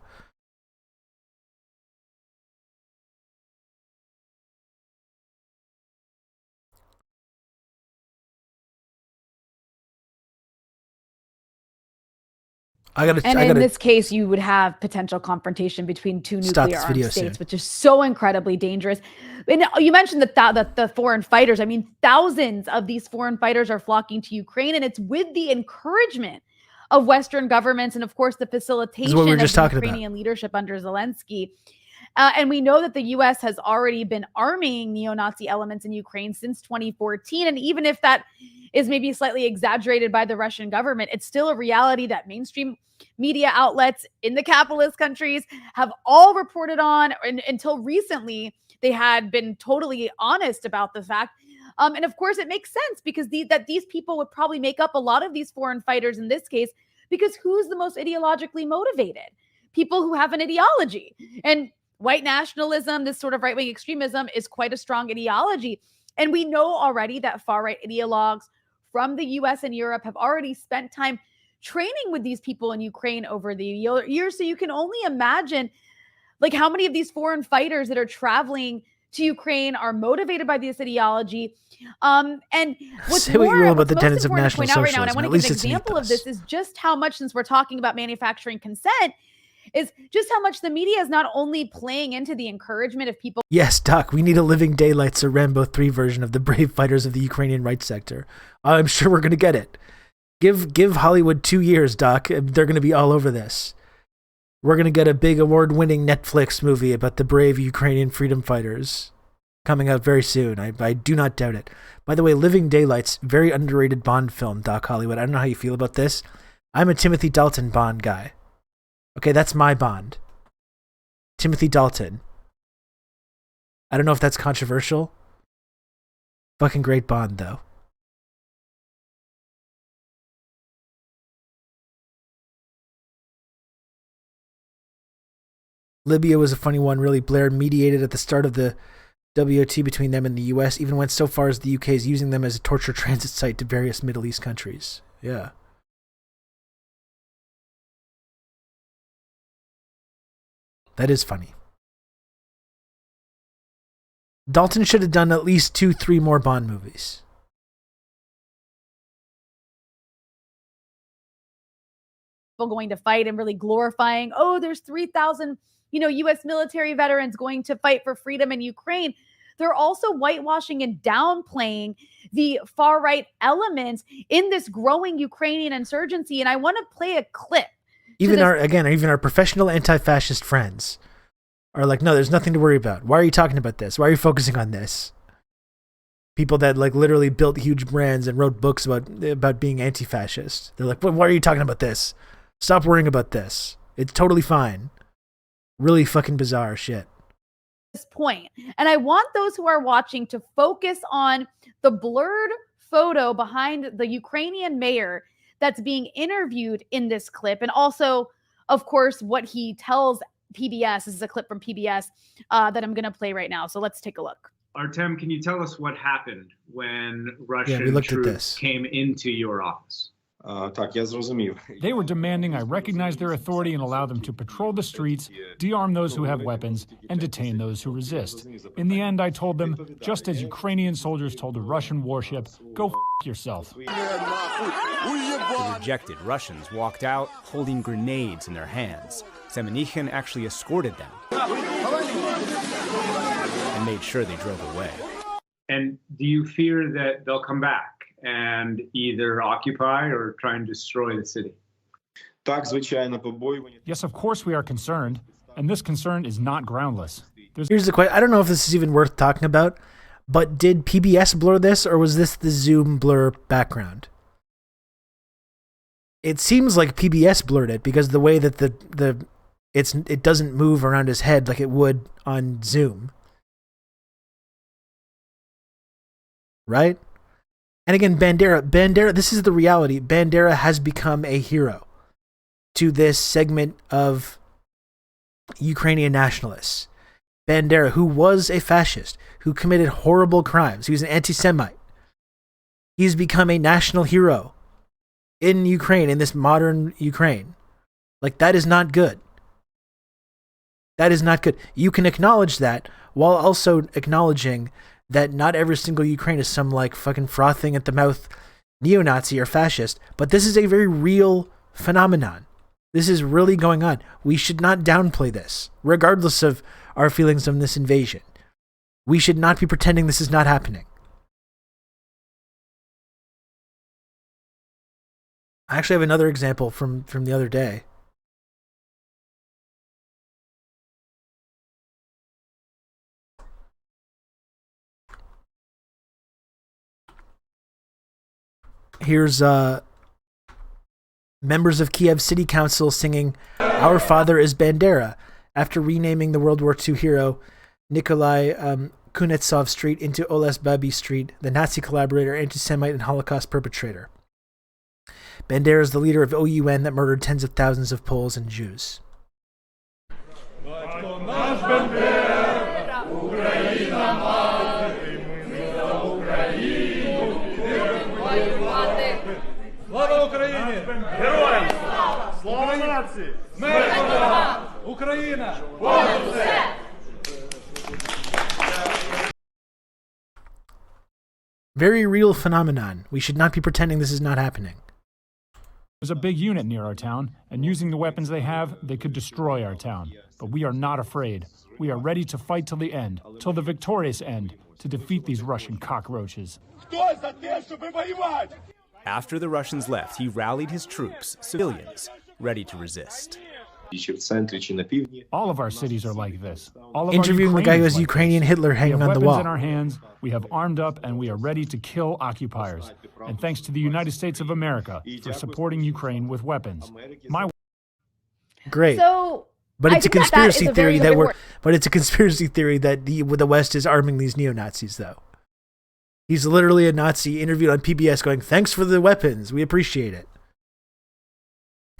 In this case, you would have potential confrontation between two nuclear armed states, which is so incredibly dangerous. And you mentioned the foreign fighters. I mean, thousands of these foreign fighters are flocking to Ukraine, and it's with the encouragement of Western governments and, of course, the facilitation of the Ukrainian leadership under Zelensky. And we know that the U.S. has already been arming neo-Nazi elements in Ukraine since 2014. And even if that is maybe slightly exaggerated by the Russian government, it's still a reality that mainstream media outlets in the capitalist countries have all reported on. And until recently, they had been totally honest about the fact. And of course, it makes sense because these people would probably make up a lot of these foreign fighters in this case, because who's the most ideologically motivated? People who have an ideology. And white nationalism, this sort of right-wing extremism, is quite a strong ideology. And we know already that far-right ideologues from the US and Europe have already spent time training with these people in Ukraine over the years. So you can only imagine like how many of these foreign fighters that are traveling to Ukraine are motivated by this ideology. And what's Say what you will about the tenets of important to national point out right now, and I socialism. want At to give least an it's example of this, is just how much, since we're talking about manufacturing consent, is just how much the media is not only playing into the encouragement of people. Yes, Doc, we need a Living Daylights or Rambo 3 version of the brave fighters of the Ukrainian rights sector. I'm sure we're going to get it. Give Hollywood 2 years, Doc. They're going to be all over this. We're going to get a big award-winning Netflix movie about the brave Ukrainian freedom fighters coming out very soon. I do not doubt it. By the way, Living Daylights, very underrated Bond film, Doc Hollywood. I don't know how you feel about this. I'm a Timothy Dalton Bond guy. Okay, that's my Bond. Timothy Dalton. I don't know if that's controversial. Fucking great Bond, though. Libya was a funny one, really. Blair mediated at the start of the WOT between them and the US, even went so far as the UK is using them as a torture transit site to various Middle East countries. Yeah. That is funny. Dalton should have done at least 2-3 more Bond movies. Going to fight and really glorifying, oh, there's 3,000, U.S. military veterans going to fight for freedom in Ukraine. They're also whitewashing and downplaying the far-right elements in this growing Ukrainian insurgency. And I want to play a clip. Even our professional anti-fascist friends are like, no, there's nothing to worry about. Why are you talking about this? Why are you focusing on this? People that like literally built huge brands and wrote books about being anti-fascist. They're like, why are you talking about this? Stop worrying about this. It's totally fine. Really fucking bizarre shit. This point. And I want those who are watching to focus on the blurred photo behind the Ukrainian mayor that's being interviewed in this clip. And also, of course, what he tells PBS. This is a clip from PBS that I'm going to play right now. So let's take a look. Artem, can you tell us what happened when Russian troops came into your office? They were demanding I recognize their authority and allow them to patrol the streets, dearm those who have weapons, and detain those who resist. In the end, I told them, just as Ukrainian soldiers told a Russian warship, go f*** yourself. The rejected Russians walked out holding grenades in their hands. Semenichin actually escorted them and made sure they drove away. And do you fear that they'll come back and either occupy or try and destroy the city? Yes, of course we are concerned, and this concern is not groundless. Here's the question. I don't know if this is even worth talking about, but did PBS blur this, or was this the Zoom blur background? It seems like PBS blurred it because the way that it doesn't move around his head like it would on Zoom. Right? And again, Bandera, this is the reality. Bandera has become a hero to this segment of Ukrainian nationalists. Bandera, who was a fascist, who committed horrible crimes. He was an anti-Semite. He's become a national hero in Ukraine, in this modern Ukraine. Like, that is not good. That is not good. You can acknowledge that while also acknowledging that not every single Ukraine is some like fucking frothing at the mouth neo-Nazi or fascist, but this is a very real phenomenon. This is really going on. We should not downplay this, regardless of our feelings on this invasion. We should not be pretending this is not happening. I actually have another example from the other day. Here's members of Kiev City Council singing "Our Father is Bandera" after renaming the World War II hero Nikolai Kunetsov Street into Oles Babi Street, the Nazi collaborator, anti-Semite, and Holocaust perpetrator. Bandera is the leader of OUN that murdered tens of thousands of Poles and Jews. Слава Україні! Героям! Слава нації! Смерть ворогам! Україна! Понад усе! Very real phenomenon. We should not be pretending this is not happening. There's a big unit near our town, and using the weapons they have, they could destroy our town. But we are not afraid. We are ready to fight till the end, till the victorious end, to defeat these Russian cockroaches. After the Russians left, he rallied his troops, civilians, ready to resist. All of our cities are like this. All of Interviewing the guy who has Ukrainian Hitler hanging on the wall. We have weapons in our hands, we have armed up, and we are ready to kill occupiers. And thanks to the United States of America for supporting Ukraine with weapons. Great. So, but it's a conspiracy theory that the West is arming these neo-Nazis, though. He's literally a Nazi interviewed on PBS going, "Thanks for the weapons. We appreciate it."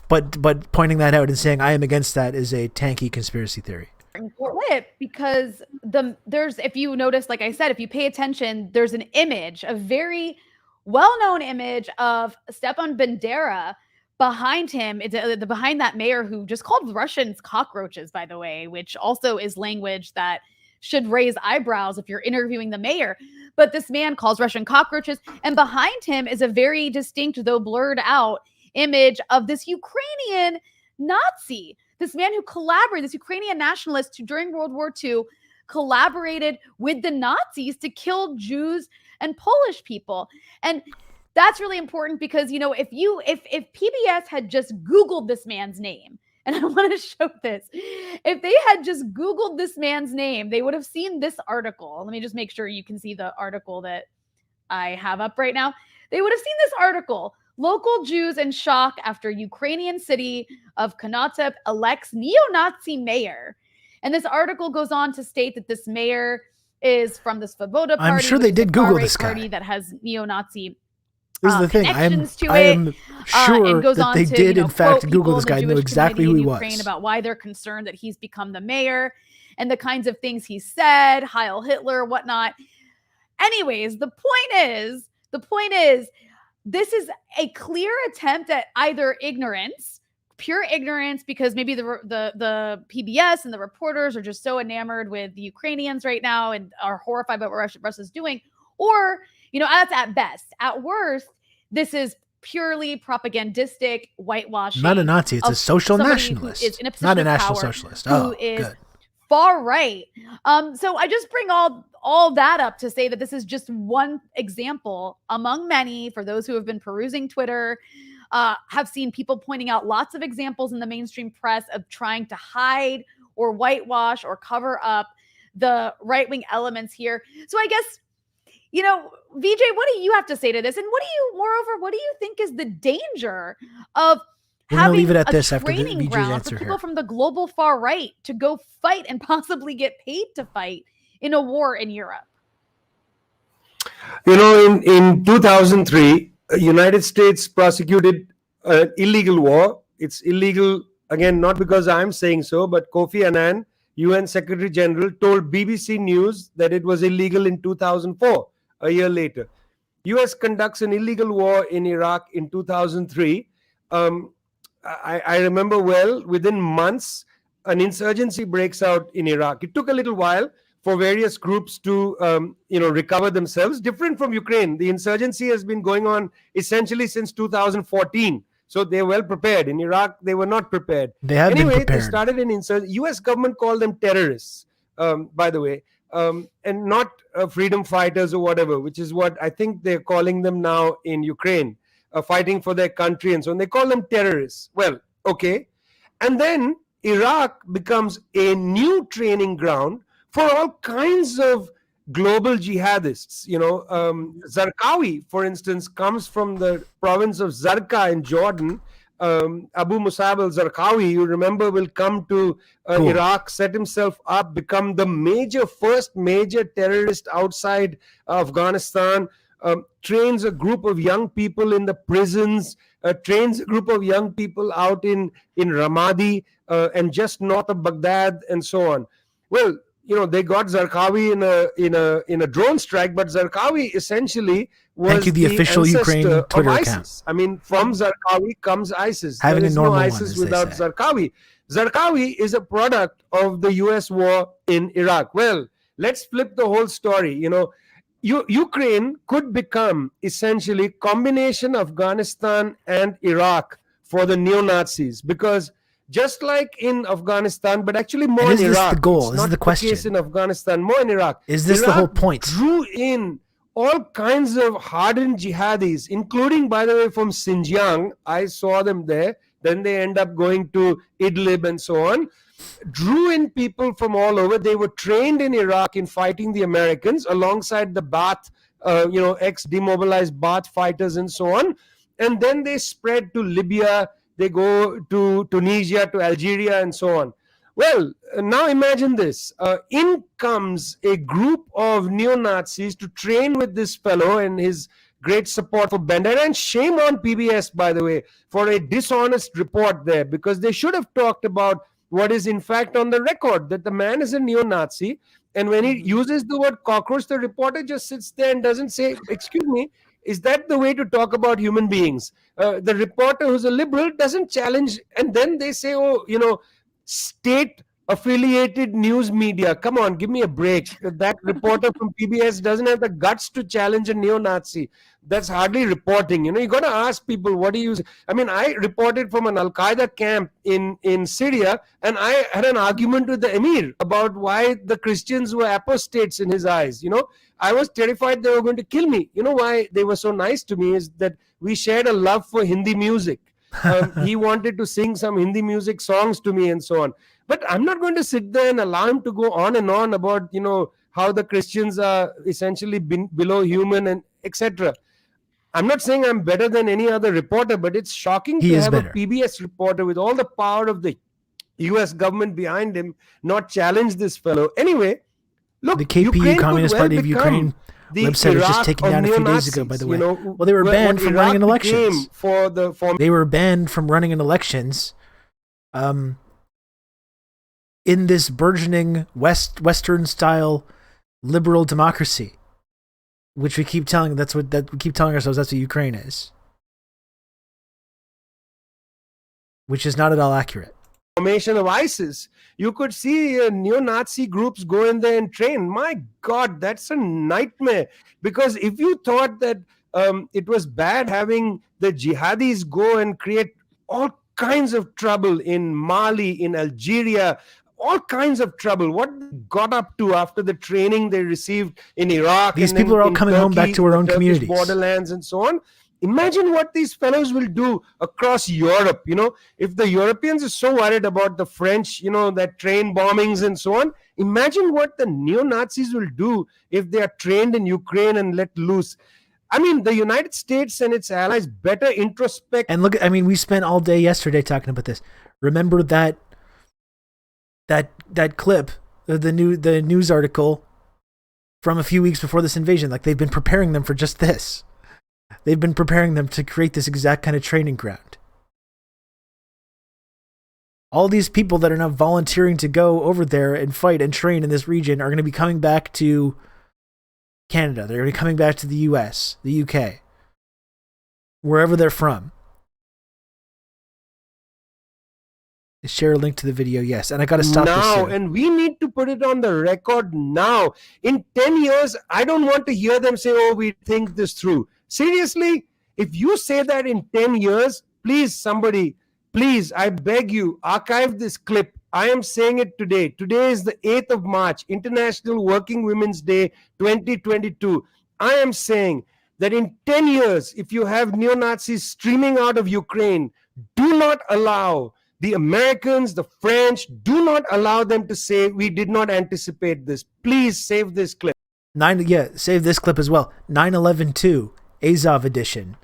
But pointing that out and saying I am against that is a tanky conspiracy theory. Because there's, if you notice, like I said, if you pay attention, there's an image, a very well-known image of Stepan Bandera behind him. It's behind that mayor who just called Russians cockroaches, by the way, which also is language that should raise eyebrows if you're interviewing the mayor. But this man calls Russian cockroaches, and behind him is a very distinct, though blurred out, image of this Ukrainian Nazi, this man who collaborated, this Ukrainian nationalist who during World War II collaborated with the Nazis to kill Jews and Polish people. And that's really important because, you know, if PBS had just Googled this man's name, and I want to show this, if they had just Googled this man's name, they would have seen this article. Let me just make sure you can see the article that I have up right now. They would have seen this article. Local Jews in shock after Ukrainian city of Konotop elects neo-Nazi mayor. And this article goes on to state that this mayor is from the Svoboda party. I'm sure they did Google this guy. Party that has neo-Nazi this is the thing. I am sure that they did, in fact, Google this guy and know exactly who he was. About why they're concerned that he's become the mayor and the kinds of things he said, Heil Hitler, whatnot. Anyways, the point is, this is a clear attempt at either ignorance, pure ignorance, because maybe the PBS and the reporters are just so enamored with the Ukrainians right now and are horrified about what Russia's doing, or, you know, that's at best. At worst, this is purely propagandistic whitewashing. Not a Nazi, it's a social nationalist. Not a national socialist. Oh, who is good. Far right. So I just bring all that up to say that this is just one example among many. For those who have been perusing Twitter, have seen people pointing out lots of examples in the mainstream press of trying to hide or whitewash or cover up the right-wing elements here. So I guess, you know, VJ, what do you have to say to this? And what do you think is the danger of having leave it at a this after the training VJ's ground answer for people here. from the global far right to go fight and possibly get paid to fight in a war in Europe? You know, in 2003, United States prosecuted an illegal war. It's illegal, again, not because I'm saying so, but Kofi Annan, UN Secretary General, told BBC News that it was illegal in 2004, a year later. US conducts an illegal war in Iraq in 2003. I remember well, within months, an insurgency breaks out in Iraq. It took a little while for various groups to, recover themselves. Different from Ukraine, the insurgency has been going on essentially since 2014. So they're well prepared. In Iraq, they were not prepared. They have been prepared. They started an insurgency. U.S. government called them terrorists, by the way, and not freedom fighters or whatever, which is what I think they're calling them now in Ukraine. Fighting for their country and so on. They call them terrorists. Well, okay. And then Iraq becomes a new training ground for all kinds of global jihadists. Zarqawi, for instance, comes from the province of Zarqa in Jordan. Abu Musab al-Zarqawi, you remember, will come to Iraq, set himself up, become the first major terrorist outside Afghanistan, trains a group of young people in the prisons, trains a group of young people out in Ramadi and just north of Baghdad and so on. Well, they got Zarqawi in a drone strike, but Zarqawi essentially was the official Ukraine Twitter of ISIS. account. I mean, from Zarqawi comes ISIS. Having there is a normal no ISIS one, without Zarqawi. Zarqawi is a product of the US war in Iraq. Well, let's flip the whole story. Ukraine could become essentially combination Afghanistan and Iraq for the neo-Nazis, because just like in Afghanistan, but actually more in Iraq. Is this the goal? This is the question. Case in Afghanistan, more in Iraq. Is this Iraq the whole point? Drew in all kinds of hardened jihadis, including, by the way, from Xinjiang. I saw them there. Then they end up going to Idlib and so on. Drew in people from all over. They were trained in Iraq in fighting the Americans alongside the Ba'ath, ex-demobilized Ba'ath fighters and so on. And then they spread to Libya. They go to Tunisia, to Algeria, and so on. Well, now imagine this. In comes a group of neo-Nazis to train with this fellow and his great support for Bandera. And shame on PBS, by the way, for a dishonest report there, because they should have talked about what is in fact on the record, that the man is a neo-Nazi. And when he uses the word cockroach, the reporter just sits there and doesn't say, excuse me, is that the way to talk about human beings? The reporter who's a liberal doesn't challenge, and then they say, state-affiliated news media. Come on, give me a break. That reporter from PBS doesn't have the guts to challenge a neo-Nazi. That's hardly reporting. You got to ask people, what do you... I mean, I reported from an Al-Qaeda camp in Syria, and I had an argument with the emir about why the Christians were apostates in his eyes. I was terrified they were going to kill me. Why they were so nice to me is that we shared a love for Hindi music. He wanted to sing some Hindi music songs to me and so on. But I'm not going to sit there and allow him to go on and on about, how the Christians are essentially below human and etc. I'm not saying I'm better than any other reporter, but it's shocking to have a PBS reporter with all the power of the US government behind him not challenge this fellow. Anyway, look, the KPU, Communist Party of Ukraine website was just taken down a few days ago, by the way. Well, they were banned from running in elections. They were banned from running in elections in this burgeoning Western-style liberal democracy, which we keep telling we keep telling ourselves that's what Ukraine is, which is not at all accurate. Formation of ISIS, you could see neo-Nazi groups go in there and train. My God, that's a nightmare. Because if you thought that it was bad having the jihadis go and create all kinds of trouble in Mali, in Algeria, all kinds of trouble, what they got up to after the training they received in Iraq. These people are all coming home back to our own communities. Borderlands and so on. Imagine what these fellows will do across Europe. If the Europeans are so worried about the French, that train bombings and so on, imagine what the neo-Nazis will do if they are trained in Ukraine and let loose. I mean, the United States and its allies better introspect. And look, we spent all day yesterday talking about this. Remember that clip, the news article from a few weeks before this invasion? Like, they've been preparing them for just this. They've been preparing them to create this exact kind of training ground. All these people that are now volunteering to go over there and fight and train in this region are going to be coming back to Canada. They're going to be coming back to the US, the UK, wherever they're from. Share a link to the video, yes. And I got to stop this now, soon. And we need to put it on the record now. In 10 years, I don't want to hear them say, oh, we think this through. Seriously, if you say that in 10 years, please, somebody, please, I beg you, archive this clip. I am saying it today. Today is the 8th of March, International Working Women's Day 2022. I am saying that in 10 years, if you have neo-Nazis streaming out of Ukraine, do not allow the Americans, the French, do not allow them to say, we did not anticipate this. Please save this clip. Save this clip as well. 9/11/2 Azov edition.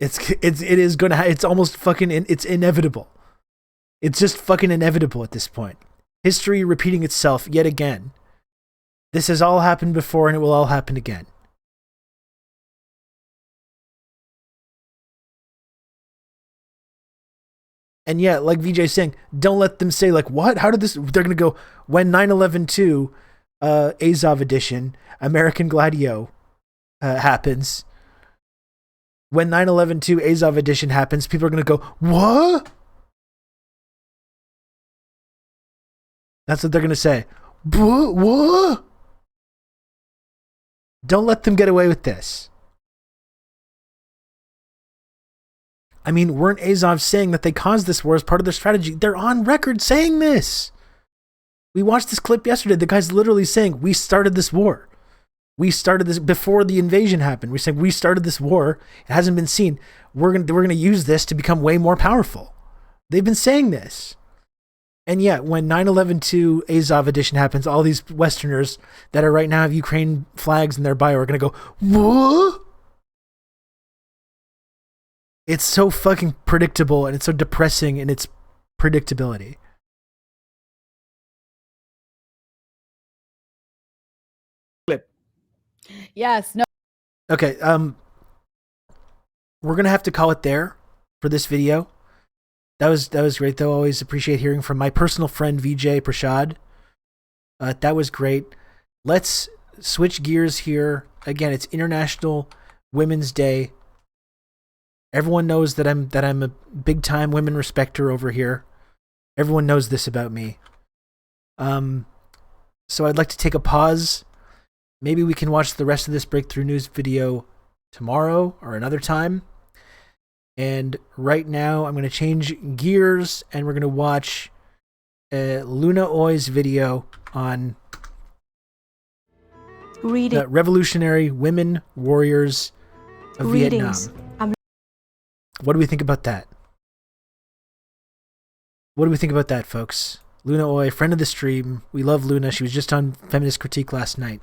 It's almost fucking, it's inevitable. It's just fucking inevitable at this point. History repeating itself yet again. This has all happened before and it will all happen again. And yeah, like VJ's saying, don't let them say like, what? How did this? They're going to go, when 9/11/2 Azov edition, American Gladio happens. When 9/11/2 Azov edition happens, people are going to go, what? That's what they're going to say. What? Don't let them get away with this. I mean, weren't Azov saying that they caused this war as part of their strategy? They're on record saying this. We watched this clip yesterday. The guy's literally saying, we started this war. We started this before the invasion happened. We're saying we started this war. It hasn't been seen. We're gonna use this to become way more powerful. They've been saying this. And yet, when 9/11/2 Azov edition happens, all these Westerners that are right now have Ukraine flags in their bio are going to go, what? It's so fucking predictable and it's so depressing in its predictability. Yes. No. Okay. We're going to have to call it there for this video. That was great, though. Always appreciate hearing from my personal friend, VJ Prashad. That was great. Let's switch gears here. Again, it's International Women's Day. Everyone knows that I'm a big time women respecter over here. Everyone knows this about me. So I'd like to take a pause. Maybe we can watch the rest of this breakthrough news video tomorrow or another time. And right now I'm going to change gears and we're going to watch Luna Oi's video on the revolutionary women warriors of Vietnam. What do we think about that? What do we think about that, folks? Luna Oi, friend of the stream. We love Luna. She was just on Feminist Critique last night.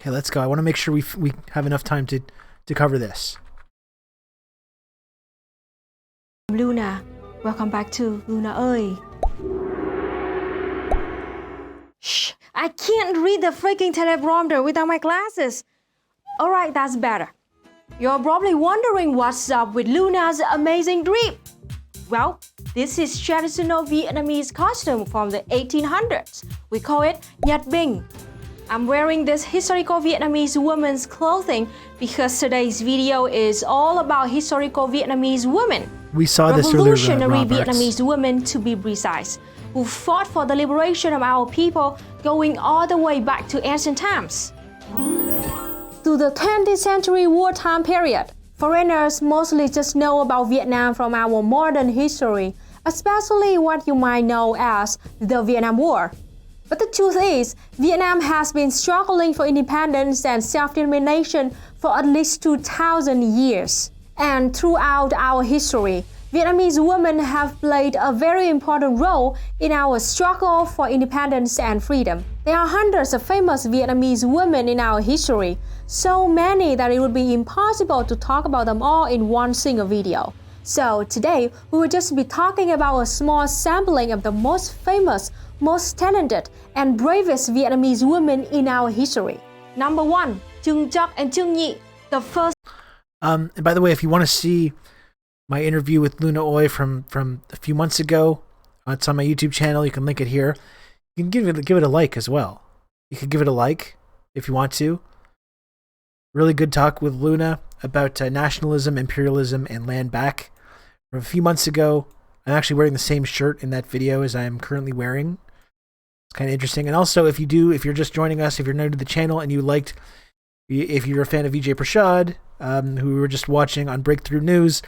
Okay, let's go. I want to make sure we have enough time to cover this. Luna, welcome back to Luna Ơi. Shh, I can't read the freaking teleprompter without my glasses. Alright, that's better. You're probably wondering what's up with Luna's amazing drip. Well, this is traditional Vietnamese costume from the 1800s. We call it Nhật Bình. I'm wearing this historical Vietnamese woman's clothing because today's video is all about historical Vietnamese women. We saw this earlier. Revolutionary Vietnamese women, to be precise, who fought for the liberation of our people going all the way back to ancient times. To the 20th century wartime period, foreigners mostly just know about Vietnam from our modern history, especially what you might know as the Vietnam War. But the truth is, Vietnam has been struggling for independence and self-determination for at least 2,000 years. And throughout our history, Vietnamese women have played a very important role in our struggle for independence and freedom. There are hundreds of famous Vietnamese women in our history, so many that it would be impossible to talk about them all in one single video. So today, we will just be talking about a small sampling of the most famous, most talented, and bravest Vietnamese women in our history. Number 1, Trung Trắc and Trung Nhi, the first. And by the way, if you want to see my interview with Luna Oi from a few months ago, it's on my YouTube channel. You can link it here. You can give it a like as well. You can give it a like if you want to. Really good talk with Luna about nationalism, imperialism, and land back from a few months ago. I'm actually wearing the same shirt in that video as I am currently wearing. It's kind of interesting. And also, if you're just joining us, if you're new to the channel and if you're a fan of Vijay Prashad, who we were just watching on Breakthrough News,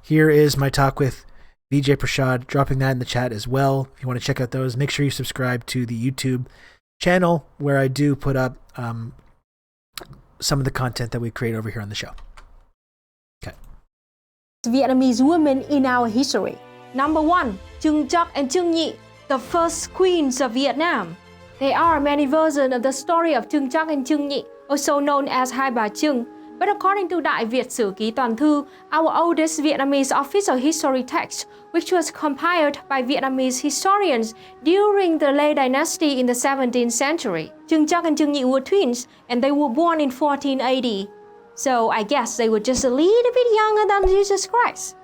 here is my talk with Vijay Prashad, dropping that in the chat as well. If you want to check out those, make sure you subscribe to the YouTube channel where I do put up some of the content that we create over here on the show. Okay. Vietnamese women in our history. Number 1, Trưng Trắc and Trưng Nhị, the first queens of Vietnam. There are many versions of the story of Trưng Trắc and Trưng Nhị, also known as Hai Bà Trưng. But according to Đại Việt Sử Ký Toàn Thư, our oldest Vietnamese official history text, which was compiled by Vietnamese historians during the late dynasty in the 17th century, Trưng Trắc and Trưng Nhị were twins, and they were born in 1480. So I guess they were just a little bit younger than Jesus Christ.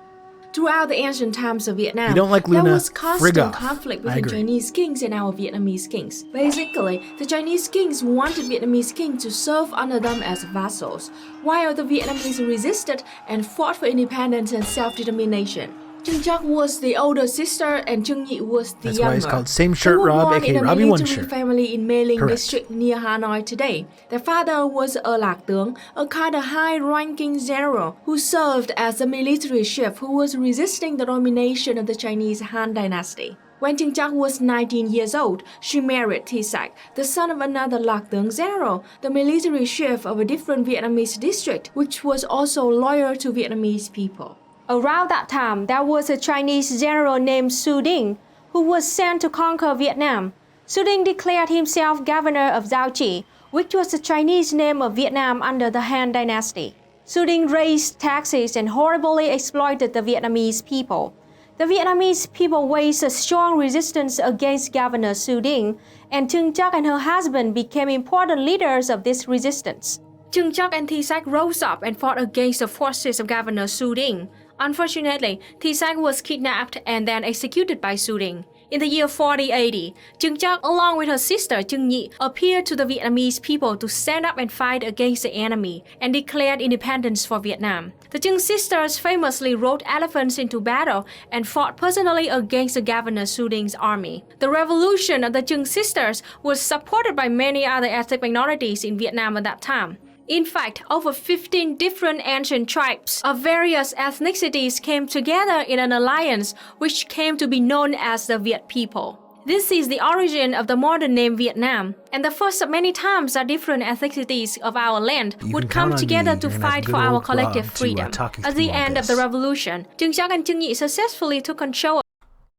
Throughout the ancient times of Vietnam, you don't like Luna, there was constant frig off. conflict between Chinese kings and our Vietnamese kings. Basically, the Chinese kings wanted Vietnamese kings to serve under them as vassals, while the Vietnamese resisted and fought for independence and self-determination. Trưng Trắc was the older sister and Trưng Nhị was the That's younger. why it's called Same Shirt They were Rob, born aka in a Robbie One military Shirt. family in Mê Linh Correct. district near Hanoi today. Their father was a lạc tướng, a kind of high-ranking general who served as a military chief who was resisting the domination of the Chinese Han dynasty. When Trưng Trắc was 19 years old, she married Thi Sac, the son of another lạc tướng general, the military chief of a different Vietnamese district, which was also loyal to Vietnamese people. Around that time, there was a Chinese general named Su Ding, who was sent to conquer Vietnam. Su Ding declared himself governor of Giao Chỉ, which was the Chinese name of Vietnam under the Han dynasty. Su Ding raised taxes and horribly exploited the Vietnamese people. The Vietnamese people waged a strong resistance against Governor Su Ding, and Trưng Trắc and her husband became important leaders of this resistance. Trưng Trắc and Thi Sac rose up and fought against the forces of Governor Su Ding. Unfortunately, Thi Sac was kidnapped and then executed by Su Ding. In the year 4080, Trưng Trắc, along with her sister Trưng Nhị, appeared to the Vietnamese people to stand up and fight against the enemy and declared independence for Vietnam. The Trưng sisters famously rode elephants into battle and fought personally against the Governor Su Ding's army. The revolution of the Trưng sisters was supported by many other ethnic minorities in Vietnam at that time. In fact, over 15 different ancient tribes of various ethnicities came together in an alliance which came to be known as the Viet people. This is the origin of the modern name Vietnam, and the first of many times that different ethnicities of our land would come together to fight for our collective freedom. At the end of the revolution, Trưng Trắc and Trưng Nhị successfully took control.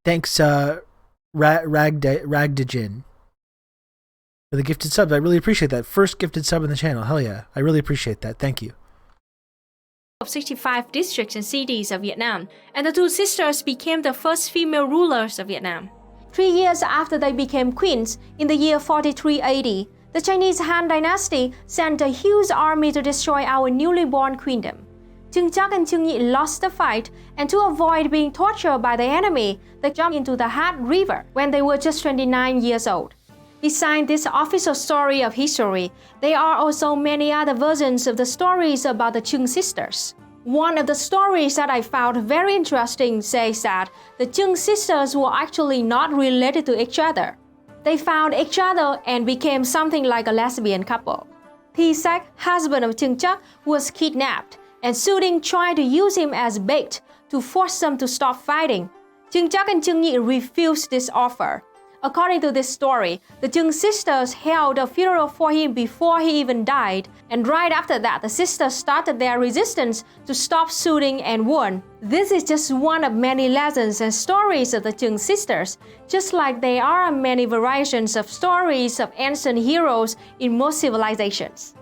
Thanks, Ragdijin, for the gifted sub. I really appreciate that. First gifted sub in the channel. Hell yeah. I really appreciate that. Thank you. Of 65 districts and cities of Vietnam, and the two sisters became the first female rulers of Vietnam. 3 years after they became queens, in the year 4380, the Chinese Han dynasty sent a huge army to destroy our newly born queendom. Trưng Trắc and Trưng Nhị lost the fight, and to avoid being tortured by the enemy, they jumped into the Hát River when they were just 29 years old. Besides this official story of history, there are also many other versions of the stories about the Trưng sisters. One of the stories that I found very interesting says that the Trưng sisters were actually not related to each other. They found each other and became something like a lesbian couple. Thi Sac, husband of Trưng Trắc, was kidnapped, and Su Ding tried to use him as bait to force them to stop fighting. Trưng Trắc and Trưng Nhị refused this offer. According to this story, the Trưng sisters held a funeral for him before he even died, and right after that, the sisters started their resistance to stop Su Ding and won. This is just one of many legends and stories of the Trưng sisters, just like there are many variations of stories of ancient heroes in most civilizations.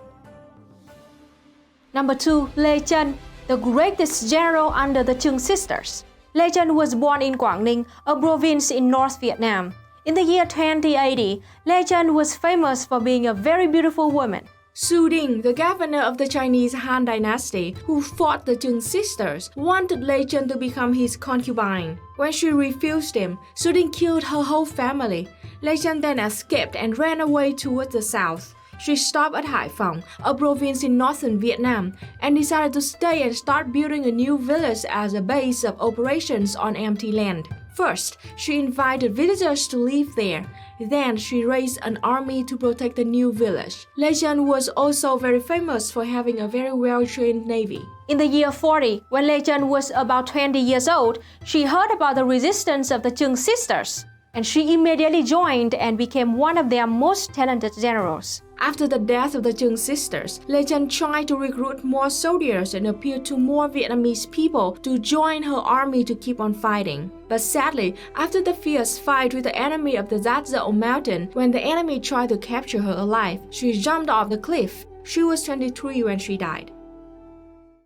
Number 2, Lê Chân, the greatest general under the Trưng sisters. Lê Chân was born in Quảng Ninh, a province in North Vietnam. In the year 2080, Lê Chân was famous for being a very beautiful woman. Su Ding, the governor of the Chinese Han dynasty, who fought the Trưng sisters, wanted Lê Chân to become his concubine. When she refused him, Su Ding killed her whole family. Lê Chân then escaped and ran away towards the south. She stopped at Hải Phòng, a province in northern Vietnam, and decided to stay and start building a new village as a base of operations on empty land. First, she invited villagers to live there. Then she raised an army to protect the new village. Lê Chân was also very famous for having a very well-trained navy. In the year 40, when Lê Chân was about 20 years old, she heard about the resistance of the Chung sisters, and she immediately joined and became one of their most talented generals. After the death of the Chung sisters, Lê Chân tried to recruit more soldiers and appeal to more Vietnamese people to join her army to keep on fighting. But sadly, after the fierce fight with the enemy of the Giáp Dậu mountain, when the enemy tried to capture her alive, she jumped off the cliff. She was 23 when she died.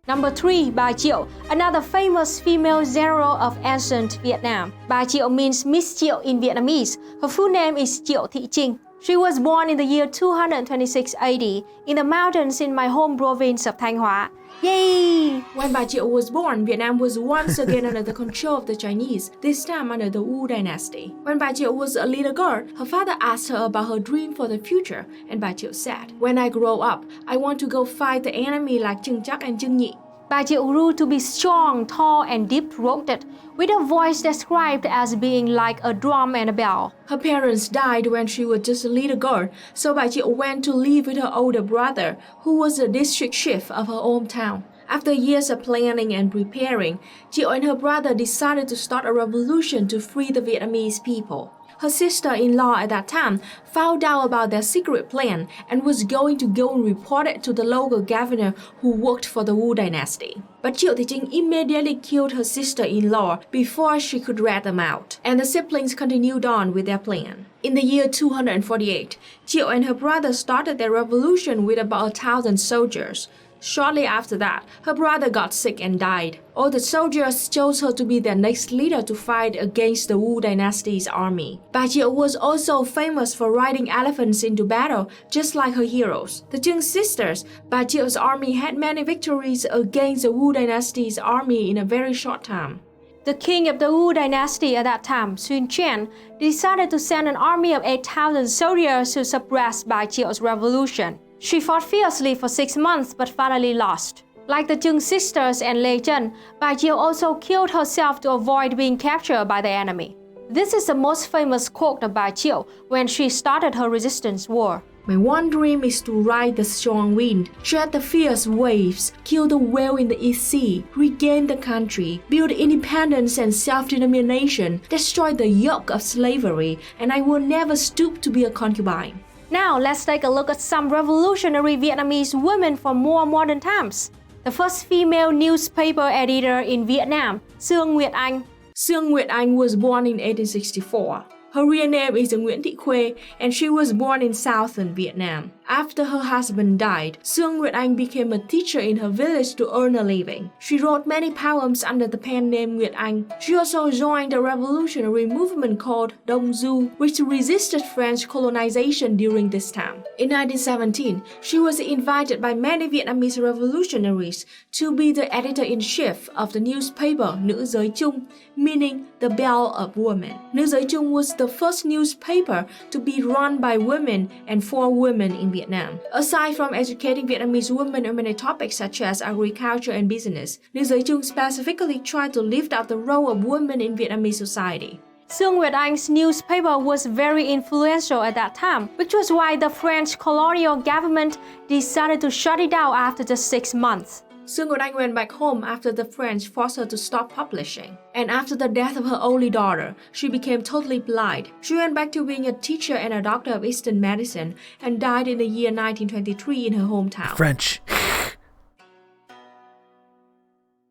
Number 3, Bà Triệu, another famous female general of ancient Vietnam. Bà Triệu means Miss Triệu in Vietnamese. Her full name is Triệu Thị Trinh. She was born in the year 226 AD in the mountains in my home province of Thanh Hóa. Yay! When Bà Triệu was born, Vietnam was once again under the control of the Chinese, this time under the Wu dynasty. When Bà Triệu was a little girl, her father asked her about her dream for the future, and Bà Triệu said, "When I grow up, I want to go fight the enemy like Trưng Trắc and Trưng Nhị." Bà Triệu grew to be strong, tall, and deep-throated, with a voice described as being like a drum and a bell. Her parents died when she was just a little girl, so Bà Triệu went to live with her older brother, who was the district chief of her hometown. After years of planning and preparing, Triệu and her brother decided to start a revolution to free the Vietnamese people. Her sister-in-law at that time found out about their secret plan and was going to go and report it to the local governor who worked for the Wu dynasty. But Triệu Thị Trinh immediately killed her sister-in-law before she could rat them out, and the siblings continued on with their plan. In the year 248, Triệu and her brother started their revolution with about 1,000 soldiers. Shortly after that, her brother got sick and died. All the soldiers chose her to be their next leader to fight against the Wu dynasty's army. Bà Triệu was also famous for riding elephants into battle, just like her heroes. The Chung sisters, Bà Triệu army had many victories against the Wu dynasty's army in a very short time. The king of the Wu dynasty at that time, Sun Chen, decided to send an army of 8,000 soldiers to suppress Bà Triệu revolution. She fought fiercely for 6 months but finally lost. Like the Chung sisters and Lê Chân, Bà Triệu also killed herself to avoid being captured by the enemy. This is the most famous quote of Bà Triệu when she started her resistance war. My one dream is to ride the strong wind, tread the fierce waves, kill the whale in the East Sea, regain the country, build independence and self-determination, destroy the yoke of slavery, and I will never stoop to be a concubine. Now let's take a look at some revolutionary Vietnamese women from more modern times. The first female newspaper editor in Vietnam, Sương Nguyệt Anh. Sương Nguyệt Anh was born in 1864. Her real name is Nguyễn Thị Khuê, and she was born in southern Vietnam. After her husband died, Sương Nguyệt Anh became a teacher in her village to earn a living. She wrote many poems under the pen name Nguyệt Anh. She also joined a revolutionary movement called Đông Du, which resisted French colonization during this time. In 1917, she was invited by many Vietnamese revolutionaries to be the editor-in-chief of the newspaper Nữ Giới Chung, meaning the Bell of Women. Nữ Giới Chung was the first newspaper to be run by women and for women in Vietnam. Aside from educating Vietnamese women on many topics such as agriculture and business, Nữ Giới Chung specifically tried to lift up the role of women in Vietnamese society. Sương Nguyệt Anh's newspaper was very influential at that time, which was why the French colonial government decided to shut it down after just 6 months. Sương Nguyệt Anh went back home after the French forced her to stop publishing. And after the death of her only daughter, she became totally blind. She went back to being a teacher and a doctor of Eastern medicine and died in the year 1923 in her hometown. French.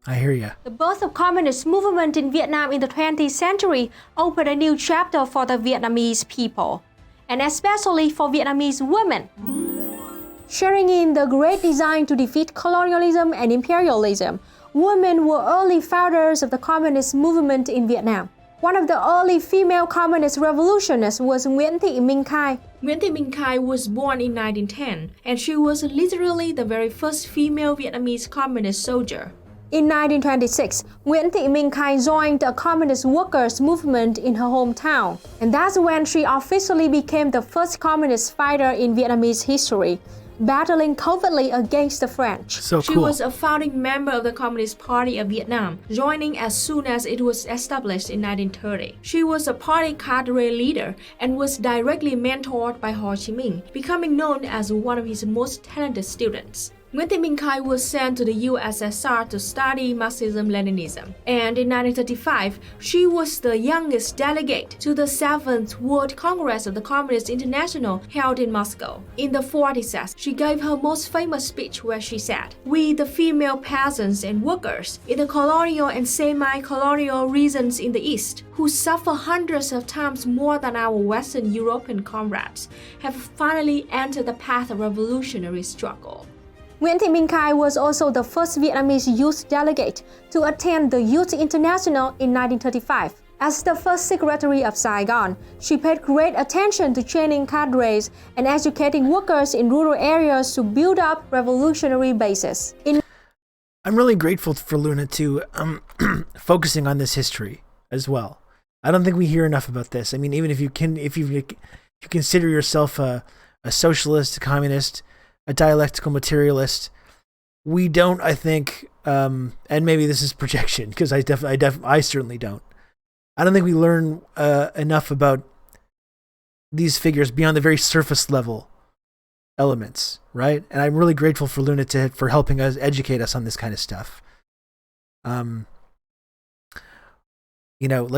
I hear ya. The birth of communist movement in Vietnam in the 20th century opened a new chapter for the Vietnamese people, and especially for Vietnamese women. Sharing in the great design to defeat colonialism and imperialism, women were early founders of the communist movement in Vietnam. One of the early female communist revolutionists was Nguyễn Thị Minh Khai. Nguyễn Thị Minh Khai was born in 1910, and she was literally the very first female Vietnamese communist soldier. In 1926, Nguyễn Thị Minh Khai joined the Communist Workers' Movement in her hometown, and that's when she officially became the first communist fighter in Vietnamese history, battling covertly against the French. So She cool. was a founding member of the Communist Party of Vietnam, joining as soon as it was established in 1930. She was a party cadre leader and was directly mentored by Ho Chi Minh, becoming known as one of his most talented students. Nguyễn Thị Minh Khai was sent to the USSR to study Marxism-Leninism, and in 1935, she was the youngest delegate to the 7th World Congress of the Communist International held in Moscow. In the 40s, she gave her most famous speech where she said, "We, the female peasants and workers in the colonial and semi-colonial regions in the East, who suffer hundreds of times more than our Western European comrades, have finally entered the path of revolutionary struggle." Nguyễn Thị Minh Khai was also the first Vietnamese youth delegate to attend the Youth International in 1935. As the first secretary of Saigon, she paid great attention to training cadres and educating workers in rural areas to build up revolutionary bases. I'm really grateful for Luna to focusing on this history as well. I don't think we hear enough about this. I mean, even if you consider yourself a socialist, a communist, a dialectical materialist, we don't, I think, and maybe this is projection because I certainly don't. I don't think we learn enough about these figures beyond the very surface level elements, right? And I'm really grateful for Luna for helping us educate us on this kind of stuff. Like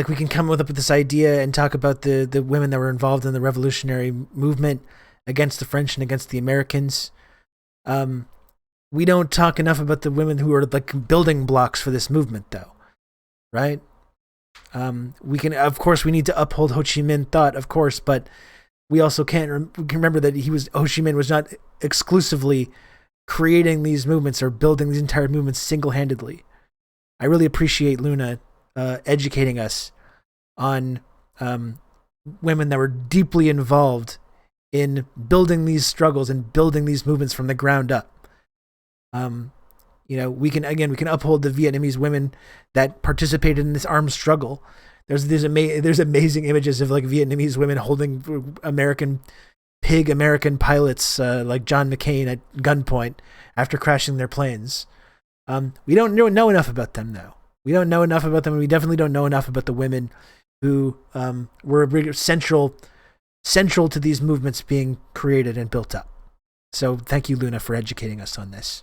we can come up with this idea and talk about the women that were involved in the revolutionary movement against the French and against the Americans. We don't talk enough about the women who are like building blocks for this movement, though, right? We need to uphold Ho Chi Minh thought, of course, but we also can remember that Ho Chi Minh was not exclusively creating these movements or building these entire movements single-handedly. I really appreciate Luna educating us on women that were deeply involved in building these struggles and building these movements from the ground up. We can uphold the Vietnamese women that participated in this armed struggle. There's amazing images of like Vietnamese women holding American pilots like John McCain at gunpoint after crashing their planes. We don't know enough about them, though. We don't know enough about them, and we definitely don't know enough about the women who were central to these movements being created and built up. So thank you, Luna, for educating us on this.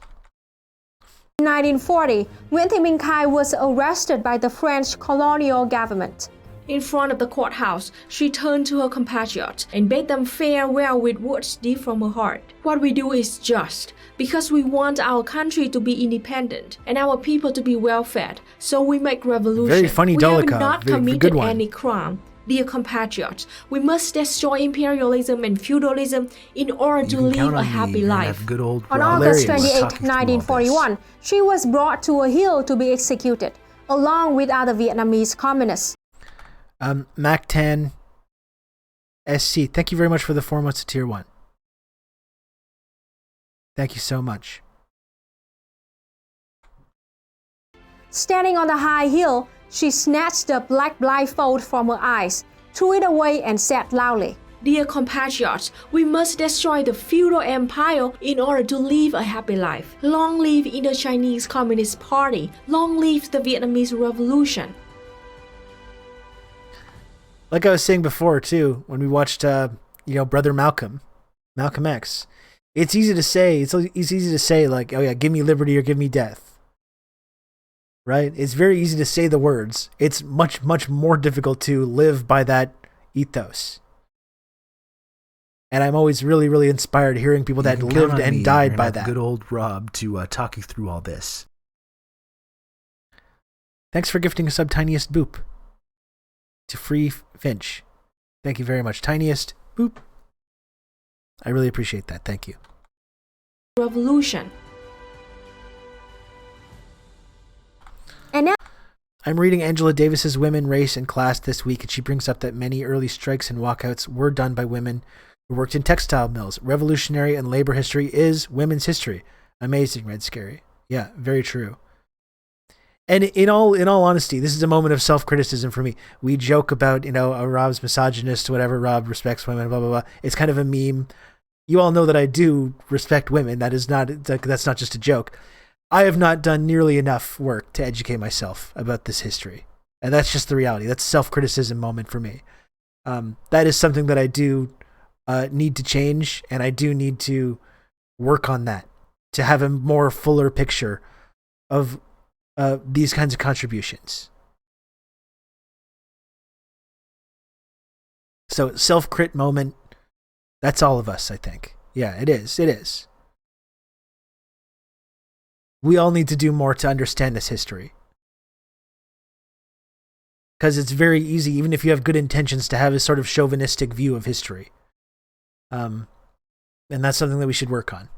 In 1940, Nguyễn Thị Minh Khai was arrested by the French colonial government. In front of the courthouse, she turned to her compatriots and bade them farewell with words deep from her heart. "What we do is just, because we want our country to be independent and our people to be well-fed, so we make revolution. Very funny, Dolokhov. We have not committed any crime. Dear compatriots, we must destroy imperialism and feudalism in order to live a happy life." On August 28, 1941, she was brought to a hill to be executed, along with other Vietnamese communists. Mactan SC, thank you very much for the 4 months of Tier 1. Thank you so much. Standing on the high hill, she snatched the black blindfold from her eyes, threw it away, and said loudly, "Dear compatriots, we must destroy the feudal empire in order to live a happy life. Long live the Chinese Communist Party. Long live the Vietnamese Revolution." Like I was saying before, too, when we watched, Brother Malcolm X, it's easy to say, like, oh yeah, give me liberty or give me death. Right? It's very easy to say the words. It's much, much more difficult to live by that ethos. And I'm always really, really inspired hearing people that lived and died by that. Good old Rob to talk you through all this. Thanks for gifting a sub, Tiniest Boop. To Free Finch. Thank you very much, Tiniest Boop. I really appreciate that. Thank you. Revolution. And now I'm reading Angela Davis's Women, Race, and Class this week, and she brings up that many early strikes and walkouts were done by women who worked in textile mills. Revolutionary and labor history is women's history. Amazing, Red Scary. Yeah, very true. And in all honesty, this is a moment of self-criticism for me. We joke about, Rob's misogynist, whatever, Rob respects women, blah, blah, blah. It's kind of a meme. You all know that I do respect women. That's not just a joke. I have not done nearly enough work to educate myself about this history. And that's just the reality. That's a self-criticism moment for me. That is something that I do need to change, and I do need to work on that to have a more fuller picture of these kinds of contributions. So self-crit moment, that's all of us, I think. Yeah, it is. It is. We all need to do more to understand this history. Because it's very easy, even if you have good intentions, to have a sort of chauvinistic view of history. And that's something that we should work on.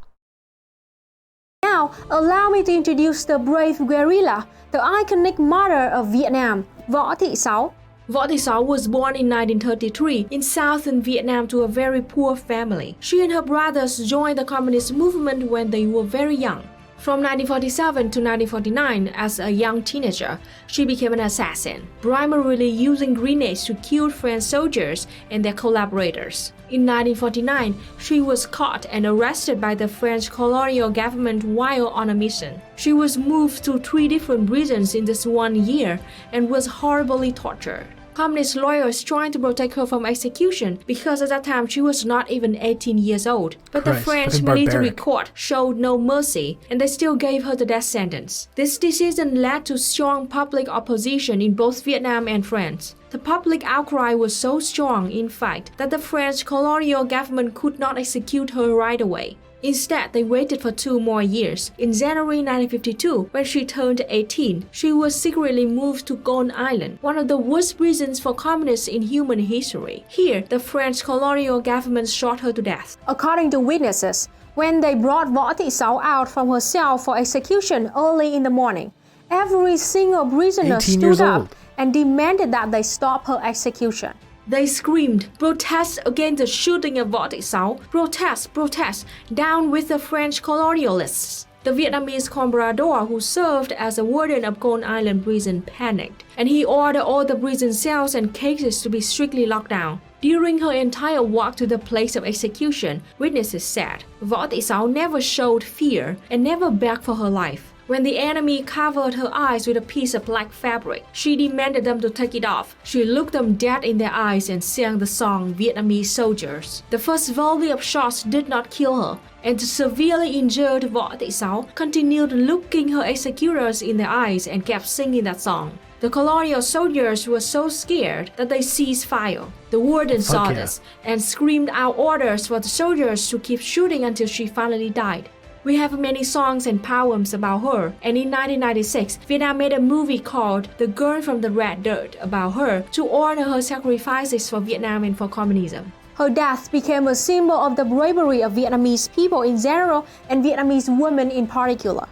Now, allow me to introduce the brave guerrilla, the iconic mother of Vietnam, Võ Thị Sáu. Võ Thị Sáu was born in 1933 in southern Vietnam to a very poor family. She and her brothers joined the communist movement when they were very young. From 1947 to 1949, as a young teenager, she became an assassin, primarily using grenades to kill French soldiers and their collaborators. In 1949, she was caught and arrested by the French colonial government while on a mission. She was moved to 3 different prisons in this 1 year and was horribly tortured. Communist lawyers trying to protect her from execution because at that time she was not even 18 years old. But the French military court showed no mercy and they still gave her the death sentence. This decision led to strong public opposition in both Vietnam and France. The public outcry was so strong, in fact, that the French colonial government could not execute her right away. Instead, they waited for 2 more years. In January 1952, when she turned 18, she was secretly moved to Gold Island, one of the worst prisons for communists in human history. Here, the French colonial government shot her to death. According to witnesses, when they brought Võ Thị Sáu out from her cell for execution early in the morning, every single prisoner stood up and demanded that they stop her execution. They screamed, "Protest against the shooting of Võ Thị Sáu! Protest, protest! Down with the French colonialists!" The Vietnamese comprador who served as a warden of Gold Island prison panicked, and he ordered all the prison cells and cages to be strictly locked down. During her entire walk to the place of execution, witnesses said, Võ Thị Sáu never showed fear and never begged for her life. When the enemy covered her eyes with a piece of black fabric, she demanded them to take it off. She looked them dead in their eyes and sang the song Vietnamese Soldiers. The first volley of shots did not kill her, and the severely injured Võ Thị Sáu continued looking her executors in the eyes and kept singing that song. The colonial soldiers were so scared that they ceased fire. The warden saw this and screamed out orders for the soldiers to keep shooting until she finally died. We have many songs and poems about her, and in 1996, Vietnam made a movie called The Girl from the Red Dirt about her to honor her sacrifices for Vietnam and for communism. Her death became a symbol of the bravery of Vietnamese people in general and Vietnamese women in particular.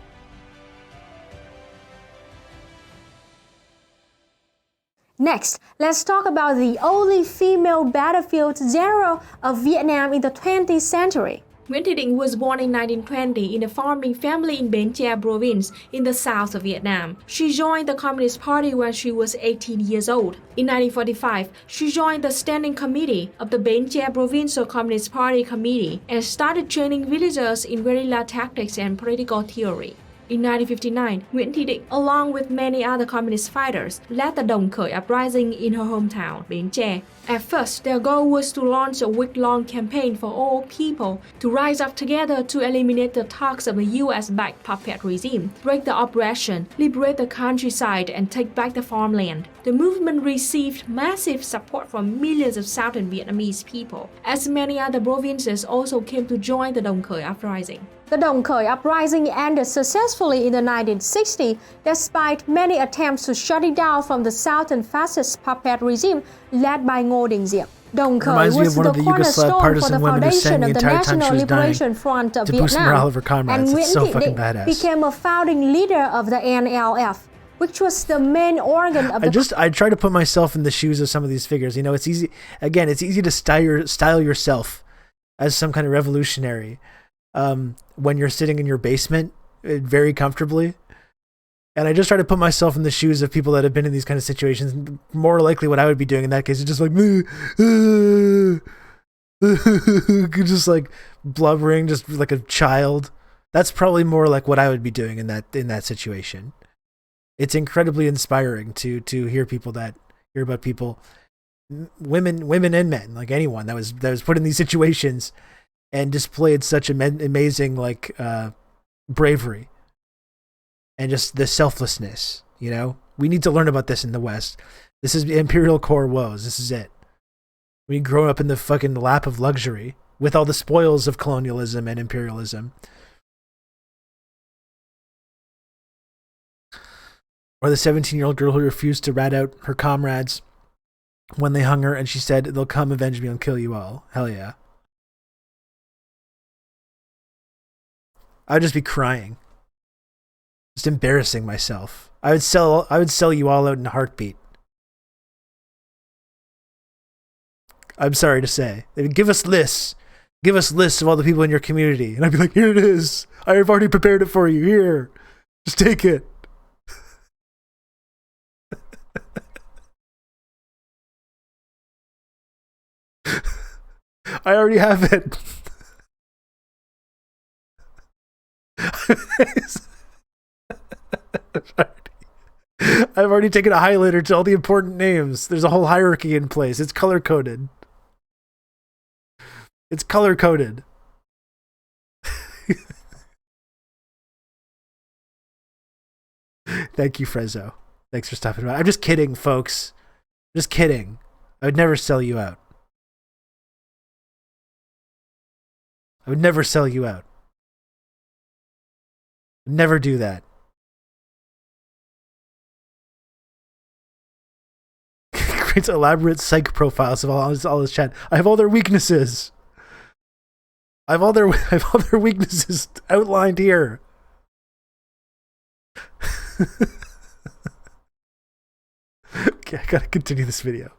Next, let's talk about the only female battlefield general of Vietnam in the 20th century. Nguyễn Thị Định was born in 1920 in a farming family in Bến Tre province in the south of Vietnam. She joined the Communist Party when she was 18 years old. In 1945, she joined the Standing Committee of the Bến Tre Provincial Communist Party Committee and started training villagers in guerrilla tactics and political theory. In 1959, Nguyễn Thị Định, along with many other communist fighters, led the Đồng Khởi uprising in her hometown, Bến Tre. At first, their goal was to launch a week-long campaign for all people to rise up together to eliminate the thugs of the US-backed puppet regime, break the oppression, liberate the countryside, and take back the farmland. The movement received massive support from millions of southern Vietnamese people, as many other provinces also came to join the Đồng Khởi uprising. The Đồng Khởi uprising ended successfully in the 1960s, despite many attempts to shut it down from the southern fascist puppet regime led by Ngô Đình Diệm. Đồng Khởi was the cornerstone for the foundation of the National Liberation Front of Vietnam, and Nguyễn Thị Định became a founding leader of the NLF, which was the main organ of the... I try to put myself in the shoes of some of these figures. You know, it's easy. Again, it's easy to style yourself as some kind of revolutionary when you're sitting in your basement very comfortably And I just try to put myself in the shoes of people that have been in these kind of situations. More likely what I would be doing in that case is just like, just like blubbering, just like a child. That's probably more like what I would be doing in that situation. It's incredibly inspiring to hear about people, women and men, like anyone that was put in these situations and displayed such amazing like bravery and just the selflessness. You know, we need to learn about this in the West. This is imperial core woes. This is it. We grow up in the fucking lap of luxury with all the spoils of colonialism and imperialism. Or the 17-year-old girl who refused to rat out her comrades when they hung her, and she said, "They'll come avenge me and kill you all." Hell yeah. I'd just be crying. Just embarrassing myself. I would sell you all out in a heartbeat. I'm sorry to say. They would give us lists. Give us lists of all the people in your community. And I'd be like, here it is. I have already prepared it for you. Here. Just take it. I already have it. I've already taken a highlighter to all the important names. There's a whole hierarchy in place. It's color-coded. It's color-coded. Thank you, Frezzo. Thanks for stopping by. I'm just kidding, folks. Just kidding. I would never sell you out. I would never sell you out. Never do that. Creates elaborate psych profiles of all his chat. I have all their weaknesses. I have all their weaknesses outlined here. Okay, I gotta continue this video.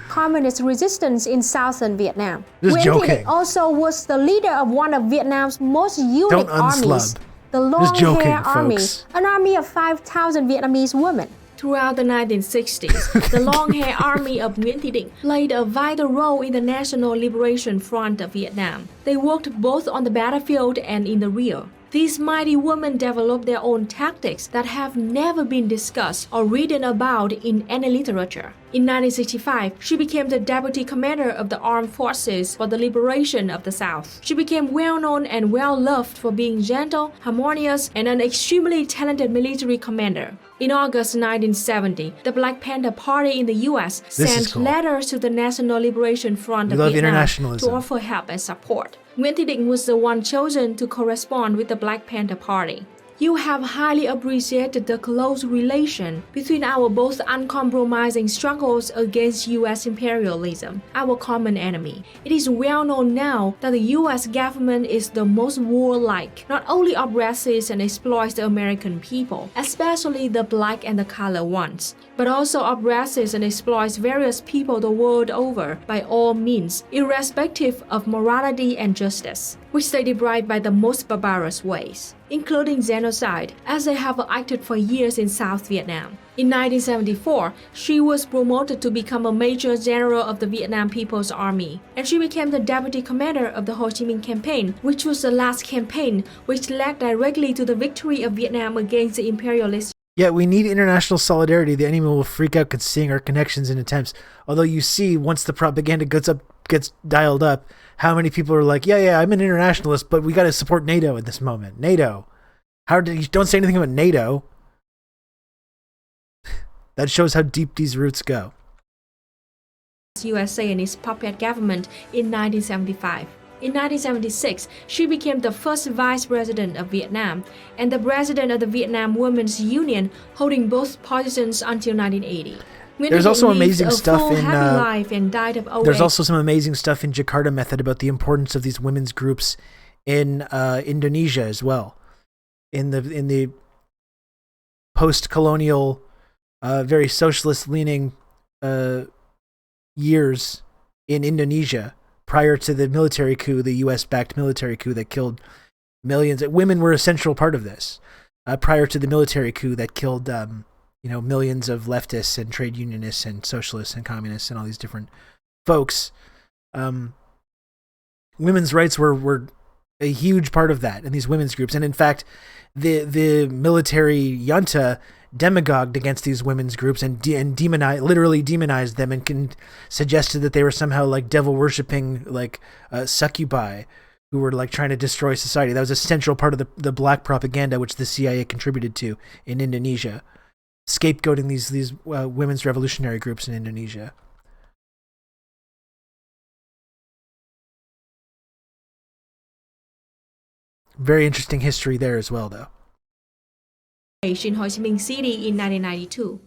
Communist resistance in southern Vietnam. Just joking. Also was the leader of one of Vietnam's most unique armies, the Long Hair Army, an army of 5,000 Vietnamese women. Throughout the 1960s, the Long Hair Army of Nguyễn Thị Định played a vital role in the National Liberation Front of Vietnam. They worked both on the battlefield and in the rear. These mighty women developed their own tactics that have never been discussed or written about in any literature. In 1965, she became the deputy commander of the Armed Forces for the Liberation of the South. She became well known and well loved for being gentle, harmonious, and an extremely talented military commander. In August 1970, the Black Panther Party in the U.S. sent letters to the National Liberation Front of Vietnam to offer help and support. Nguyễn Thị Định was the one chosen to correspond with the Black Panther Party. You have highly appreciated the close relation between our both uncompromising struggles against U.S. imperialism, our common enemy. It is well known now that the U.S. government is the most warlike, not only oppresses and exploits the American people, especially the black and the colored ones, but also oppresses and exploits various people the world over by all means, irrespective of morality and justice, which they deprive by the most barbarous ways, including genocide, as they have acted for years in South Vietnam. In 1974, she was promoted to become a Major General of the Vietnam People's Army, and she became the Deputy Commander of the Ho Chi Minh Campaign, which was the last campaign which led directly to the victory of Vietnam against the imperialists. Yeah, we need international solidarity. The enemy will freak out seeing our connections and attempts. Although you see, once the propaganda gets dialed up, how many people are like, yeah, I'm an internationalist, but we got to support NATO at this moment. NATO. Don't say anything about NATO. That shows how deep these roots go. USA and its puppet government in 1975. In 1976, she became the first vice president of Vietnam and the president of the Vietnam Women's Union, holding both positions until 1980. There's also amazing stuff in there's also some amazing stuff in Jakarta Method about the importance of these women's groups in Indonesia as well. In the post-colonial, very socialist-leaning years in Indonesia, prior to the military coup, the U.S.-backed military coup that killed millions, women were a central part of this. prior to the military coup that killed, millions of leftists and trade unionists and socialists and communists and all these different folks. Women's rights were a huge part of that in these women's groups. And in fact, the military junta demagogued against these women's groups and literally demonized them and suggested that they were somehow like devil worshipping succubi who were like trying to destroy society. That was a central part of the black propaganda which the CIA contributed to in Indonesia, scapegoating these women's revolutionary groups in Indonesia. Very interesting history there as well, though. In Ho Chi Minh City in 1992.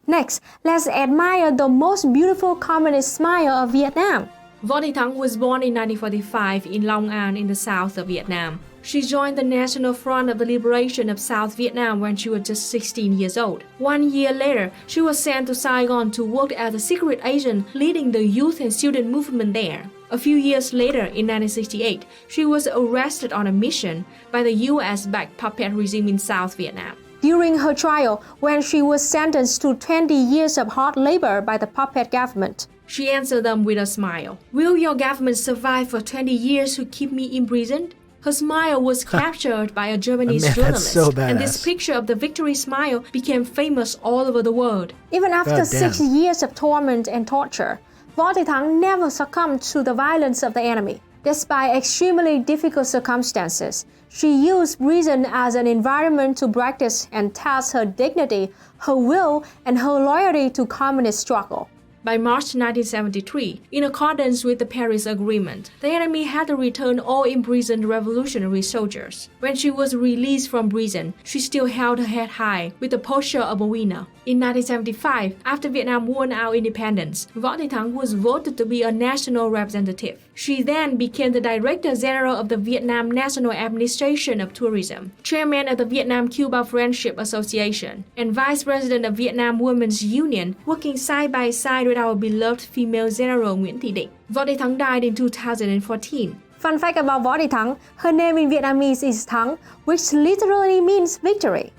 Next, let's admire the most beautiful communist smile of Vietnam. Võ Thị Thắng was born in 1945 in Long An in the south of Vietnam. She joined the National Front of the Liberation of South Vietnam when she was just 16 years old. 1 year later, she was sent to Saigon to work as a secret agent leading the youth and student movement there. A few years later, in 1968, she was arrested on a mission by the US-backed puppet regime in South Vietnam. During her trial, when she was sentenced to 20 years of hard labor by the puppet government, she answered them with a smile. "Will your government survive for 20 years to keep me imprisoned?" Her smile was captured by a Japanese journalist, and this picture of the victory smile became famous all over the world. Even after 6 years of torment and torture, Võ Thị Thắng never succumbed to the violence of the enemy. Despite extremely difficult circumstances, she used prison as an environment to practice and test her dignity, her will, and her loyalty to communist struggle. By March 1973, in accordance with the Paris Agreement, the enemy had to return all imprisoned revolutionary soldiers. When she was released from prison, she still held her head high with the posture of a winner. In 1975, after Vietnam won our independence, Võ Thị Thắng was voted to be a national representative. She then became the Director General of the Vietnam National Administration of Tourism, Chairman of the Vietnam-Cuba Friendship Association, and Vice President of Vietnam Women's Union, working side by side with our beloved female General Nguyễn Thị Định. Võ Thị Thắng died in 2014. Fun fact about Võ Thị Thắng, her name in Vietnamese is Thắng, which literally means victory.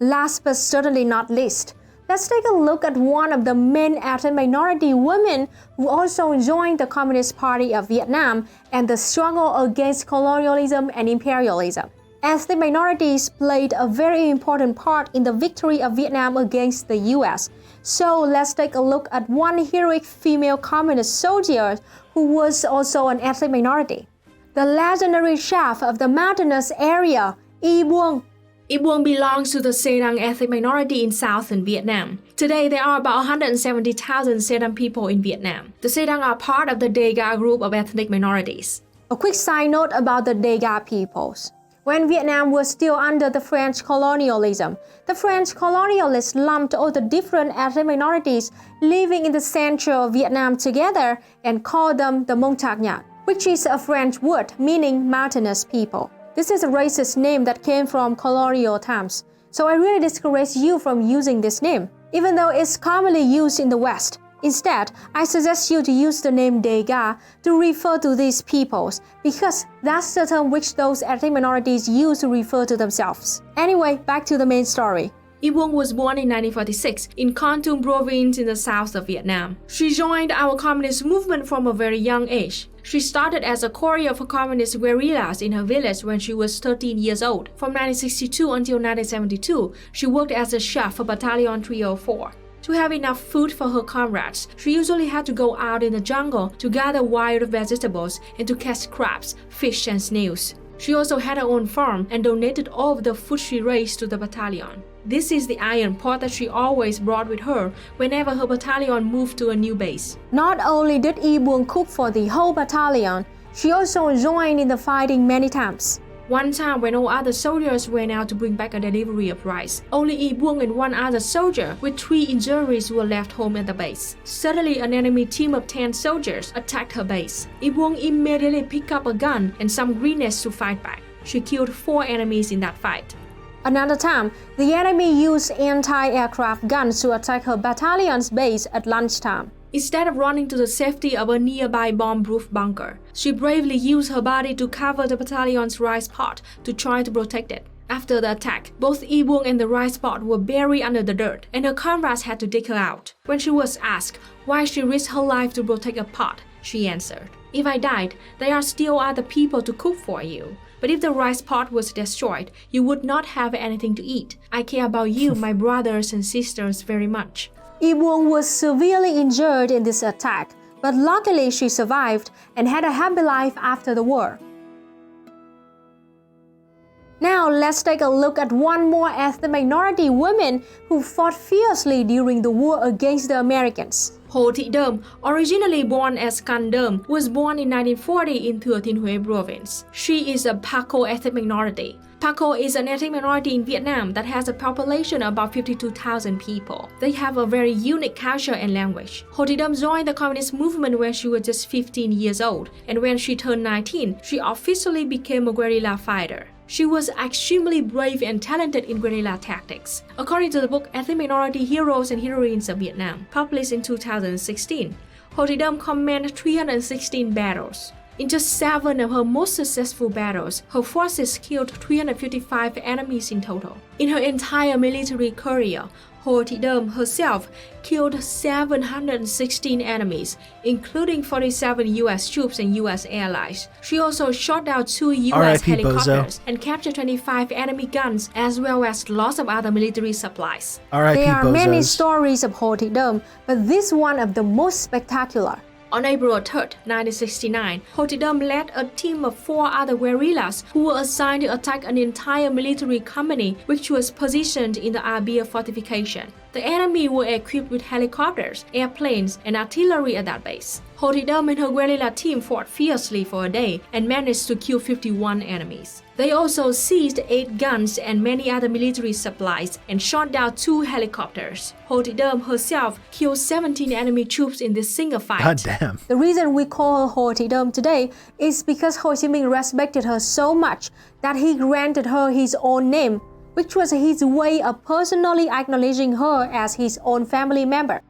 Last but certainly not least, let's take a look at one of the main ethnic minority women who also joined the Communist Party of Vietnam and the struggle against colonialism and imperialism. Ethnic minorities played a very important part in the victory of Vietnam against the US. So let's take a look at one heroic female communist soldier who was also an ethnic minority. The legendary chef of the mountainous area, Y Buông. Y Buông belongs to the Se Đăng ethnic minority in southern Vietnam. Today, there are about 170,000 Se Đăng people in Vietnam. The Se Đăng are part of the Dega group of ethnic minorities. A quick side note about the Dega peoples. When Vietnam was still under the French colonialism, the French colonialists lumped all the different ethnic minorities living in the central of Vietnam together and called them the Montagnard, which is a French word meaning mountainous people. This is a racist name that came from colonial times, so I really discourage you from using this name, even though it's commonly used in the West. Instead, I suggest you to use the name Dega to refer to these peoples, because that's the term which those ethnic minorities use to refer to themselves. Anyway, back to the main story. Y Buông was born in 1946 in Con Tum province in the south of Vietnam. She joined our communist movement from a very young age. She started as a courier for communist guerrillas in her village when she was 13 years old. From 1962 until 1972, she worked as a chef for Battalion 304. To have enough food for her comrades, she usually had to go out in the jungle to gather wild vegetables and to catch crabs, fish, and snails. She also had her own farm and donated all of the food she raised to the battalion. This is the iron pot that she always brought with her whenever her battalion moved to a new base. Not only did Y Buông cook for the whole battalion, she also joined in the fighting many times. One time when all other soldiers went out to bring back a delivery of rice, only Y Buông and one other soldier with 3 injuries were left home at the base. Suddenly, an enemy team of 10 soldiers attacked her base. Y Buông immediately picked up a gun and some grenades to fight back. She killed 4 enemies in that fight. Another time, the enemy used anti-aircraft guns to attack her battalion's base at lunchtime. Instead of running to the safety of a nearby bomb-proof bunker, she bravely used her body to cover the battalion's rice pot to try to protect it. After the attack, both Yi-bung and the rice pot were buried under the dirt, and her comrades had to dig her out. When she was asked why she risked her life to protect a pot, she answered, "If I died, there are still other people to cook for you. But if the rice pot was destroyed, you would not have anything to eat. I care about you, my brothers and sisters, very much." Yi-bung was severely injured in this attack, but luckily she survived and had a happy life after the war. Now let's take a look at one more ethnic minority woman who fought fiercely during the war against the Americans. Hồ Thị Đơm, originally born as Can Đơm, was born in 1940 in Thừa Thiên Huế province. She is a Paco ethnic minority. Paco is an ethnic minority in Vietnam that has a population of about 52,000 people. They have a very unique culture and language. Hồ Thị Đơm joined the communist movement when she was just 15 years old, and when she turned 19, she officially became a guerrilla fighter. She was extremely brave and talented in guerrilla tactics. According to the book Ethnic Minority Heroes and Heroines of Vietnam, published in 2016, Hồ Thị Đơm commanded 316 battles. In just 7 of her most successful battles, her forces killed 355 enemies in total. In her entire military career, Hồ Thị Đơm herself killed 716 enemies, including 47 US troops and US allies. She also shot down 2 US helicopters and captured 25 enemy guns, as well as lots of other military supplies. There are many stories of Hồ Thị Đơm, but this one of the most spectacular. On April 3, 1969, Hồ Thị Đơm led a team of 4 other guerrillas who were assigned to attack an entire military company which was positioned in the Arbia fortification. The enemy were equipped with helicopters, airplanes, and artillery at that base. Hồ Thị Đơm and her guerrilla team fought fiercely for a day and managed to kill 51 enemies. They also seized 8 guns and many other military supplies and shot down 2 helicopters. Hồ Thị Đơm herself killed 17 enemy troops in this single fight. God damn. The reason we call her Hồ Thị Đơm today is because Ho Chi Minh respected her so much that he granted her his own name, which was his way of personally acknowledging her as his own family member.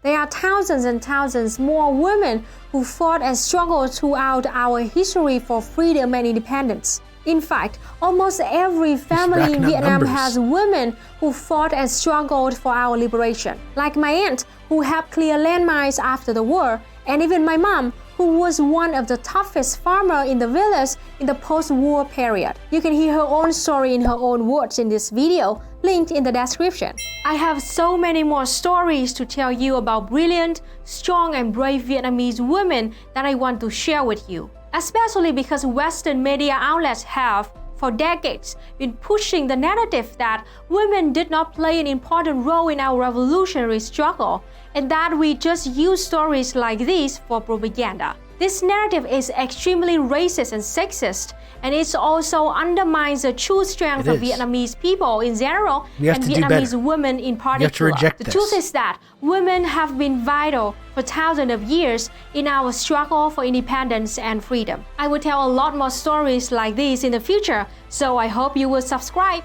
There are thousands and thousands more women who fought and struggled throughout our history for freedom and independence. In fact, almost every family in Vietnam has women who fought and struggled for our liberation. Like my aunt, who helped clear landmines after the war, and even my mom, who was one of the toughest farmers in the village in the post-war period. You can hear her own story in her own words in this video, linked in the description. I have so many more stories to tell you about brilliant, strong and brave Vietnamese women that I want to share with you, especially because Western media outlets have, for decades, been pushing the narrative that women did not play an important role in our revolutionary struggle, and that we just use stories like these for propaganda. This narrative is extremely racist and sexist, and it also undermines the true strength of Vietnamese people in general and Vietnamese women in particular. The truth is that women have been vital for thousands of years in our struggle for independence and freedom. I will tell a lot more stories like these in the future, so I hope you will subscribe.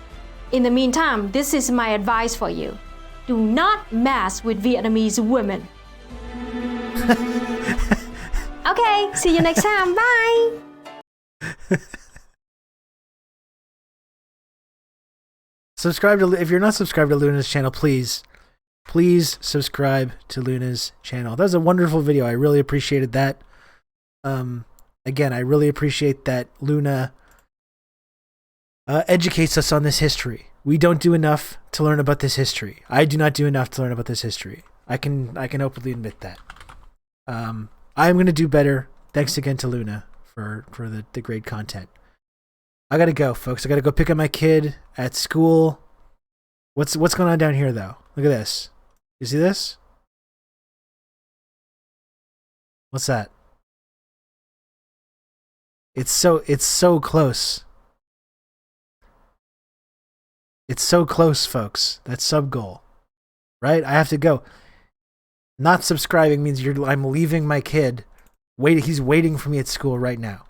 In the meantime, this is my advice for you. Do not mess with Vietnamese women. Okay, see you next time. Bye! Subscribe to, if you're not subscribed to Luna's channel, please subscribe to Luna's channel. That was a wonderful video. I really appreciated that. Again, I really appreciate that Luna educates us on this history. We don't do enough to learn about this history. I do not do enough to learn about this history. I can openly admit that. I'm gonna do better. Thanks again to Luna for the great content. I gotta go, folks. I gotta go pick up my kid at school. What's going on down here, though? Look at this. You see this? What's that? It's so close. It's so close, folks. That's sub goal, right? I have to go. Not subscribing means I'm leaving my kid. He's waiting for me at school right now.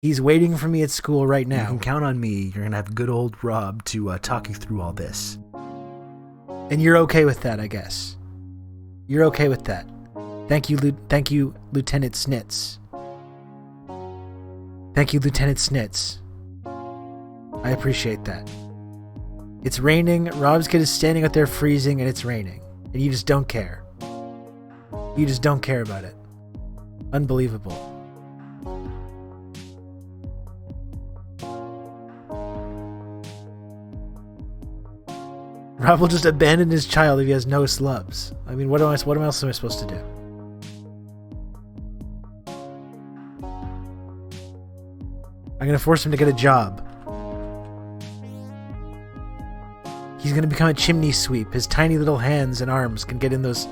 He's waiting for me at school right now. You can count on me. You're gonna have good old Rob to talk you through all this. And you're okay with that, I guess. You're okay with that. Thank you, Lieutenant Snitz. Thank you, Lieutenant Snitz. I appreciate that. It's raining, Rob's kid is standing out there freezing, and it's raining. And you just don't care. You just don't care about it. Unbelievable. Rob will just abandon his child if he has no slubs. I mean, what else am I supposed to do? I'm gonna force him to get a job. He's gonna become a chimney sweep. His tiny little hands and arms can get in those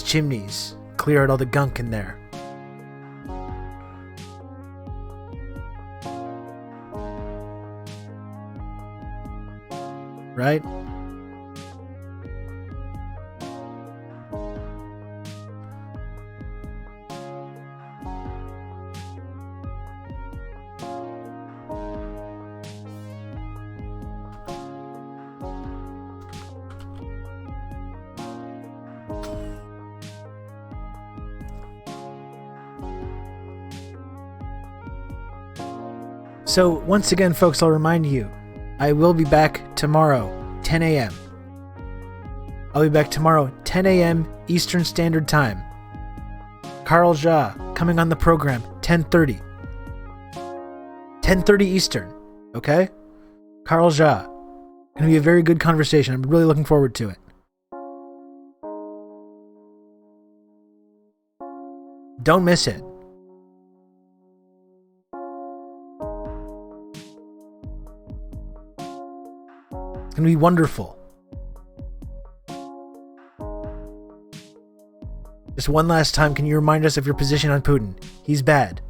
chimneys, clear out all the gunk in there. Right? So, once again, folks, I'll remind you, I will be back tomorrow, 10 a.m. I'll be back tomorrow, 10 a.m. Eastern Standard Time. Carl Jha coming on the program, 10:30. 10:30 Eastern, okay? Carl Jha. Gonna be a very good conversation. I'm really looking forward to it. Don't miss it. It's going to be wonderful. Just one last time, can you remind us of your position on Putin? He's bad.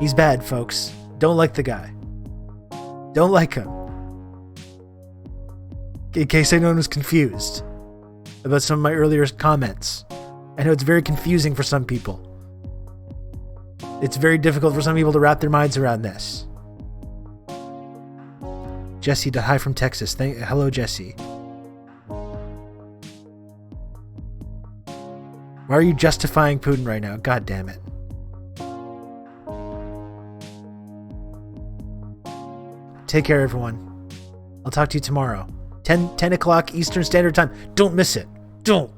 He's bad, folks. Don't like the guy. Don't like him. In case anyone was confused about some of my earlier comments. I know it's very confusing for some people. It's very difficult for some people to wrap their minds around this. Jesse, hi from Texas. Hello, Jesse. Why are you justifying Putin right now? God damn it. Take care, everyone. I'll talk to you tomorrow. 10 o'clock Eastern Standard Time. Don't miss it. Don't.